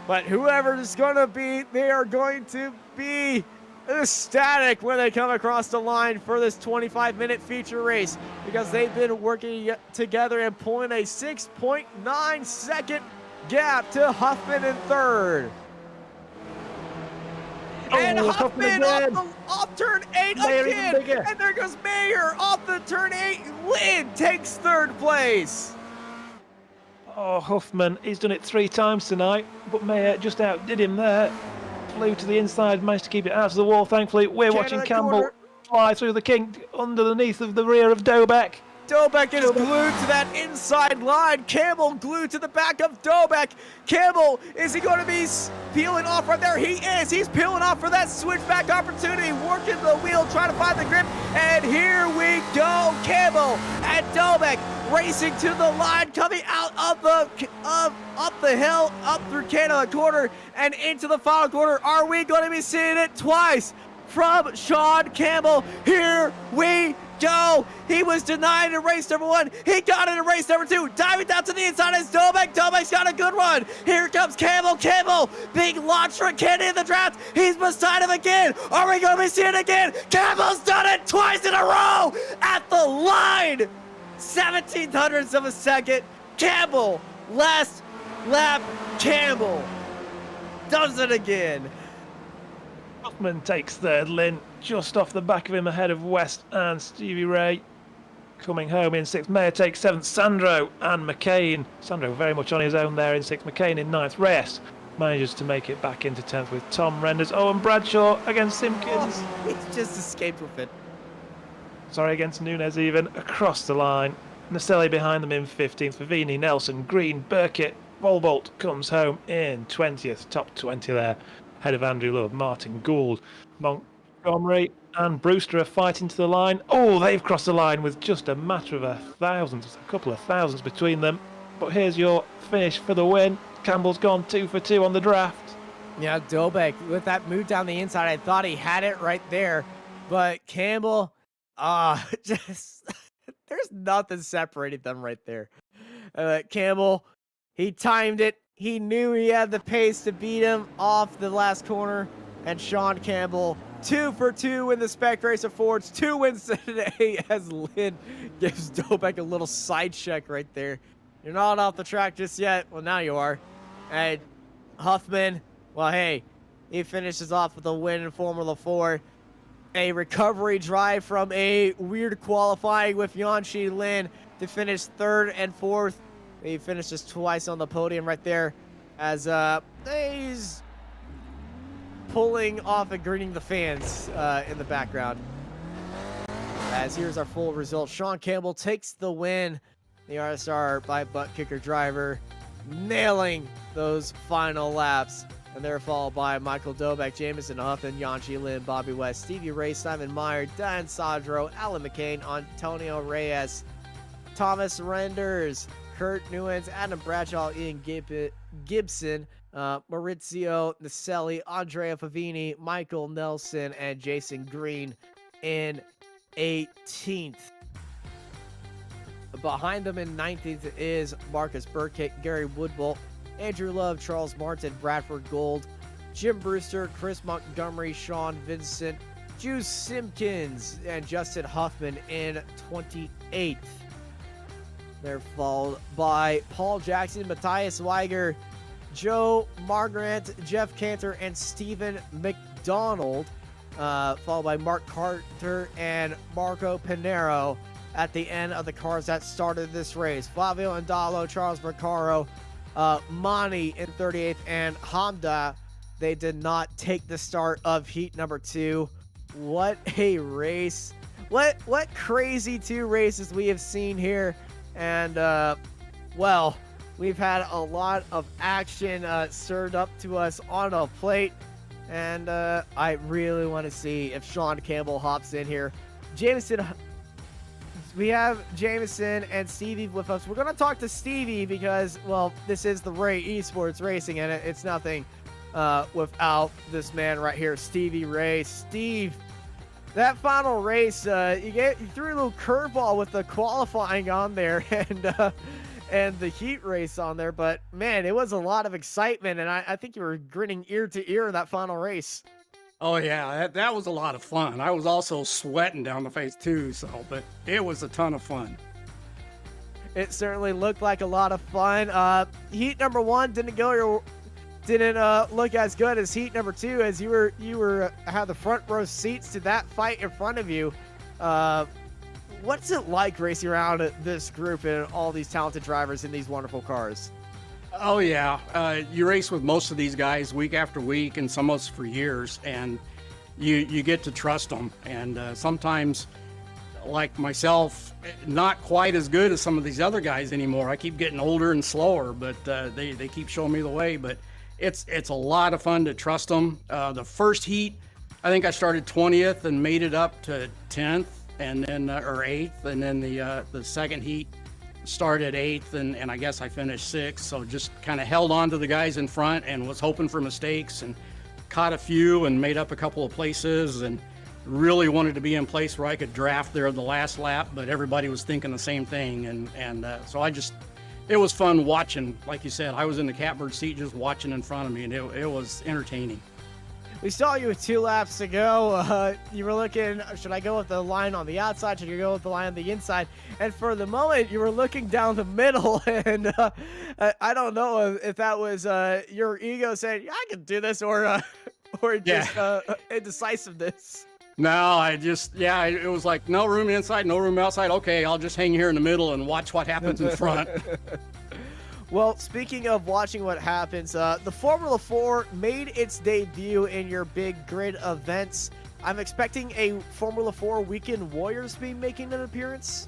But whoever is going to be, they are going to be ecstatic when they come across the line for this 25-minute feature race, because they've been working together and pulling a 6.9 second gap to Huffman in third. And Huffman off turn 8 again, and there goes Mayer off the turn 8. Lynn takes third place. Oh, Huffman, he's done it 3 times tonight, but Mayer just outdid him there. Flew to the inside, managed to keep it out to the wall, thankfully. We're watching Campbell fly through the kink underneath of the rear of Dobek. Dobek is glued to that inside line. Campbell glued to the back of Dobek. Campbell, is he going to be peeling off right there? He is. He's peeling off for that switchback opportunity, working the wheel, trying to find the grip. And here we go. Campbell and Dobek racing to the line, coming out of up the hill, up through Canada corner, and into the final corner. Are we going to be seeing it twice from Sean Campbell? Here we go. He was denied in race number 1. He got it in race number 2. Diving down to the inside is Dobek. Dobek's got a good run. Here comes Campbell. Campbell, big launch for Kenny in the draft. He's beside him again. Are we going to be seeing it again? Campbell's done it twice in a row at the line. 17 hundredths of a second. Campbell, last lap. Campbell does it again. Huffman takes third. Lynn just off the back of him, ahead of West and Stevie Ray. Coming home in 6th. Mayer takes 7th. Sandro and McCain. Sandro very much on his own there in 6th. McCain in 9th. Reyes manages to make it back into 10th with Tom Renders. Oh, and Bradshaw against Simpkins. Oh, he's just escaped with it. Sorry, against Nunes even. Across the line. Naselli behind them in 15th. Favini, Nelson, Green, Burkett. Volbolt comes home in 20th. Top 20 there. Head of Andrew Love, Martin Gould, Montgomery and Brewster are fighting to the line. Oh, they've crossed the line with just a matter of a couple of thousands between them. But here's your finish for the win. Campbell's gone 2 for 2 on the draft. Yeah, Dobek with that move down the inside, I thought he had it right there. But Campbell, just there's nothing separating them right there. Campbell, he timed it. He knew he had the pace to beat him off the last corner. And Sean Campbell, 2 for 2 in the Spec Racer Fords. 2 wins today as Lynn gives Dobek a little side check right there. You're not off the track just yet. Well, now you are. And Huffman, well, hey, he finishes off with a win in Formula 4. A recovery drive from a weird qualifying with Yanchi Lin to finish 3rd and 4th. He finishes twice on the podium right there as he's pulling off and greeting the fans in the background. As here's our full result. Sean Campbell takes the win. The RSR by butt kicker driver, nailing those final laps. And they're followed by Michael Dobek, Jamison Huffman, Yanchi Lin, Bobby West, Stevie Ray, Simon Meyer, Dan Sadro, Alan McCain, Antonio Reyes, Thomas Renders, Kurt Newens, Adam Bradshaw, Ian Gibson, Maurizio Naselli, Andrea Favini, Michael Nelson, and Jason Green in 18th. Behind them in 19th is Marcus Burkett, Gary Woodbolt, Andrew Love, Charles Martin, Bradford Gold, Jim Brewster, Chris Montgomery, Sean Vincent, Juice Simpkins, and Justin Huffman in 28th. They're followed by Paul Jackson, Matthias Weiger, Joe Margaret, Jeff Cantor, and Stephen McDonald, followed by Mark Carter and Marco Pinero at the end of the cars that started this race. Flavio Andalo, Charles Mercaro, Mani in 38th, and Hamda. They did not take the start of heat number 2. What a race. what crazy 2 races we have seen here. And, well, we've had a lot of action served up to us on a plate. And I really want to see if Sean Campbell hops in here. Jameson, we have Jameson and Stevie with us. We're going to talk to Stevie because, well, this is the Ray Esports Racing, and it's nothing without this man right here, Stevie Ray. Steve, that final race, you threw a little curveball with the qualifying on there and the heat race on there, but man, it was a lot of excitement, and I think you were grinning ear to ear in that final race. Oh yeah, that was a lot of fun. I was also sweating down the face too, but it was a ton of fun. It certainly looked like a lot of fun. Heat number 1 didn't look as good as heat number 2, as you had the front row seats to that fight in front of you. What's it like racing around this group and all these talented drivers in these wonderful cars? Oh yeah, you race with most of these guys week after week, and some of us for years, and you get to trust them. And sometimes, like myself, not quite as good as some of these other guys anymore. I keep getting older and slower, but they keep showing me the way. But it's a lot of fun to trust them. The first heat, I think I started 20th and made it up to 10th, and then or 8th, and then the second heat started 8th, and I guess I finished 6th. So just kind of held on to the guys in front and was hoping for mistakes, and caught a few and made up a couple of places, and really wanted to be in place where I could draft there the last lap, but everybody was thinking the same thing, and so it was fun watching. Like you said, I was in the catbird seat just watching in front of me, and it was entertaining. We saw you with 2 laps to go. You were looking, should I go with the line on the outside? Should I go with the line on the inside? And for the moment, you were looking down the middle. And I don't know if that was your ego saying, yeah, I can do this, or just indecisiveness. No, it was like no room inside, no room outside. Okay, I'll just hang here in the middle and watch what happens in front. Well, speaking of watching what happens, the Formula 4 made its debut in your big grid events. I'm expecting a Formula 4 Weekend Warriors be making an appearance.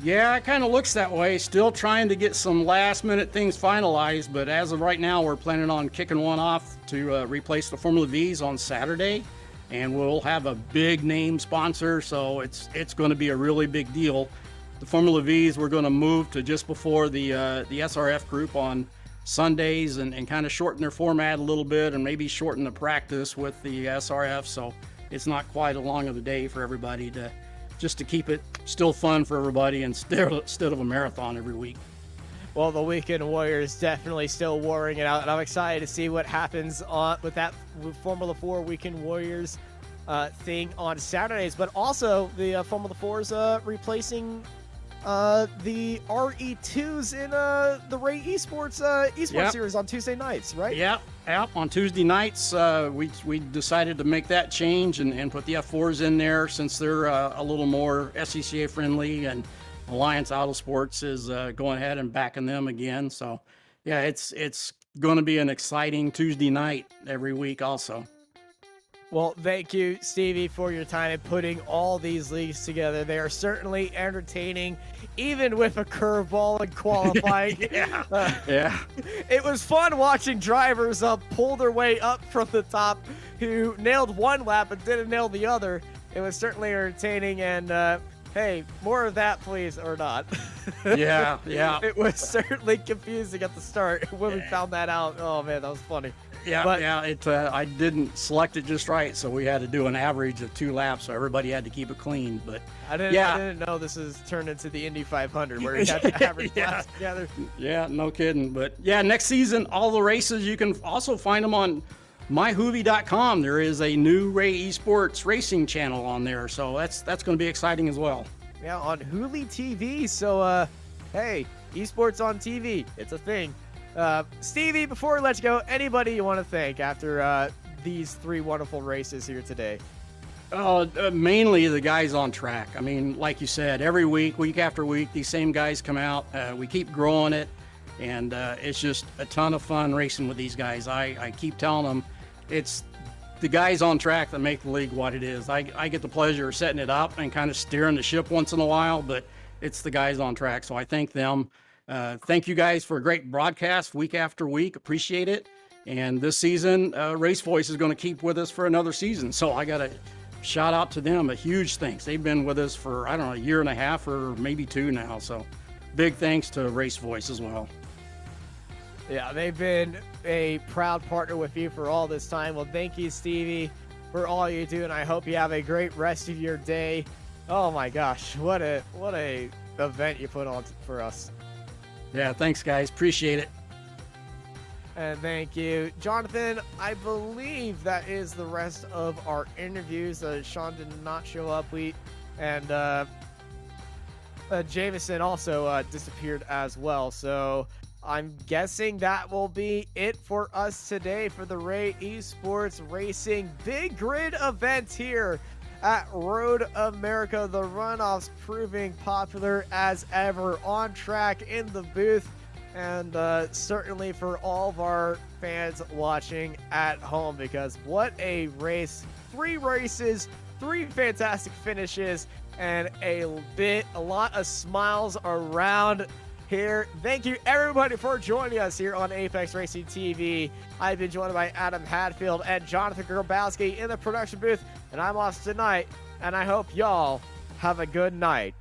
Yeah, it kind of looks that way. Still trying to get some last-minute things finalized, but as of right now, we're planning on kicking one off to replace the Formula Vs on Saturday, and we'll have a big-name sponsor, so it's going to be a really big deal. The Formula Vs, we're going to move to just before the SRF group on Sundays and kind of shorten their format a little bit, and maybe shorten the practice with the SRF, so it's not quite a long of a day for everybody, just to keep it still fun for everybody instead of a marathon every week. Well, the Weekend Warriors definitely still warring it out, and I'm excited to see what happens with that Formula 4 Weekend Warriors thing on Saturdays. But also, the Formula 4's replacing the RE2s in the Ray Esports series on Tuesday nights, right? Yep. On Tuesday nights, we decided to make that change and put the F4s in there, since they're a little more SCCA friendly, and Alliance Auto Sports is going ahead and backing them again. So yeah, it's going to be an exciting Tuesday night every week also. Well, thank you, Stevie, for your time in putting all these leagues together. They are certainly entertaining, even with a curveball and qualifying. Yeah. It was fun watching drivers pull their way up from the top who nailed one lap but didn't nail the other. It was certainly entertaining, and hey, more of that, please, or not. Yeah. It was certainly confusing at the start when we found that out. Oh, man, that was funny. I didn't select it just right, so we had to do an average of 2 laps, so everybody had to keep it clean. But I didn't know this is turned into the Indy 500 where you had to average laps together. Yeah, no kidding. But yeah, next season, all the races, you can also find them on myhoovy.com. There is a new Ray Esports racing channel on there, so that's going to be exciting as well. Yeah, on Hooli TV. So hey, esports on TV, it's a thing. Stevie, before we let you go, anybody you want to thank after these 3 wonderful races here today? Mainly the guys on track. I mean, like you said, every week after week, these same guys come out. We keep growing it, and it's just a ton of fun racing with these guys. I keep telling them the guys on track that make the league what it is. I get the pleasure of setting it up and kind of steering the ship once in a while, but it's the guys on track. So I thank them. Thank you guys for a great broadcast week after week. Appreciate it. And this season, Race Voice is going to keep with us for another season. So I got to shout out to them a huge thanks. They've been with us for, I don't know, a year and a half or maybe 2 now. So big thanks to Race Voice as well. Yeah, they've been a proud partner with you for all this time. Well, thank you, Stevie, for all you do, and I hope you have a great rest of your day. Oh my gosh, what a event you put on for us. Yeah, thanks, guys. Appreciate it. And thank you, Jonathan. I believe that is the rest of our interviews. Sean did not show up. Jameson also disappeared as well. So I'm guessing that will be it for us today for the Ray Esports Racing Big Grid event here at Road America. The runoffs proving popular as ever, on track, in the booth, and certainly for all of our fans watching at home, because what a race. 3 races, 3 fantastic finishes, and a lot of smiles around here. Thank you everybody for joining us here on Apex Racing TV. I've been joined by Adam Hadfield and Jonathan Grabowski in the production booth, and I'm off tonight, and I hope y'all have a good night.